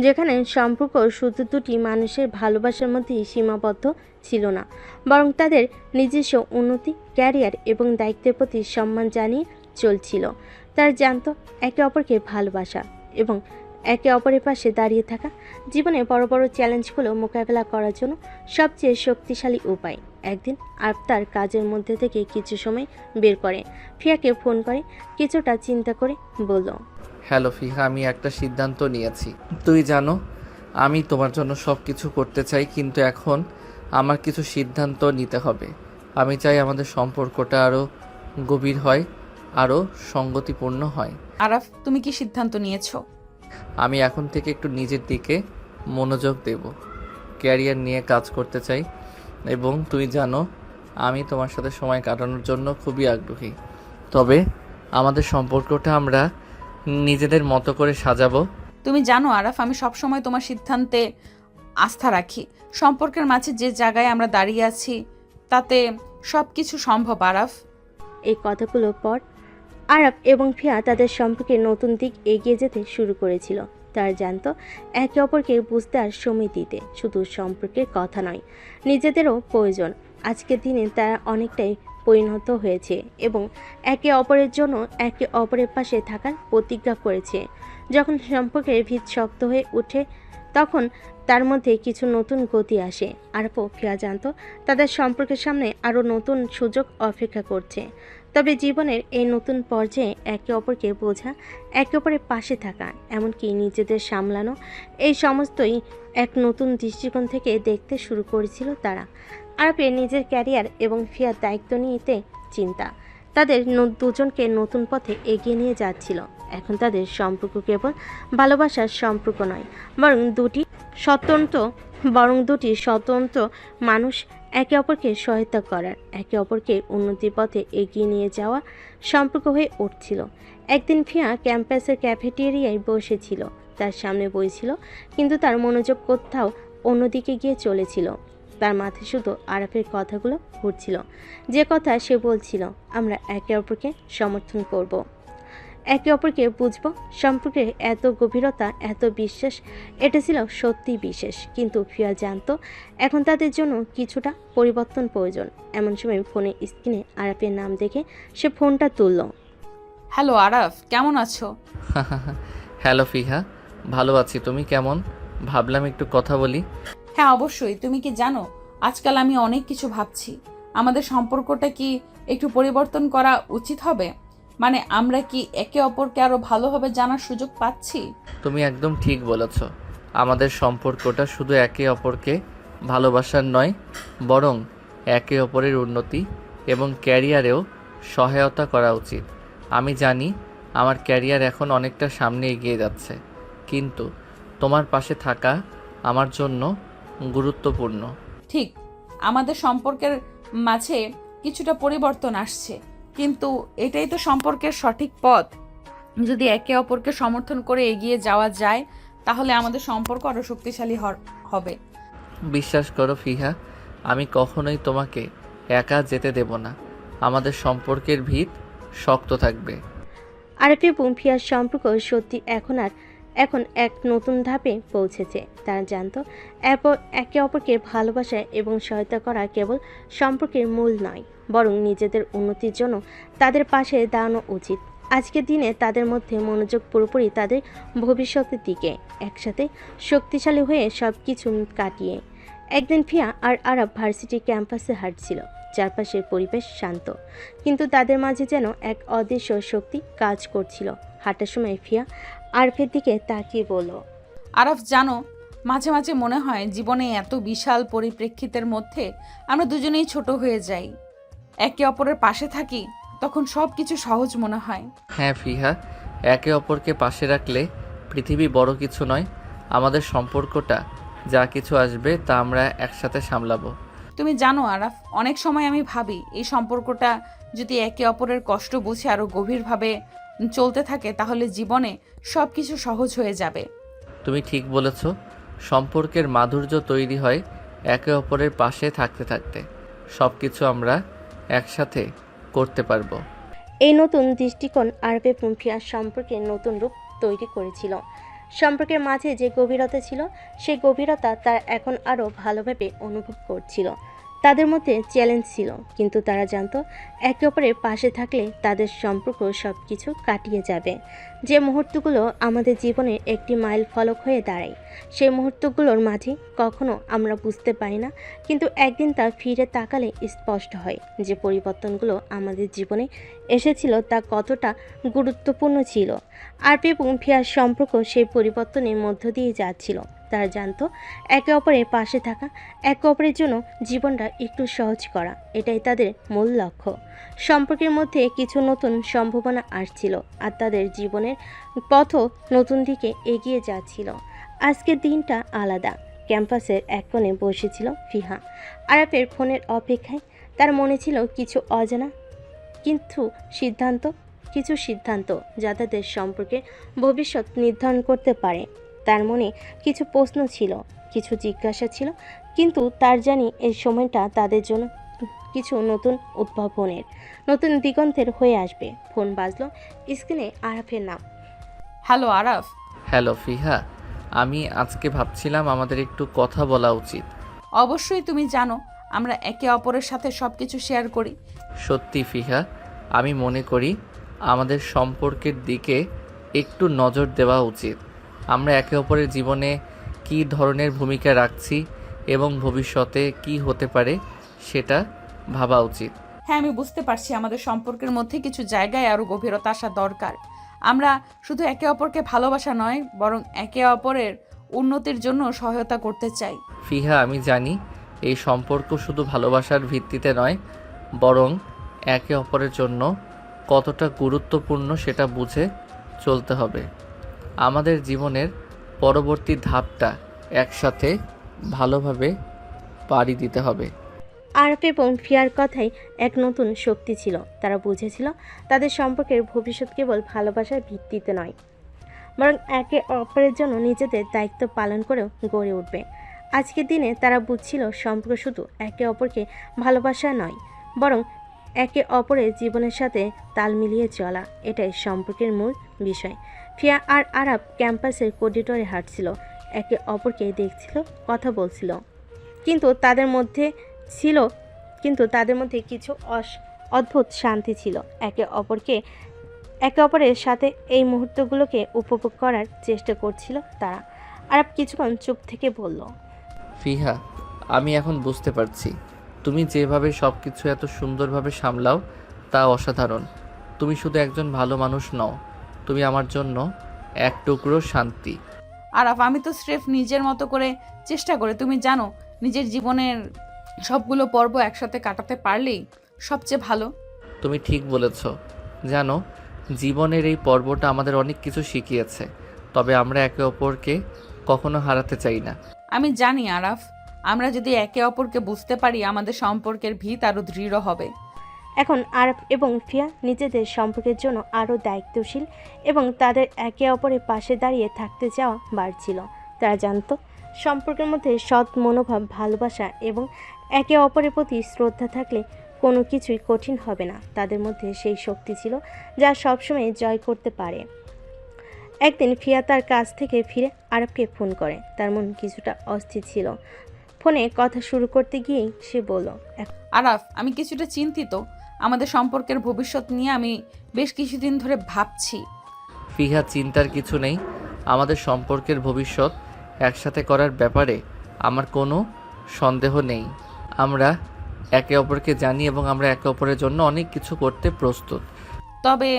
C: যেখানে সম্পর্ক শুধু দুটি মানুষের ভালোবাসার মধ্যেই সীমাবদ্ধ ছিল না, বরং তাদের নিজস্ব উন্নতি, ক্যারিয়ার এবং দায়িত্বের প্রতি সম্মান জানিয়ে চলছিল। তারা জানত একে অপরকে ভালোবাসা এবং একে অপরের পাশে দাঁড়িয়ে থাকা জীবনে বড় বড় চ্যালেঞ্জগুলো মোকাবেলা করার জন্য সবচেয়ে শক্তিশালী উপায়। একদিন আরফ তার কাজের মধ্যে থেকে কিছু সময় বের করে ফিয়াকে ফোন করে, কিছুটা চিন্তা করে বলল,
B: হ্যালো ফিহা, আমি একটা সিদ্ধান্ত নিয়েছি। তুই জানো আমি তোমার জন্য সব কিছু করতে চাই, কিন্তু এখন আমার কিছু সিদ্ধান্ত নিতে হবে। আমি চাই আমাদের সম্পর্কটা আরও গভীর হয়, আরও সঙ্গতিপূর্ণ হয়।
A: আরাফ, তুমি কি সিদ্ধান্ত নিয়েছো?
B: আমি এখন থেকে একটু নিজের দিকে মনোযোগ দেব, ক্যারিয়ার নিয়ে কাজ করতে চাই, এবং তুমি জানো আমি তোমার সাথে সময় কাটানোর জন্য খুবই আগ্রহী। তবে আমাদের সম্পর্কটা আমরা নিজেদের মতো করে সাজাবো।
A: তুমি জানো আরাফ, আমি সবসময় তোমার সিদ্ধান্তে আস্থা রাখি। সম্পর্কের মাঝে যে জায়গায় আমরা দাঁড়িয়ে আছি, তাতে সব কিছু সম্ভব আরাফ।
C: এই কথাগুলোর পর আরাফ এবং ফিয়া তাদের সম্পর্কে নতুন দিক এগিয়ে যেতে শুরু করেছিল। তারা জানত একে অপরকে বুঝতে আর সময় দিতে শুধু সম্পর্কের কথা নয়, নিজেদেরও প্রয়োজন। আজকের দিনে তারা অনেকটাই পরিণত হয়েছে এবং একে অপরের জন্য একে অপরের পাশে থাকার প্রতিজ্ঞা করেছে। যখন সম্পর্কের ভিত শক্ত হয়ে ওঠে, তখন তার মধ্যে কিছু নতুন গতি আসে। আরফ ও ফিয়া জানত তাদের সম্পর্কের সামনে আরও নতুন সুযোগ অপেক্ষা করছে। তবে জীবনের এই নতুন পর্যায়ে একে অপরকে বোঝা, একে অপরের পাশে থাকা, এমনকি নিজেদের সামলানো, এই সমস্তই এক নতুন দৃষ্টিকোণ থেকে দেখতে শুরু করেছিল তারা। আরফের নিজের ক্যারিয়ার এবং ফিয়ার দায়িত্ব নিতে চিন্তা তাদের দুজনকে নতুন পথে এগিয়ে নিয়ে যাচ্ছিল। এখন তাদের সম্পর্ক কেবল ভালোবাসার সম্পর্ক নয়, বরং দুটি স্বতন্ত্র মানুষ একে অপরকে সহায়তা করার, একে অপরকে উন্নতির পথে এগিয়ে নিয়ে যাওয়া সম্পর্ক হয়ে উঠছিল। একদিন ফিয়া ক্যাম্পাসের ক্যাফেটেরিয়ায় বসেছিল, তার সামনে বই ছিল, কিন্তু তার মনোযোগ কোথাও অন্যদিকে গিয়ে চলেছিল। তার মাথায় শুধু আরাফের কথাগুলো ঘুরছিল, যে কথা সে বলছিল, আমরা একে অপরকে সমর্থন করব, একে অপরকে বুঝব। সম্পর্কে এত গভীরতা, এত বিশ্বাস, এটা ছিল সত্যি বিশেষ। কিন্তু ফিয়া জানত এখন তাদের জন্য কিছুটা পরিবর্তন প্রয়োজন। এমন সময় ফোনের স্ক্রিনে আরাফের নাম দেখে সে ফোনটা তুলল।
A: হ্যালো আরাফ, কেমন আছো?
B: হ্যালো ফিহা, ভালো আছি। তুমি কেমন? ভাবলাম একটু কথা বলি।
A: হ্যাঁ অবশ্যই। তুমি কি জানো, আজকাল আমি অনেক কিছু ভাবছি। আমাদের সম্পর্কটা কি একটু পরিবর্তন করা উচিত হবে? মানে আমরা কি একে অপরকে আরো ভালোভাবে জানার সুযোগ পাচ্ছি?
B: তুমি একদম ঠিক বলেছ। আমাদের সম্পর্কটা শুধু একে অপরকে ভালোবাসার নয়, বরং একে অপরের উন্নতি এবং ক্যারিয়ারেও সহায়তা করা উচিত। আমি জানি আমার ক্যারিয়ার এখন অনেকটা সামনে এগিয়ে যাচ্ছে, কিন্তু তোমার পাশে থাকা আমার জন্য গুরুত্বপূর্ণ।
A: ঠিক, আমাদের সম্পর্কের মাঝে কিছুটা পরিবর্তন আসছে, কিন্তু এটাই তো সম্পর্কের সঠিক পথ। যদি একে অপরকে সমর্থন করে এগিয়ে যাওয়া যায়, তাহলে আমাদের সম্পর্ক আরও শক্তিশালী হবে।
B: বিশ্বাস করো ফিহা, আমি কখনোই তোমাকে একা যেতে দেব না। আমাদের সম্পর্কের ভিত শক্ত থাকবে।
C: আরফি এবং ফিয়ার সম্পর্ক সত্যি এখন এক নতুন ধাপে পৌঁছেছে। তারা জানতো একে অপরকে ভালোবাসা এবং সহায়তা করা কেবল সম্পর্কের মূল নয়, বরং নিজেদের উন্নতির জন্য তাদের পাশে দাঁড়ানো উচিত। আজকের দিনে তাদের মধ্যে মনোযোগ পুরোপুরি তাদের ভবিষ্যতের দিকে, একসাথে শক্তিশালী হয়ে সব কিছু কাটিয়ে। একদিন ফিয়া আর আরব ভার্সিটি ক্যাম্পাসে হাঁটছিল। চারপাশের পরিবেশ শান্ত, কিন্তু তাদের মাঝে যেন এক অদৃশ্য শক্তি কাজ করছিল। হাঁটার সময় ফিয়া আরফের দিকে তাকিয়ে বলল,
A: আরফ, জানো, মাঝে মাঝে মনে হয় জীবনে এত বিশাল পরিপ্রেক্ষিতের মধ্যে আমরা দুজনেই ছোট হয়ে যাই। একে অপরের পাশে থাকি, তখন সব কিছু সহজ মনে হয়।
B: হ্যাঁ ফিহা, একে অপরকে পাশে রাখলে পৃথিবী বড় কিছু নয়। আমাদের সম্পর্কটা যা কিছু আসবে তা আমরা একসাথে সামলাবো।
A: তুমি জানো আরাফ, অনেক সময় আমি ভাবি এই সম্পর্কটা যদি একে অপরের কষ্ট বুঝে আরো গভীরভাবে চলতে থাকে, তাহলে জীবনে সব কিছু সহজ হয়ে যাবে।
B: তুমি ঠিক বলেছ। সম্পর্কের মাধুর্য তৈরি হয় একে অপরের পাশে থাকতে থাকতে। সব কিছু আমরা একসাথে করতে পারবো।
C: এই নতুন দৃষ্টিকোণ আরবে ফিয়ার সম্পর্কের নতুন রূপ তৈরি করেছিল। সম্পর্কের মাঝে যে গভীরতা ছিল, সেই গভীরতা তারা এখন আরও ভালোভাবে অনুভব করছিল। তাদের মধ্যে চ্যালেঞ্জ ছিল, কিন্তু তারা জানতো একে অপরের পাশে থাকলে তাদের সম্পর্ক সব কিছু কাটিয়ে যাবে। যে মুহূর্তগুলো আমাদের জীবনে একটি মাইল ফলক হয়ে দাঁড়ায়, সেই মুহূর্তগুলোর মাঝে কখনো আমরা বুঝতে পারি না, কিন্তু একদিন তা ফিরে তাকালে স্পষ্ট হয় যে পরিবর্তনগুলো আমাদের জীবনে এসেছিল তা কতটা গুরুত্বপূর্ণ ছিল। আরপি এবং ফিয়ার সম্পর্ক সেই পরিবর্তনের মধ্য দিয়ে যাচ্ছিল। তারা জানতো একে অপরের পাশে থাকা, একে অপরের জন্য জীবনটা একটু সহজ করা, এটাই তাদের মূল লক্ষ্য। সম্পর্কের মধ্যে কিছু নতুন সম্ভাবনা আসছিল, আর তাদের জীবনের পথও নতুন দিকে এগিয়ে যাচ্ছিল। আজকের দিনটা আলাদা। ক্যাম্পাসের এক কোণে বসেছিল ফিহা, আরাফের ফোনের অপেক্ষায়। তার মনে ছিল কিছু অজানা কিছু সিদ্ধান্ত যা তাদের সম্পর্কে ভবিষ্যৎ নির্ধারণ করতে পারে। তার মনে কিছু প্রশ্ন ছিল, কিছু জিজ্ঞাসা ছিল, কিন্তু তার জানি এই সময়টা তাদের জন্য কিছু নতুন উদ্ভাবনের, নতুন দিগন্তের হয়ে আসবে। ফোন বাজলো, স্ক্রিনে আরাফের নাম।
A: হ্যালো আরাফ।
B: হ্যালো ফিহা, আমি আজকে ভাবছিলাম আমাদের একটু কথা বলা উচিত।
A: অবশ্যই, তুমি জানো আমরা একে অপরের সাথে সব কিছু শেয়ার করি।
B: সত্যি ফিহা, আমি মনে করি আমাদের সম্পর্কের দিকে একটু নজর দেওয়া উচিত। আমরা একে অপরের জীবনে কী ধরনের ভূমিকা রাখছি এবং ভবিষ্যতে কি হতে পারে সেটা ভাবা উচিত।
A: হ্যাঁ, আমি বুঝতে পারছি আমাদের সম্পর্কের মধ্যে কিছু জায়গায় আরও গভীরতা আসা দরকার। আমরা শুধু একে অপরকে ভালোবাসা নয়, বরং একে অপরের উন্নতির জন্য সহায়তা করতে চাই।
B: ফিহা, আমি জানি এই সম্পর্ক শুধু ভালোবাসার ভিত্তিতে নয়, বরং একে অপরের জন্য কতটা গুরুত্বপূর্ণ সেটা বুঝে চলতে হবে। আমাদের জীবনের পরবর্তী ধাপটা একসাথে ভালোভাবে পাড়ি দিতে হবে।
C: আরফ এবং ফিয়ার কথাই এক নতুন শক্তি ছিল। তারা বুঝেছিল তাদের সম্পর্কের ভবিষ্যৎ কেবল ভালোবাসার ভিত্তিতে নয়, বরং একে অপরের জন্য নিজেদের দায়িত্ব পালন করেও গড়ে উঠবে। আজকের দিনে তারা বুঝছিল সম্পর্ক শুধু একে অপরকে ভালোবাসা নয়, বরং একে অপরের জীবনের সাথে তাল মিলিয়ে চলা, এটাই সম্পর্কের মূল বিষয়। ফিয়া আর আরব ক্যাম্পাসের করিডোরে হাঁটছিল, একে অপরকে দেখছিল, কথা বলছিল, কিন্তু তাদের মধ্যে কিছু অদ্ভুত শান্তি ছিল। একে অপরের সাথে এই মুহূর্তগুলোকে উপভোগ করার চেষ্টা করছিল তারা। আরব কিছুক্ষণ চুপ থেকে বলল,
B: ফিহা, আমি এখন বুঝতে পারছি তুমি যেভাবে সব কিছু এত সুন্দরভাবে সামলাও তা অসাধারণ। তুমি শুধু একজন ভালো মানুষ নও, তুমি আমার জন্য এক টুকরো শান্তি।
A: আরাফ, আমি তো স্রেফ নিজের মতো করে চেষ্টা করে, তুমি জানো, নিজের জীবনের সবগুলো পর্ব একসাথে কাটাতে পারলেই সবচেয়ে ভালো।
B: তুমি ঠিক বলেছ। জানো, জীবনের এই পর্বটা আমাদের অনেক কিছু শিখিয়েছে, তবে আমরা একে অপরকে কখনো হারাতে চাই না।
A: আমি জানি আরাফ, আমরা যদি একে অপরকে বুঝতে পারি আমাদের সম্পর্কের ভিত আরও দৃঢ় হবে।
C: এখন আরব এবং ফিয়া নিজেদের সম্পর্কের জন্য আরও দায়িত্বশীল এবং তাদের একে অপরের পাশে দাঁড়িয়ে থাকতে চাওয়া বাড়ছিল। তারা জানতো সম্পর্কের মধ্যে সৎ মনোভাব, ভালোবাসা এবং একে অপরের প্রতি শ্রদ্ধা থাকলে কোনো কিছুই কঠিন হবে না। তাদের মধ্যে সেই শক্তি ছিল যা সবসময় জয় করতে পারে। একদিন ফিয়া তার কাছ থেকে ফিরে আরবকে ফোন করে। তার মন কিছুটা অস্থির ছিল। ফোনে কথা শুরু করতে গিয়েই সে বলল,
A: আরাফ, আমি কিছুটা চিন্তিত। আমাদের সম্পর্কের ভবিষ্যৎ নিয়ে আমি বেশ কিছুদিন ধরে ভাবছি।
B: ফিহা, চিন্তার কিছু নেই। আমাদের সম্পর্কের ভবিষ্যৎ একসাথে করার ব্যাপারে আমার কোনো সন্দেহ নেই। আমরা একে অপরকে জানি এবং আমরা একে অপরের জন্য অনেক কিছু করতে প্রস্তুত।
A: তবে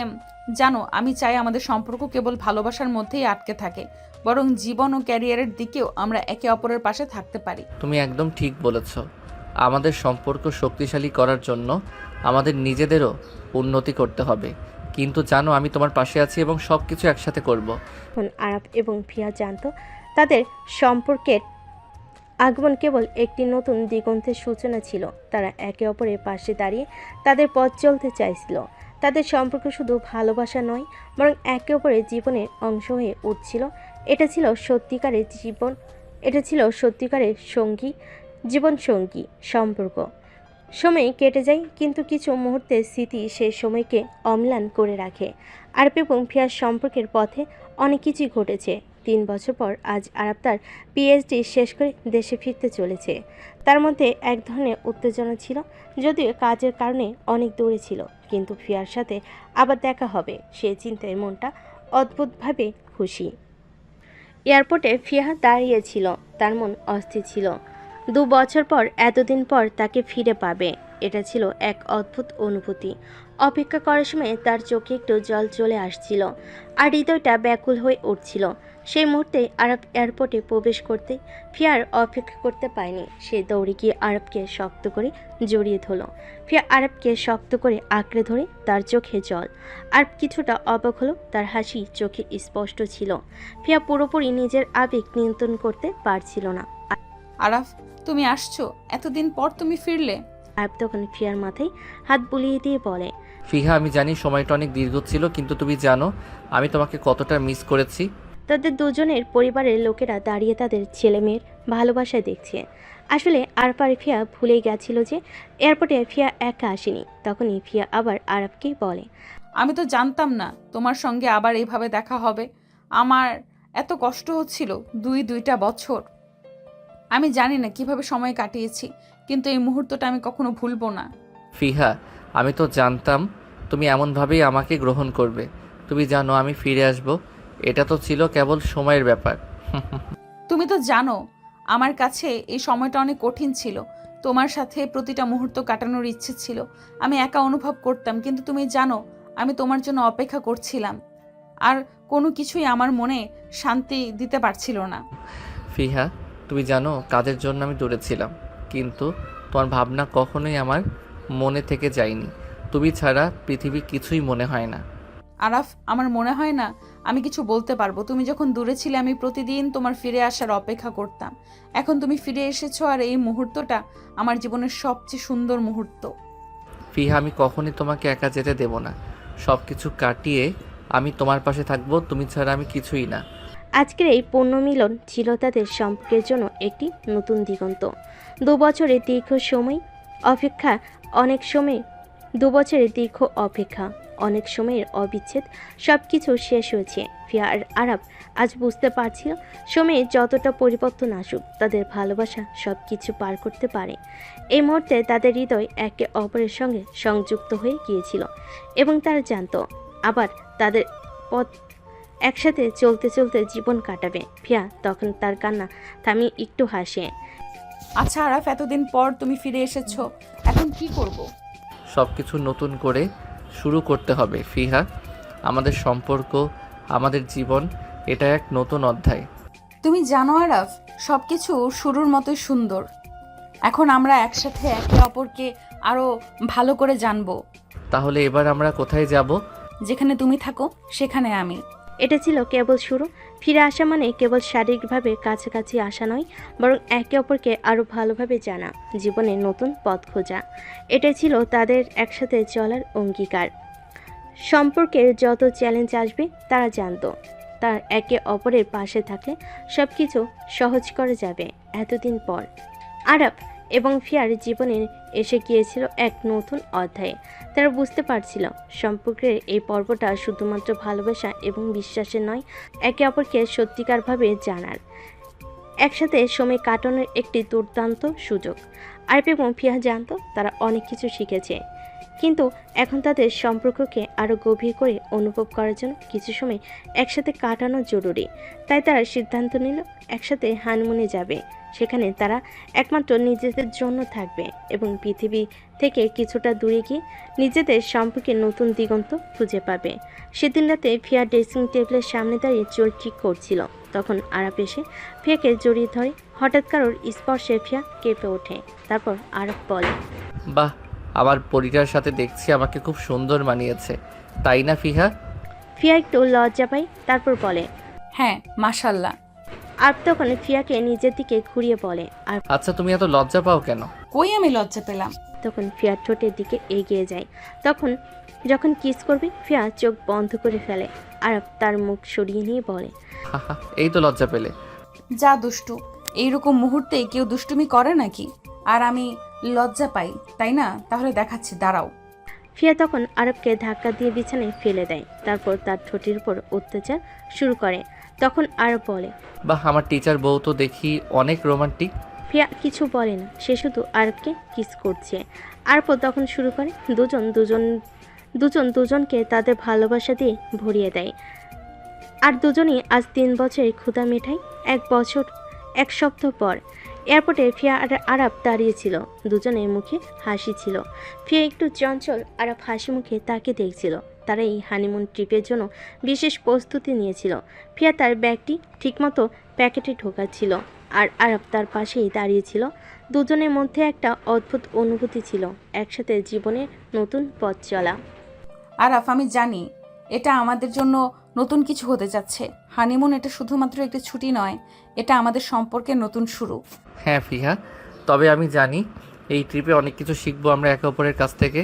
A: জানো, আমি চাই আমাদের সম্পর্ক কেবল ভালোবাসার মধ্যেই আটকে থাকে, বরং জীবন ও ক্যারিয়ারের দিকেও আমরা একে অপরের পাশে থাকতে পারি।
B: তুমি একদম ঠিক বলেছ। আমাদের সম্পর্ক শক্তিশালী করার জন্য আমাদের নিজেদেরও উন্নতি করতে হবে। কিন্তু জানো, আমি তোমার পাশে আছি এবং সব কিছু একসাথে করব।
C: আরব এবং ফিয়া জানতো তাদের সম্পর্কের আগমন কেবল একটি নতুন দিগন্তের সূচনা ছিল। তারা একে অপরের পাশে দাঁড়িয়ে তাদের পথ চলতে চাইছিল। তাদের সম্পর্ক শুধু ভালোবাসা নয়, বরং একে অপরের জীবনের অংশ হয়ে উঠছিল। এটা ছিল সত্যিকারের জীবন সঙ্গী সম্পর্ক। সময় কেটে যায়, কিন্তু কিছু মুহূর্তের স্মৃতি সেই সময়কে অম্লান করে রাখে। আরব এবং ফিয়ার সম্পর্কের পথে অনেক কিছুই ঘটেছে। 3 বছর পর আজ আরব তার পিএইচডি শেষ করে দেশে ফিরতে চলেছে। তার মধ্যে এক ধরনের উত্তেজনা ছিল, যদিও কাজের কারণে অনেক দূরে ছিল। কিন্তু ফিয়ার সাথে আবার দেখা হবে সে চিন্তায় মনটা অদ্ভুতভাবে খুশি। এয়ারপোর্টে ফিয়া দাঁড়িয়েছিল, তার মন অস্থির ছিল। 2 বছর পর, এতদিন পর তাকে ফিরে পাবে, এটা ছিল এক অদ্ভুত অনুভূতি। অপেক্ষা করার সময় তার চোখে একটু জল চলে আসছিল আর হৃদয়টা ব্যাকুল হয়ে উঠছিল। সেই মুহূর্তে আরব এয়ারপোর্টে প্রবেশ করতে ফিয়ার অপেক্ষা করতে পারেনি। সে দৌড়ে গিয়ে আরবকে শক্ত করে জড়িয়ে ধরল। ফিয়া আরবকে শক্ত করে আঁকড়ে ধরে, তার চোখে জল। আরব কিছুটা অবাক হলো, তার হাসি চোখে স্পষ্ট ছিল। ফিয়া পুরোপুরি নিজের আবেগ নিয়ন্ত্রণ করতে পারছিল না।
A: আরাফ, তুমি আসছো? এতদিন পর তুমি ফিরলে?
C: আরব তখন ফিয়ার মাথায় হাত বুলিয়ে দিয়ে বলে,
B: ফিহা, আমি জানি সময়টা অনেক দীর্ঘ ছিল, কিন্তু তুমি জানো আমি তোমাকে কতটা মিস করেছি।
C: তাদের দুজনের পরিবারের লোকেরা দাঁড়িয়ে তাদের ছেলে মেয়ের ভালোবাসায় দেখছে। আসলে আরব আর ফিয়া ভুলে গেছিল যে এয়ারপোর্টে ফিয়া একা আসেনি। তখনই ফিয়া আবার আরবকে বলে,
A: আমি তো জানতাম না তোমার সঙ্গে আবার এইভাবে দেখা হবে। আমার এত কষ্ট হচ্ছিল 2টা বছর। আমি জানি না কিভাবে সময় কাটিয়েছি, কিন্তু এই মুহূর্তটা আমি কখনো ভুলবো না।
B: ফিহা, আমি তো জানতাম তুমি এমনভাবেই আমাকে গ্রহণ করবে। তুমি জানো আমি ফিরে আসব, এটা তো ছিল কেবল সময়ের ব্যাপার।
A: তুমি তো জানো আমার কাছে এই সময়টা অনেক কঠিন ছিল। তোমার সাথে প্রতিটা মুহূর্ত কাটানোর ইচ্ছে ছিল। আমি একা অনুভব করতাম, কিন্তু তুমি জানো আমি তোমার জন্য অপেক্ষা করছিলাম। আর কোনো কিছুই আমার মনে শান্তি দিতে পারছিল না।
B: ফিহা, তুমি জানো কাজের জন্য আমি দূরে ছিলাম, কিন্তু তোমার ভাবনা কখনোই আমার মনে থেকে যায়নি। তুমি ছাড়া পৃথিবী কিছুই মনে হয় না।
A: আরাফ, আমার মনে হয় না আমি কিছু বলতে পারবো। তুমি যখন দূরে ছিলে আমি প্রতিদিন তোমার ফিরে আসার অপেক্ষা করতাম। এখন তুমি ফিরে এসেছো আর এই মুহূর্তটা আমার জীবনের সবচেয়ে সুন্দর মুহূর্ত।
B: ফিহা, আমি কখনই তোমাকে একা যেতে দেব না। সব কিছু কাটিয়ে আমি তোমার পাশে থাকবো। তুমি ছাড়া আমি কিছুই না।
C: আজকের এই পুণ্যমিলন ছিল তাদের সম্পর্কের জন্য একটি নতুন দিগন্ত। 2 বছরের দীর্ঘ অপেক্ষা, অনেক সময়ের অবিচ্ছেদ, সব কিছু শেষ হয়েছে। ফিয়া আর আরব আজ বুঝতে পারছিল সময়ে যতটা পরিবর্তন আসুক, তাদের ভালোবাসা সব কিছু পার করতে পারে। এই মুহূর্তে তাদের হৃদয় একে অপরের সঙ্গে সংযুক্ত হয়ে গিয়েছিল এবং তারা জানতো আবার তাদের পথ একসাথে চলতে চলতে জীবন কাটাবে। ফিয়া তখন তার কান্না থামিয়ে একটু হাসে।
A: আচ্ছা আরাফ, এতদিন পর তুমি ফিরে এসেছো, এখন কি করব?
B: সব কিছু নতুন করে শুরু করতে হবে ফিহা। আমাদের সম্পর্ক, আমাদের জীবন, এটা এক নতুন অধ্যায়।
A: তুমি জানো আরাফ, সব কিছু শুরুর মতোই সুন্দর। এখন আমরা একসাথে একে অপরকে আরো ভালো করে জানবো।
B: তাহলে এবার আমরা কোথায় যাব?
A: যেখানে তুমি থাকো সেখানে আমি।
C: এটা ছিল কেবল শুরু। ফিরে আসা মানে কেবল শারীরিকভাবে কাছাকাছি আসা নয়, বরং একে অপরকে আরও ভালোভাবে জানা, জীবনের নতুন পথ খোঁজা। এটাই ছিল তাদের একসাথে চলার অঙ্গীকার। সম্পর্কের যত চ্যালেঞ্জ আসবে তারা জানতো তার একে অপরের পাশে থাকলে সব কিছু সহজ করা যাবে। এতদিন পর আরাফ এবং ফিয়ার জীবনে এসে গিয়েছিল এক নতুন অধ্যায়ে। তারা বুঝতে পারছিল সম্পর্কের এই পর্বটা শুধুমাত্র ভালোবাসা এবং বিশ্বাসের নয়, একে অপরকে সত্যিকারভাবে জানার, একসাথে সময় কাটানোর একটি দুর্দান্ত সুযোগ। আরাফ এবং ফিয়া জানতো তারা অনেক কিছু শিখেছে, কিন্তু এখন তাদের সম্পর্ককে আরও গভীর করে অনুভব করার জন্য কিছু সময় একসাথে কাটানো জরুরি। তাই তারা সিদ্ধান্ত নিল একসাথে হানিমুনে যাবে। সেখানে তারা একমাত্র নিজেদের জন্য থাকবে এবং পৃথিবী থেকে কিছুটা দূরে গিয়ে নিজেদের সম্পর্কে নতুন দিগন্ত খুঁজে পাবে। সেদিন রাতে ফিয়া ড্রেসিং টেবিলের সামনে দাঁড়িয়ে চুল ঠিক করছিল। তখন আরাফ এসে ফিয়াকে জড়িয়ে ধরে। হঠাৎ কারোর স্পর্শে ফিয়া কেঁপে ওঠে। তারপর আরাফ বলে,
B: বাহ, আমার পরিটার সাথে দেখছি আমাকে খুব সুন্দর মানিয়েছে, তাই না ফিহা?
C: ফিয়া একটু লজ্জা পায়, তারপর বলে,
A: হ্যাঁ মাশাল্লাহ।
C: আর তখন ফিয়াকে নিজের দিকে ঘুরিয়ে বলে, আর
B: আচ্ছা, তুমি এত লজ্জা পাও কেন?
A: কই আমি লজ্জা পেলাম?
C: তখন ফিয়া ঠোঁটের দিকে এগিয়ে যায়। যখন কিস করবে ফিয়া চোখ বন্ধ করে ফেলে। আরাফ তার মুখ সরিয়ে নিয়ে বলে,
B: হাহা, এই তো লজ্জা পেলে।
A: যা দুষ্টু, এইরকম মুহূর্তে কেউ দুষ্টুমি করে নাকি? আর আমি লজ্জা পাই, তাই না? তাহলে দেখাচ্ছি, দাঁড়াও।
C: ফিয়া তখন আরবকে ধাক্কা দিয়ে বিছানায় ফেলে দেয়। তারপর তার ঠোঁটের উপর অত্যাচার শুরু করে। তখন আরব বলে,
B: বাহ, আমার টিচার বউ তো দেখি অনেক রোমান্টিক।
C: ফিয়া কিছু বলে না, সে শুধু আরবকে কিস করছে। আরব তখন শুরু করে। দুজন দুজনকে তাদের ভালোবাসা দিয়ে ভরিয়ে দেয়। আর দুজনেই আজ 3 বছরের ক্ষুধা মেটায়। 1 সপ্তাহ পর এয়ারপোর্টে ফিয়া আর আরাব দাঁড়িয়েছিল। দুজনের মুখে হাসি ছিল। ফিয়া একটু চঞ্চল, আরাব হাসি মুখে তাকে দেখছিল। তারা এই হানিমুন ট্রিপের জন্য বিশেষ প্রস্তুতি নিয়েছিল। ফিয়া তার ব্যাগটি ঠিকমতো প্যাকেটে ঢোকাচ্ছিল, আর আরাব তার পাশেই দাঁড়িয়েছিল। দুজনের মধ্যে একটা অদ্ভুত অনুভূতি ছিল, একসাথে জীবনের নতুন পথ চলা।
A: আরাফ, আমি জানি এটা আমাদের জন্য নতুন কিছু হতে যাচ্ছে। হানিমুন এটা শুধুমাত্র একটা ছুটি নয়, এটা আমাদের সম্পর্কের নতুন শুরু।
B: হ্যাঁ ফিহা, তবে আমি জানি এই ট্রিপে অনেক কিছু শিখবো আমরা একে অপরের কাছ থেকে।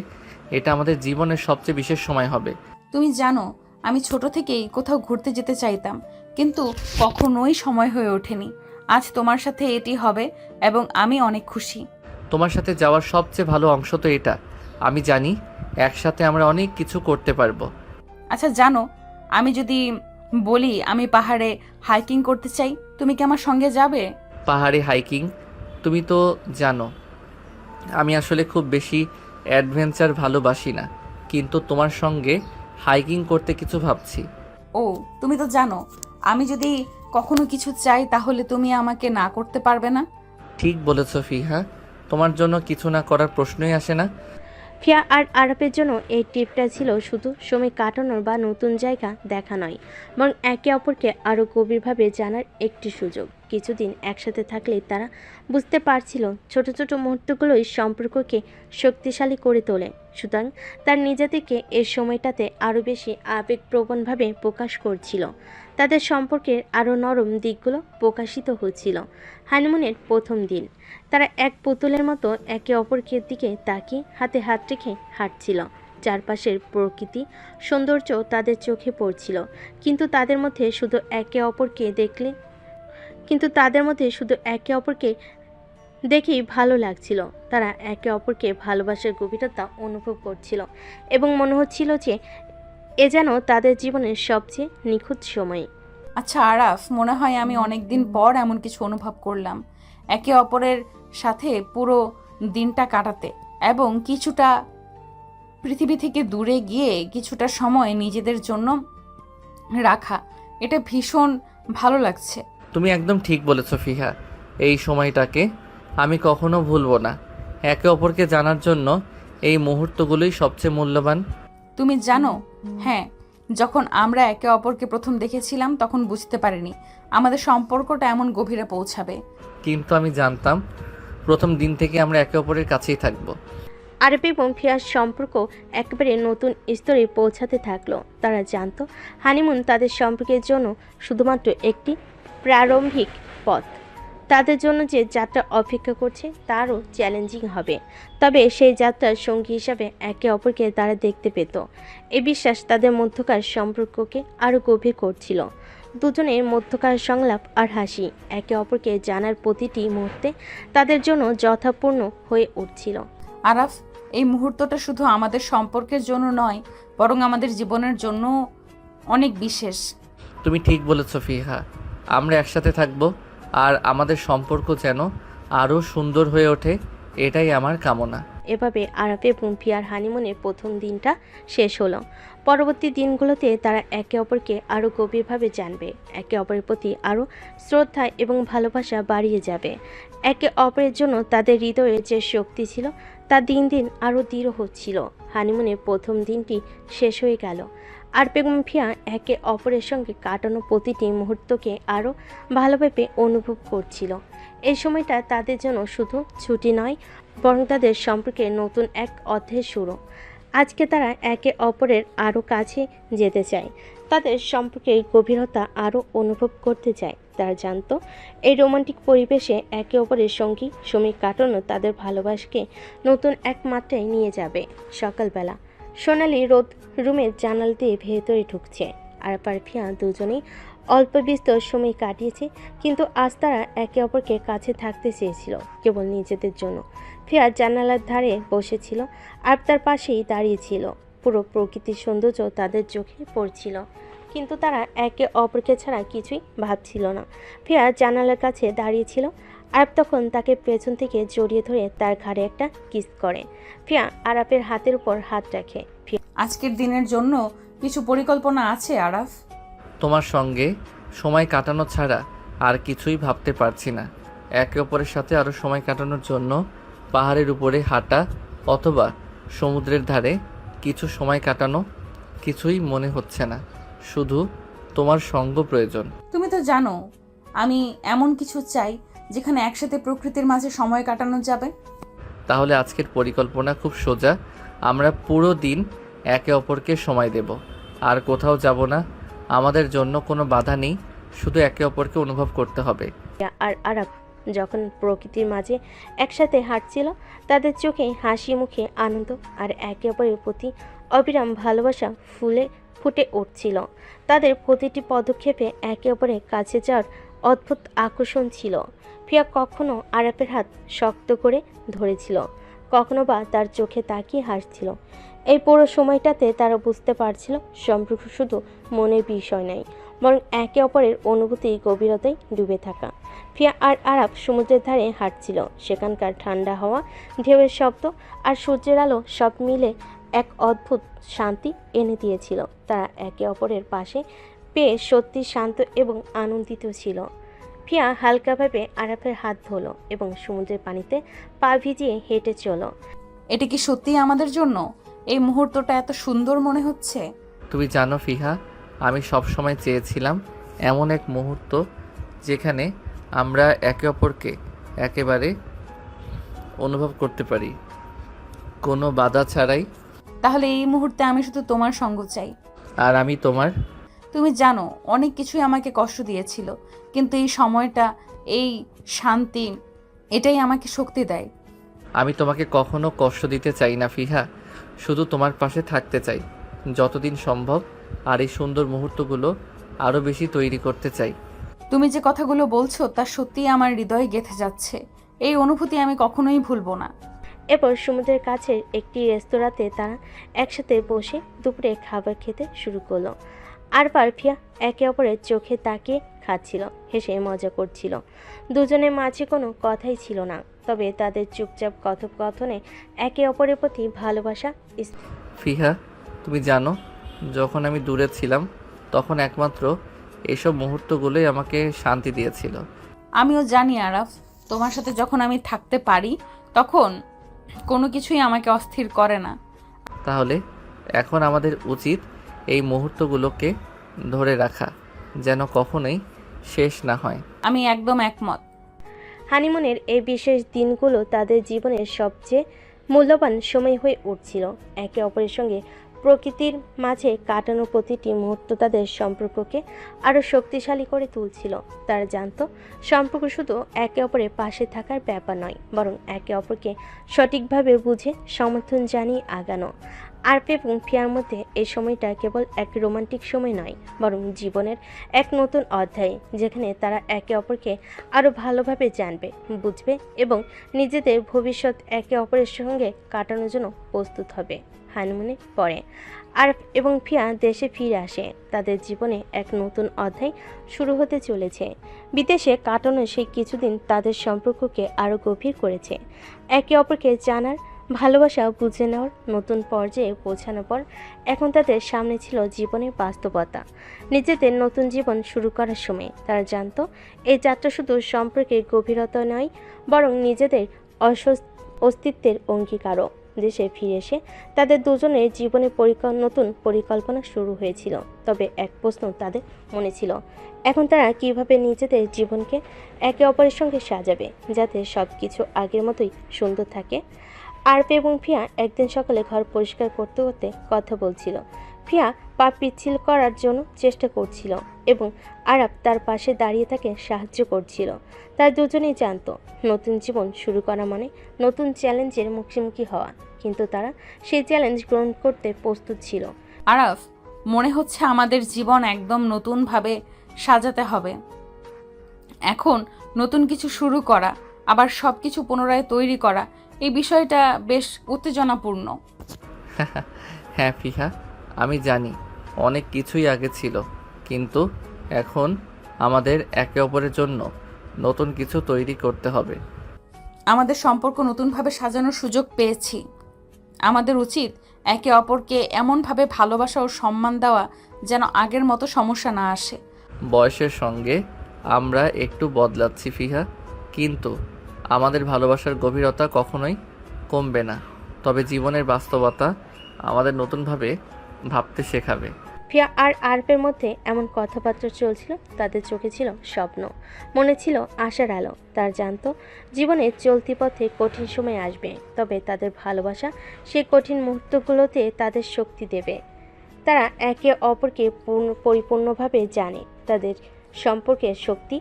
B: এটা আমাদের জীবনের সবচেয়ে বিশেষ সময় হবে।
A: তুমি জানো, আমি ছোট থেকেই কোথাও ঘুরতে যেতে চাইতাম, কিন্তু কখনোই সময় হয়ে ওঠেনি। আজ তোমার সাথে এটি হবে এবং আমি অনেক খুশি।
B: তোমার সাথে যাওয়ার সবচেয়ে ভালো অংশ তো এটা। আমি জানি একসাথে আমরা অনেক কিছু করতে পারবো।
A: আচ্ছা জানো, আমি যদি বলি আমি পাহাড়ে হাইকিং করতে চাই, তুমি কি আমার সঙ্গে যাবে?
B: পাহাড়ে হাইকিং? তুমি তো জানো আমি আসলে খুব বেশি অ্যাডভেঞ্চার ভালোবাসি না, কিন্তু তোমার সঙ্গে হাইকিং করতে কিছু ভাবছি।
A: ও, তুমি তো জানো আমি যদি কখনো কিছু চাই তাহলে তুমি আমাকে না করতে পারবে না।
B: ঠিক বলেছ ফিহা, তোমার জন্য কিছু না করার প্রশ্নই আসে না।
C: ফিয়া আর আরাফের জন্য এই ট্রিপটা ছিল শুধু সময় কাটানোর বা নতুন জায়গা দেখা নয়, বরং একে অপরকে আরও গভীরভাবে জানার একটি সুযোগ। কিছুদিন একসাথে থাকলে তারা বুঝতে পারছিল ছোট ছোট মুহূর্তগুলোই সম্পর্ককে শক্তিশালী করে তোলে। সুতরাং তার নিজেদেরকে এই সময়টাতে আরও বেশি আবেগপ্রবণভাবে প্রকাশ করছিল। তাদের সম্পর্কের আরও নরম দিকগুলো প্রকাশিত হচ্ছিল। হানিমুনের প্রথম দিন তারা এক পুতুলের মতো একে অপরের দিকে তাকিয়ে হাতে হাত রেখে হাঁটছিল। চারপাশের প্রকৃতি সৌন্দর্য তাদের চোখে পড়ছিল, কিন্তু তাদের মধ্যে শুধু একে অপরকে দেখেই ভালো লাগছিল। তারা একে অপরকে ভালোবাসার গভীরতা অনুভব করছিল এবং মনে হচ্ছিল যে এ যেন তাদের জীবনের সবচেয়ে নিখুঁত সময়।
A: আচ্ছা আরাফ, মনে হয় আমি অনেকদিন পর এমন কিছু অনুভব করলাম, একে অপরের সাথে পুরো দিনটা কাটাতে এবং কিছুটা পৃথিবী থেকে দূরে গিয়ে কিছুটা সময় নিজেদের জন্য রাখা। এটা ভীষণ ভালো লাগছে।
B: তুমি একদম ঠিক বলেছ ফিহা, এই সময়টাকে আমি কখনো ভুলবো না। একে অপরকে জানার জন্য এই মুহূর্তগুলোই সবচেয়ে মূল্যবান।
A: তুমি জানো, হ্যাঁ, যখন আমরা একে অপরকে প্রথম দেখেছিলাম তখন বুঝতে পারিনি আমাদের সম্পর্কটা এমন গভীরে পৌঁছাবে।
B: কিন্তু আমি জানতাম প্রথম দিন থেকে আমরা একে অপরের কাছেই থাকবো।
C: আরব এবং ফিয়ার সম্পর্ক একেবারে নতুন স্তরে পৌঁছাতে থাকলো। তারা জানতো হানিমুন তাদের সম্পর্কের জন্য শুধুমাত্র একটি প্রারম্ভিক পথ। তাদের জন্য যে যাত্রা অপেক্ষা করছে তারও চ্যালেঞ্জিং হবে, তবে সেই যাত্রার সঙ্গী হিসাবে একে অপরকে তারা দেখতে পেত। এই বিশ্বাস তাদের মধ্যকার সম্পর্ককে আরও গভীর করছিল। দুজনের মধ্যকার সংলাপ আর হাসি একে অপরকে জানার প্রতিটি মুহূর্তে তাদের জন্য যথাপূর্ণ হয়ে উঠছিল।
A: আরাফ, এই মুহূর্তটা শুধু আমাদের সম্পর্কের জন্য নয়, বরং আমাদের জীবনের জন্য অনেক বিশেষ।
B: তুমি ঠিক বলেছ ফিহা, আমরা একসাথে থাকবো আর আমাদের সম্পর্ক যেন আরও সুন্দর হয়ে ওঠে, এটাই আমার কামনা।
C: এভাবে আরাফ এবং ফিয়ার হানিমুনের প্রথম দিনটা শেষ হলো। পরবর্তী দিনগুলোতে তারা একে অপরকে আরও গভীরভাবে জানবে, একে অপরের প্রতি আরও শ্রদ্ধা এবং ভালোবাসা বাড়িয়ে যাবে। একে অপরের জন্য তাদের হৃদয়ে যে শক্তি ছিল তা দিন দিন আরও দৃঢ় হচ্ছিল। হানিমুনের প্রথম দিনটি শেষ হয়ে গেল আর বেগম ফিয়া একে অপরের সঙ্গে কাটানো প্রতিটি মুহূর্তকে আরও ভালোভাবে অনুভব করছিল। এই সময়টা তাদের জন্য শুধু ছুটি নয়, বরং তাদের সম্পর্কে নতুন এক অধ্যায় শুরু। আজকে তারা একে অপরের আরও কাছে যেতে চায়, তাদের সম্পর্কের গভীরতা আরও অনুভব করতে চায়। তারা জানতো এই রোমান্টিক পরিবেশে একে অপরের সঙ্গী সময় কাটানো তাদের ভালোবাসাকে নতুন এক মাত্রায় নিয়ে যাবে। সকালবেলা সোনালি রোদ রুমের জানাল দিয়ে ভেতরে ঢুকছে। আর পারফিয়া দুজনেই অল্প বিস্তর সময় কাটিয়েছে, কিন্তু আজ তারা একে অপরকে কাছে থাকতে চেয়েছিল কেবল নিজেদের জন্য। ফিয়া জানালার ধারে বসেছিল আর তার পাশেই দাঁড়িয়েছিল। পুরো প্রকৃতির সৌন্দর্য তাদের চোখে পড়ছিল, কিন্তু তারা একে অপরকে ছাড়া কিছুই ভাবছিল না। ফিয়া জানালার কাছে দাঁড়িয়েছিল আরাফ তখন তাকে পেছন থেকে জড়িয়ে ধরে তার ঘাড়ে একটা কিস করে। ফিয়া আরাফের হাতের উপর হাত রাখে।
A: আজকের দিনের জন্য কিছু পরিকল্পনা আছে আরাফ?
B: তোমার সঙ্গে সময় কাটানো ছাড়া আর কিছুই ভাবতে পারছি না। একে অপরের সাথে আরও সময় কাটানোর জন্য পাহাড়ের উপরে হাঁটা অথবা সমুদ্রের ধারে কিছু সময় কাটানো কিছুই মনে হচ্ছে না, শুধু তোমার সঙ্গ প্রয়োজন।
A: তুমি তো জানো আমি এমন কিছু চাই যেখানে একসাথে প্রকৃতির মাঝে সময় কাটানো যাবে।
B: তাহলে আজকের পরিকল্পনা খুব সোজা। আমরা পুরো দিন একে অপরকে সময় দেব, আর কোথাও যাব না। আমাদের জন্য কোনো বাধা নেই, শুধু একে অপরকে অনুভব করতে হবে।
C: আর আরাফ যখন প্রকৃতির মাঝে একসাথে হাঁটছিল, তাদের চোখে হাসি, মুখে আনন্দ আর একে অপরের প্রতি অবিরাম ভালোবাসা ফুটে উঠছিল। তাদের প্রতিটি পদক্ষেপে একে অপরের কাছে যাওয়ার অদ্ভুত আকর্ষণ ছিল। ফিয়া কখনো আরাফের হাত শক্ত করে ধরেছিল, কখনো বা তার চোখে তাকিয়ে হাসছিল। এই পুরো সময়টাতে তারা বুঝতে পারছিল সম্পর্ক শুধু মনের বিষয় নয়, বরং একে অপরের অনুভূতি গভীরতায় ডুবে থাকা। ফিয়া আর আরাফ সমুদ্রের ধারে হাঁটছিল। সেখানকার ঠান্ডা হাওয়া, ঢেউয়ের শব্দ আর সূর্যের আলো সব মিলে এক অদ্ভুত শান্তি এনে দিয়েছিল। তারা একে অপরের পাশে পেয়ে সত্যি শান্ত এবং আনন্দিত ছিল। ফিয়া হালকাভাবে আরাফের হাত ধরল এবং সমুদ্রের পানিতে পা ভিজিয়ে হেঁটে চলো।
A: এটা কি সত্যি আমাদের জন্য? এই মুহূর্তটা এত সুন্দর মনে হচ্ছে।
B: তুমি জানো ফিহা, আমি সব সময় চেয়েছিলাম এমন এক মুহূর্ত যেখানে আমরা একে অপরকে একেবারে অনুভব করতে পারি, কোনো বাধা ছাড়াই।
A: তাহলে এই মুহূর্তে আমি শুধু তোমার সঙ্গ চাই।
B: আর আমি তোমার।
A: তুমি জানো অনেক কিছুই আমাকে কষ্ট দিয়েছিল, কিন্তু এই সময়টা, এই শান্তি, এটাই আমাকে শক্তি দেয়।
B: আমি তোমাকে কখনো কষ্ট দিতে চাই না ফিহা, শুধু তোমার পাশে থাকতে চাই যতদিন সম্ভব, আর এই সুন্দর মুহূর্তগুলো আরও বেশি তৈরি করতে চাই।
A: তুমি যে কথাগুলো বলছো তা সত্যিই আমার হৃদয়ে গেঁথে যাচ্ছে। এই অনুভূতি আমি কখনোই ভুলবো না।
C: এরপর সমুদ্রের কাছে একটি রেস্তোরাঁতে তারা একসাথে বসে দুপুরে খাবার খেতে শুরু করলো। আর পারফিয়া একে অপরের চোখে তাকিয়ে খাচ্ছিল, হেসে মজা করছিল। দুজনের মাঝে কোনো কথাই ছিল না, তবে তাদের চুপচাপ কথোপকথনে একে অপরের প্রতি ভালোবাসা।
B: ফিহা, তুমি জানো যখন আমি দূরে ছিলাম তখন একমাত্র এসব মুহূর্তগুলোই আমাকে শান্তি দিয়েছিল।
A: আমিও জানি আরাফ, তোমার সাথে যখন আমি থাকতে পারি তখন কোনো কিছুই আমাকে অস্থির করে না।
B: তাহলে এখন আমাদের উচিত এই মুহূর্তগুলোকে ধরে রাখা, যেন কখনোই শেষ না হয়।
A: আমি একদম একমত।
C: হানিমুনের এই বিশেষ দিনগুলো তাদের জীবনের সবচেয়ে মূল্যবান সময় হয়ে উঠছিল। একে অপরের সঙ্গে প্রকৃতির মাঝে কাটানো প্রতিটি মুহূর্ত তাদের সম্পর্ককে আরও শক্তিশালী করে তুলছিল। তারা জানতো সম্পর্ক শুধু একে অপরের পাশে থাকার ব্যাপার নয়, বরং একে অপরকে সঠিকভাবে বুঝে সমর্থন জানিয়ে আগানো। আরপ এবং ফিয়ার মধ্যে এই সময়টা কেবল এক রোমান্টিক সময় নয়, বরং জীবনের এক নতুন অধ্যায়, যেখানে তারা একে অপরকে আরও ভালোভাবে জানবে, বুঝবে এবং নিজেদের ভবিষ্যৎ একে অপরের সঙ্গে কাটানোর জন্য প্রস্তুত হবে। হানিমুনে পরে আরপ এবং ফিয়া দেশে ফিরে আসে। তাদের জীবনে এক নতুন অধ্যায় শুরু হতে চলেছে। বিদেশে কাটানো সেই কিছুদিন তাদের সম্পর্ককে আরও গভীর করেছে। একে অপরকে জানার, ভালোবাসা বুঝে নেওয়ার নতুন পর্যায়ে পৌঁছানোর পর এখন তাদের সামনে ছিল জীবনের বাস্তবতা, নিজেদের নতুন জীবন শুরু করার সময়। তারা জানতো এই যাত্রা শুধু সম্পর্কের গভীরতা নয়, বরং নিজেদের অস্তিত্বের অঙ্গীকারও। দেশে ফিরে এসে তাদের দুজনের জীবনে নতুন পরিকল্পনা শুরু হয়েছিল। তবে এক প্রশ্ন তাদের মনে ছিল, এখন তারা কিভাবে নিজেদের জীবনকে একে অপরের সঙ্গে সাজাবে, যাতে সব কিছু আগের মতোই সুন্দর থাকে। আরপ এবং ফিয়া একদিন সকালে ঘর পরিষ্কার করতে করতে কথা বলছিল। ফিয়া পা পিচ্ছিল করার জন্য চেষ্টা করছিল এবং আরব তার পাশে দাঁড়িয়ে তাকে সাহায্য করছিল। তারা দুজনেই জানতো নতুন জীবন শুরু করা মানে নতুন চ্যালেঞ্জের মুখোমুখি হওয়া, কিন্তু তারা সেই চ্যালেঞ্জ গ্রহণ করতে প্রস্তুত ছিল।
A: আরাফ, মনে হচ্ছে আমাদের জীবন একদম নতুনভাবে সাজাতে হবে। এখন নতুন কিছু শুরু করা, আবার সব কিছু পুনরায় তৈরি করা, এই বিষয়টা বেশ উত্তেজনাপূর্ণ।
B: হ্যাঁ ফিহা, আমি জানি অনেক কিছুই আগে ছিল, কিন্তু এখন আমাদের একে অপরের জন্য নতুন কিছু তৈরি করতে হবে।
A: আমাদের সম্পর্ক নতুনভাবে সাজানোর সুযোগ পেয়েছি। আমাদের উচিত একে অপরকে এমনভাবে ভালোবাসা ও সম্মান দেওয়া যেন আগের মতো সমস্যা না আসে।
B: বয়সের সঙ্গে আমরা একটু বদলাচ্ছি ফিহা, কিন্তু আমাদের ভালোবাসার গভীরতা কখনোই কমবে না। তবে জীবনের বাস্তবতা আমাদের নতুনভাবে ভাবতে শেখাবে।
C: ফিয়া আর আরপের মধ্যে এমন কথাবার্তা চলছিল, তাদের চোখে ছিল স্বপ্ন, মনে ছিল আশার আলো। তার জানতো জীবনের চলতি পথে কঠিন সময় আসবে, তবে তাদের ভালোবাসা সেই কঠিন মুহূর্তগুলোতে তাদের শক্তি দেবে। তারা একে অপরকে পরিপূর্ণভাবে জানে। তাদের সম্পর্কের শক্তি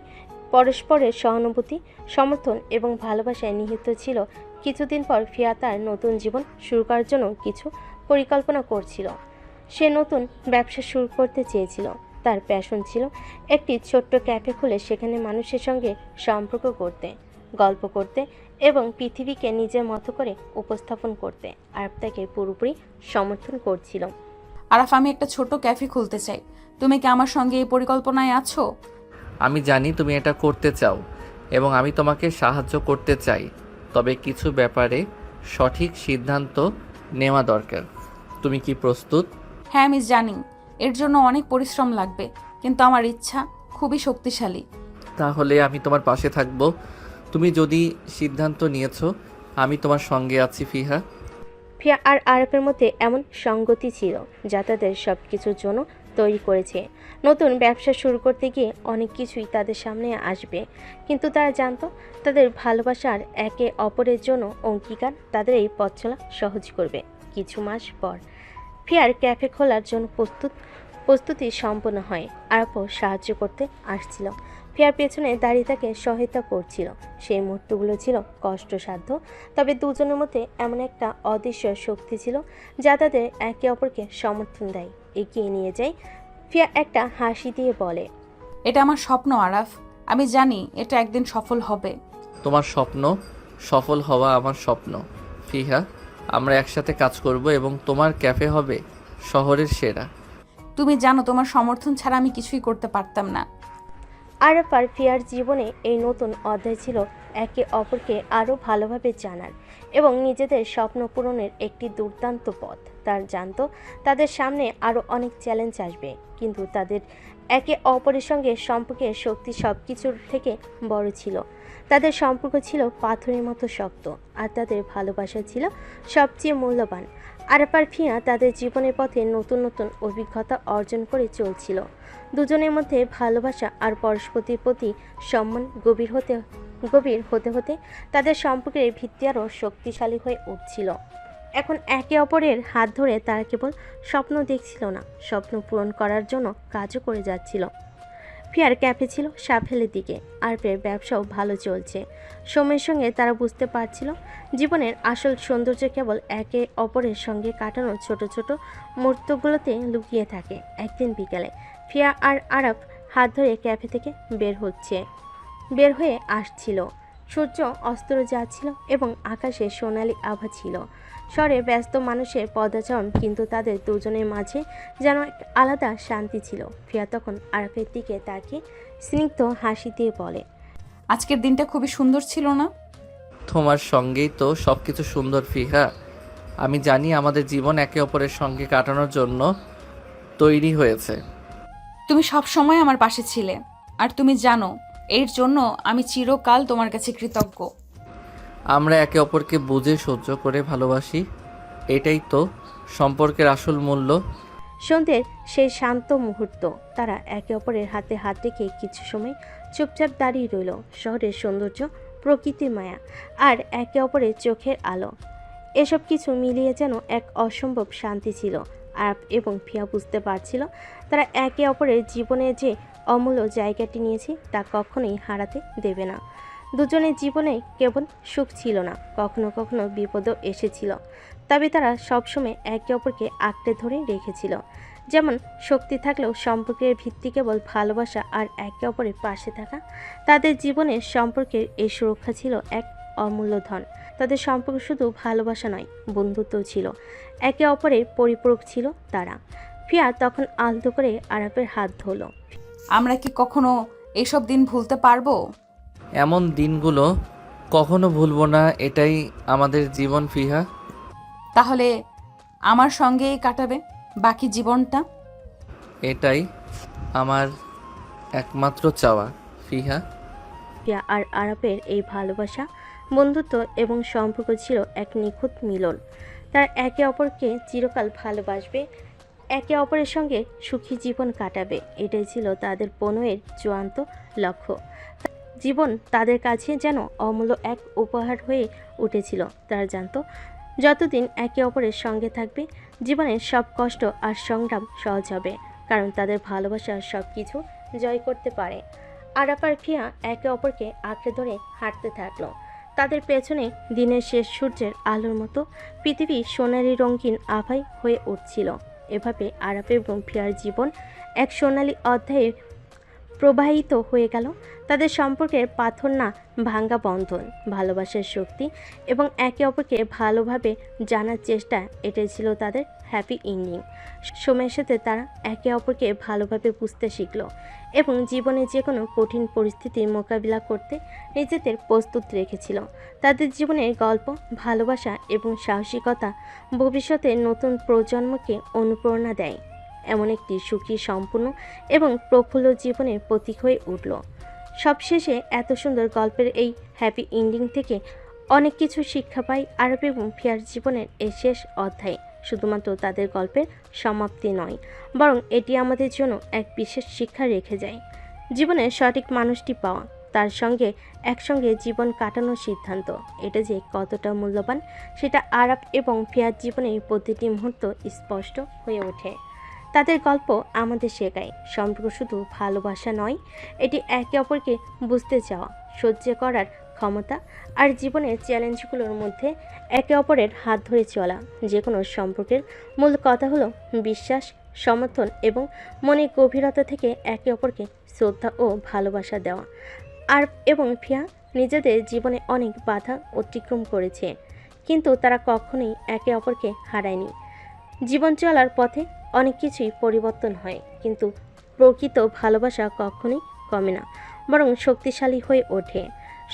C: পরস্পরের সহানুভূতি, সমর্থন এবং ভালোবাসায় নিহিত ছিল। কিছুদিন পর ফিয়া তার নতুন জীবন শুরু করার জন্য কিছু পরিকল্পনা করছিল। সে নতুন ব্যবসা শুরু করতে চেয়েছিল। তার প্যাশন ছিল একটি ছোট্ট ক্যাফে খুলে সেখানে মানুষের সঙ্গে সম্পর্ক করতে, গল্প করতে এবং পৃথিবীকে নিজের মতো করে উপস্থাপন করতে। আরব তাকে পুরোপুরি সমর্থন করছিল।
A: আরাফ, আমি একটা ছোট ক্যাফে খুলতে চাই। তুমি কি আমার সঙ্গে এই পরিকল্পনায় আছো?
B: আমি জানি তুমি এটা করতে চাও এবং আমি তোমাকে সাহায্য করতে চাই, তবে কিছু ব্যাপারে সঠিক সিদ্ধান্ত নেওয়া দরকার। তুমি কি প্রস্তুত?
A: হ্যাঁ, আমি জানি এর জন্য অনেক পরিশ্রম লাগবে, কিন্তু আমার ইচ্ছা খুবই শক্তিশালী।
B: তাহলে আমি তোমার পাশে থাকবো। তুমি যদি সিদ্ধান্ত নিয়েছো, আমি তোমার সঙ্গে আছি ফিহা।
C: ফিয়া আর আরবের মধ্যে এমন সঙ্গতি ছিল যা তাদের সব কিছুর জন্য তৈরি করেছে। নতুন ব্যবসা শুরু করতে গিয়ে অনেক কিছুই তাদের সামনে আসবে, কিন্তু তারা জানতো তাদের ভালোবাসার একে অপরের জন্য অঙ্গীকার তাদের এই পথ চলা সহজ করবে। কিছু মাস পর ফিয়ার ক্যাফে খোলার জন্য প্রস্তুতি সম্পন্ন হয়। আরবও সাহায্য করতে আসছিল, ফিয়ার পেছনে দাঁড়িয়ে তাকে সহায়তা করছিল। সেই মুহূর্তগুলো ছিল কষ্টসাধ্য, তবে দুজনের মধ্যে এমন একটা অদৃশ্য শক্তি ছিল যা তাদের একে অপরকে সমর্থন দেয়, এগিয়ে নিয়ে যায়। ফিয়া একটা হাসি দিয়ে বলে,
A: এটা আমার স্বপ্ন আরাফ, আমি জানি এটা একদিন সফল হবে।
B: তোমার স্বপ্ন সফল হওয়া আমার স্বপ্ন ফিহা। আমরা একসাথে কাজ করব এবং তোমার ক্যাফে হবে শহরের সেরা।
A: তুমি জানো তোমার সমর্থন ছাড়া আমি কিছুই করতে পারতাম না।
C: আরব আর ফিয়ার জীবনে এই নতুন অধ্যায় ছিল একে অপরকে আরও ভালোভাবে জানার এবং নিজেদের স্বপ্ন পূরণের একটি দুর্দান্ত পথ। তার জানতো তাদের সামনে আরও অনেক চ্যালেঞ্জ আসবে, কিন্তু তাদের একে অপরের সঙ্গে সম্পর্কের শক্তি সব কিছুর থেকে বড় ছিল। তাদের সম্পর্ক ছিল পাথরের মতো শক্ত, আর তাদের ভালোবাসা ছিল সবচেয়ে মূল্যবান। আরাপ আর ফিয়া তাদের জীবনের পথে নতুন নতুন অভিজ্ঞতা অর্জন করে চলছিল। দুজনের মধ্যে ভালোবাসা আর পরস্পরের প্রতি সম্মান গভীর হতে হতে তাদের সম্পর্কের ভিত্তি আরও শক্তিশালী হয়ে উঠছিল। এখন একে অপরের হাত ধরে তারা কেবল স্বপ্ন দেখছিল না, স্বপ্ন পূরণ করার জন্য কাজও করে যাচ্ছিল। ফিয়ার ক্যাফে ছিল সাফল্যের দিকে, আরপের ব্যবসাও ভালো চলছে। সময়ের সঙ্গে তারা বুঝতে পারছিল জীবনের আসল সৌন্দর্য কেবল একে অপরের সঙ্গে কাটানো ছোট ছোট মুহূর্তগুলোতে লুকিয়ে থাকে। একদিন বিকেলে ফিয়া আর আরাফ হাত ধরে ক্যাফে থেকে বের হয়ে আসছিল। সূর্য অস্ত যাচ্ছিল এবং আকাশে সোনালি আভা ছিল। শহরে ব্যস্ত মানুষের পদচারণ, কিন্তু তাদের দুজনের মাঝে যেন এক আলাদা শান্তি ছিল। ফিয়া তখন আরাফের দিকে তাকিয়ে স্নিগ্ধ হাসি দিয়ে বলে,
A: আজকের দিনটা খুবই সুন্দর ছিল না?
B: তোমার সঙ্গেই তো সব কিছু সুন্দর ফিহা। আমি জানি আমাদের জীবন একে অপরের সঙ্গে কাটানোর জন্য তৈরি হয়েছে।
A: তুমি সব সময় আমার পাশে ছিলে, আর তুমি জানো এর জন্য আমি চিরকাল তোমার কাছে কৃতজ্ঞ।
B: আমরা একে অপরকে বুঝে সহ্য করে ভালোবাসি, এটাই তো সম্পর্কের আসল মূল্য।
C: সন্ধ্যের সেই শান্ত মুহূর্ত, তারা একে অপরের হাতে হাত রেখে কিছু সময় চুপচাপ দাঁড়িয়ে রইল। শহরের সৌন্দর্য, প্রকৃতির মায়া আর একে অপরের চোখের আলো, এসব কিছু মিলিয়ে যেন এক অসম্ভব শান্তি ছিল। আরাফ এবং ফিয়া বুঝতে পারছিল তারা একে অপরের জীবনে যে অমূল্য জায়গাটি নিয়েছে তা কখনোই হারাতে দেবে না। দুজনের জীবনে কেবল সুখ ছিল না, কখনো কখনো বিপদও এসেছিল, তবে তারা সবসময় একে অপরকে আঁকড়ে ধরে রেখেছিল। যেমন শক্তি থাকলেও সম্পর্কের ভিত্তি কেবল ভালোবাসা আর একে অপরের পাশে থাকা, তাদের জীবনের সম্পর্কের এই সুরক্ষা ছিল এক অমূল্য ধন। তাদের সম্পর্ক শুধু ভালোবাসা নয়, বন্ধুত্বও ছিল, একে অপরের পরিপূরক ছিল তারা। ফিয়া তখন আলতো করে আরাফের হাত ধরল।
A: আমরা কি কখনো এসব দিন ভুলতে পারবো?
B: এমন দিনগুলো কখনো ভুলবো না, এটাই আমাদের জীবন ফিহা।
A: তাহলে আমার সঙ্গেই কাটাবে বাকি জীবনটা?
B: এটাই আমার একমাত্র চাওয়া ফিহা।
C: ফিয়া আর আরাফের এই ভালোবাসা, বন্ধুত্ব এবং সম্পর্ক ছিল এক নিখুঁত মিলন। তারা একে অপরকে চিরকাল ভালোবাসবে, একে অপরের সঙ্গে সুখী জীবন কাটাবে, এটাই ছিল তাদের প্রণয়ের চূড়ান্ত লক্ষ্য। জীবন তাদের কাছে যেন অমূল্য এক উপহার হয়ে উঠেছিল। তারা জানতো যতদিন একে অপরের সঙ্গে থাকবে, জীবনের সব কষ্ট আর সংগ্রাম সহজ হবে, কারণ তাদের ভালোবাসা সব কিছু জয় করতে পারে। আরাফ আর ফিয়া একে অপরকে আঁকড়ে ধরে হাঁটতে থাকলো। তাদের পেছনে দিনের শেষ সূর্যের আলোর মতো পৃথিবী সোনালি রঙিন আভায় হয়ে উঠছিল। এভাবে আরাফ এবং ফিয়ার জীবন এক সোনালি অধ্যায়ে প্রবাহিত হয়ে গেল। তাদের সম্পর্কের পাথর না ভাঙ্গা বন্ধন, ভালোবাসার শক্তি এবং একে অপরকে ভালোভাবে জানার চেষ্টা, এটাই ছিল তাদের হ্যাপি এন্ডিং। সময়ের সাথে তারা একে অপরকে ভালোভাবে বুঝতে শিখল এবং জীবনে যে কোনো কঠিন পরিস্থিতির মোকাবিলা করতে নিজেদের প্রস্তুত রেখেছিল। তাদের জীবনের গল্প, ভালোবাসা এবং সাহসিকতা ভবিষ্যতে নতুন প্রজন্মকে অনুপ্রেরণা দেয়। এমন একটি সুখী, সম্পূর্ণ এবং প্রফুল্ল জীবনের প্রতীক হয়ে উঠল। সবশেষে এত সুন্দর গল্পের এই হ্যাপি এন্ডিং থেকে অনেক কিছু শিক্ষা পাই আরাফ এবং ফিয়ার জীবনের এই শেষ অধ্যায়। শুধুমাত্র তাদের গল্পের সমাপ্তি নয়, বরং এটি আমাদের জন্য এক বিশেষ শিক্ষা রেখে যায়। জীবনে সঠিক মানুষটি পাওয়া, তার সঙ্গে একসঙ্গে জীবন কাটানোর সিদ্ধান্ত, এটা যে কতটা মূল্যবান সেটা আরাফ এবং ফিয়ার জীবনের প্রতিটি মুহূর্ত স্পষ্ট হয়ে ওঠে। তাদের গল্প আমাদের শেখায় সম্পর্ক শুধু ভালোবাসা নয়, এটি একে অপরকে বুঝতে চাওয়া, সহ্য করার ক্ষমতা আর জীবনের চ্যালেঞ্জগুলোর মধ্যে একে অপরের হাত ধরে চলা। যে কোনো সম্পর্কের মূল কথা হলো বিশ্বাস, সমর্থন এবং মনের গভীরতা থেকে একে অপরকে শ্রদ্ধা ও ভালোবাসা দেওয়া। আর এবং ফিয়া নিজেদের জীবনে অনেক বাধা অতিক্রম করেছে, কিন্তু তারা কখনোই একে অপরকে হারায়নি। জীবন চলার পথে অনেক কিছুই পরিবর্তন হয়, কিন্তু প্রকৃত ভালোবাসা কখনোই কমে না, বরং শক্তিশালী হয়ে ওঠে।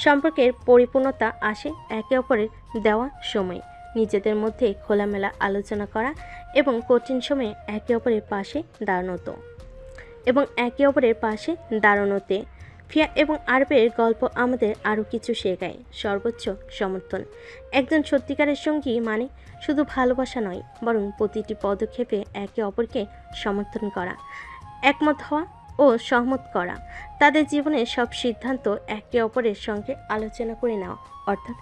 C: সম্পর্কের পরিপূর্ণতা আসে একে অপরের দেওয়া সময়, নিজেদের মধ্যে খোলামেলা আলোচনা করা এবং কঠিন সময়ে একে অপরের পাশে দাঁড়ানোতে। ফিয়া এবং আরবের গল্প আমাদের আরও কিছু শেখায়। সর্বোচ্চ সমর্থন। একজন সত্যিকারের সঙ্গী মানে শুধু ভালোবাসা নয়, বরং প্রতিটি পদক্ষেপে একে অপরকে সমর্থন করা, একমত হওয়া ও সহমত করা, তাদের জীবনের সব সিদ্ধান্ত একে অপরের সঙ্গে আলোচনা করে নেওয়া, অর্থাৎ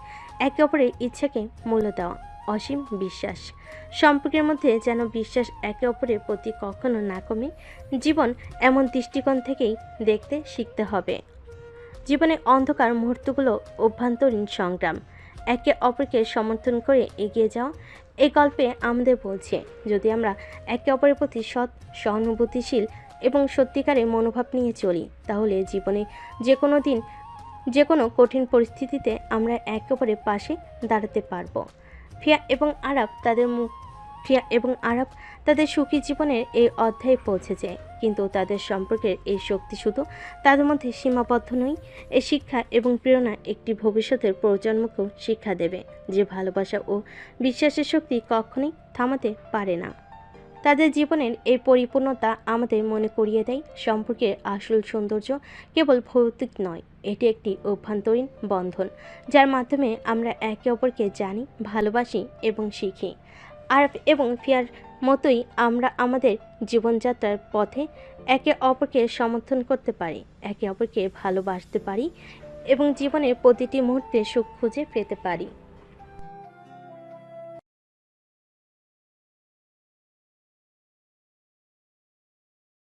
C: একে অপরের ইচ্ছাকে মূল্য দেওয়া, অসীম বিশ্বাস। সম্পর্কের মধ্যে যেন বিশ্বাস একে অপরের প্রতি কখনো না কমে। জীবন এমন দৃষ্টিকোণ থেকেই দেখতে শিখতে হবে। জীবনে অন্ধকার মুহূর্তগুলো অভ্যন্তরীণ সংগ্রাম, একে অপরকে সমর্থন করে এগিয়ে যাওয়া। এই গল্পে আমাদের বলছে, যদি আমরা একে অপরের প্রতি সৎ, সহানুভূতিশীল এবং সত্যিকারের মনোভাব নিয়ে চলি, তাহলে জীবনে যে কোনো কঠিন পরিস্থিতিতে আমরা একে অপরের পাশে দাঁড়াতে পারবো। ফিয়া এবং আরাব তাদের সুখী জীবনের এই অধ্যায়ে পৌঁছেছে, কিন্তু তাদের সম্পর্কের এই শক্তি শুধু তাদের মধ্যে সীমাবদ্ধ নয়। এই শিক্ষা এবং প্রেরণা একটি ভবিষ্যতের প্রজন্মকেও শিক্ষা দেবে যে ভালোবাসা ও বিশ্বাসের শক্তি কখনোই থামাতে পারে না। তাদের জীবনের এই পরিপূর্ণতা আমাদের মনে করিয়ে দেয় সম্পর্কের আসল সৌন্দর্য কেবল ভৌতিক নয়, এটি একটি অভ্যন্তরীণ বন্ধন, যার মাধ্যমে আমরা একে অপরকে জানি, ভালোবাসি এবং শিখি। আরব এবং ফিয়ার মতোই আমরা আমাদের জীবনযাত্রার পথে একে অপরকে সমর্থন করতে পারি, একে অপরকে ভালোবাসতে পারি এবং জীবনের প্রতিটি মুহূর্তে সুখ খুঁজে পেতে পারি।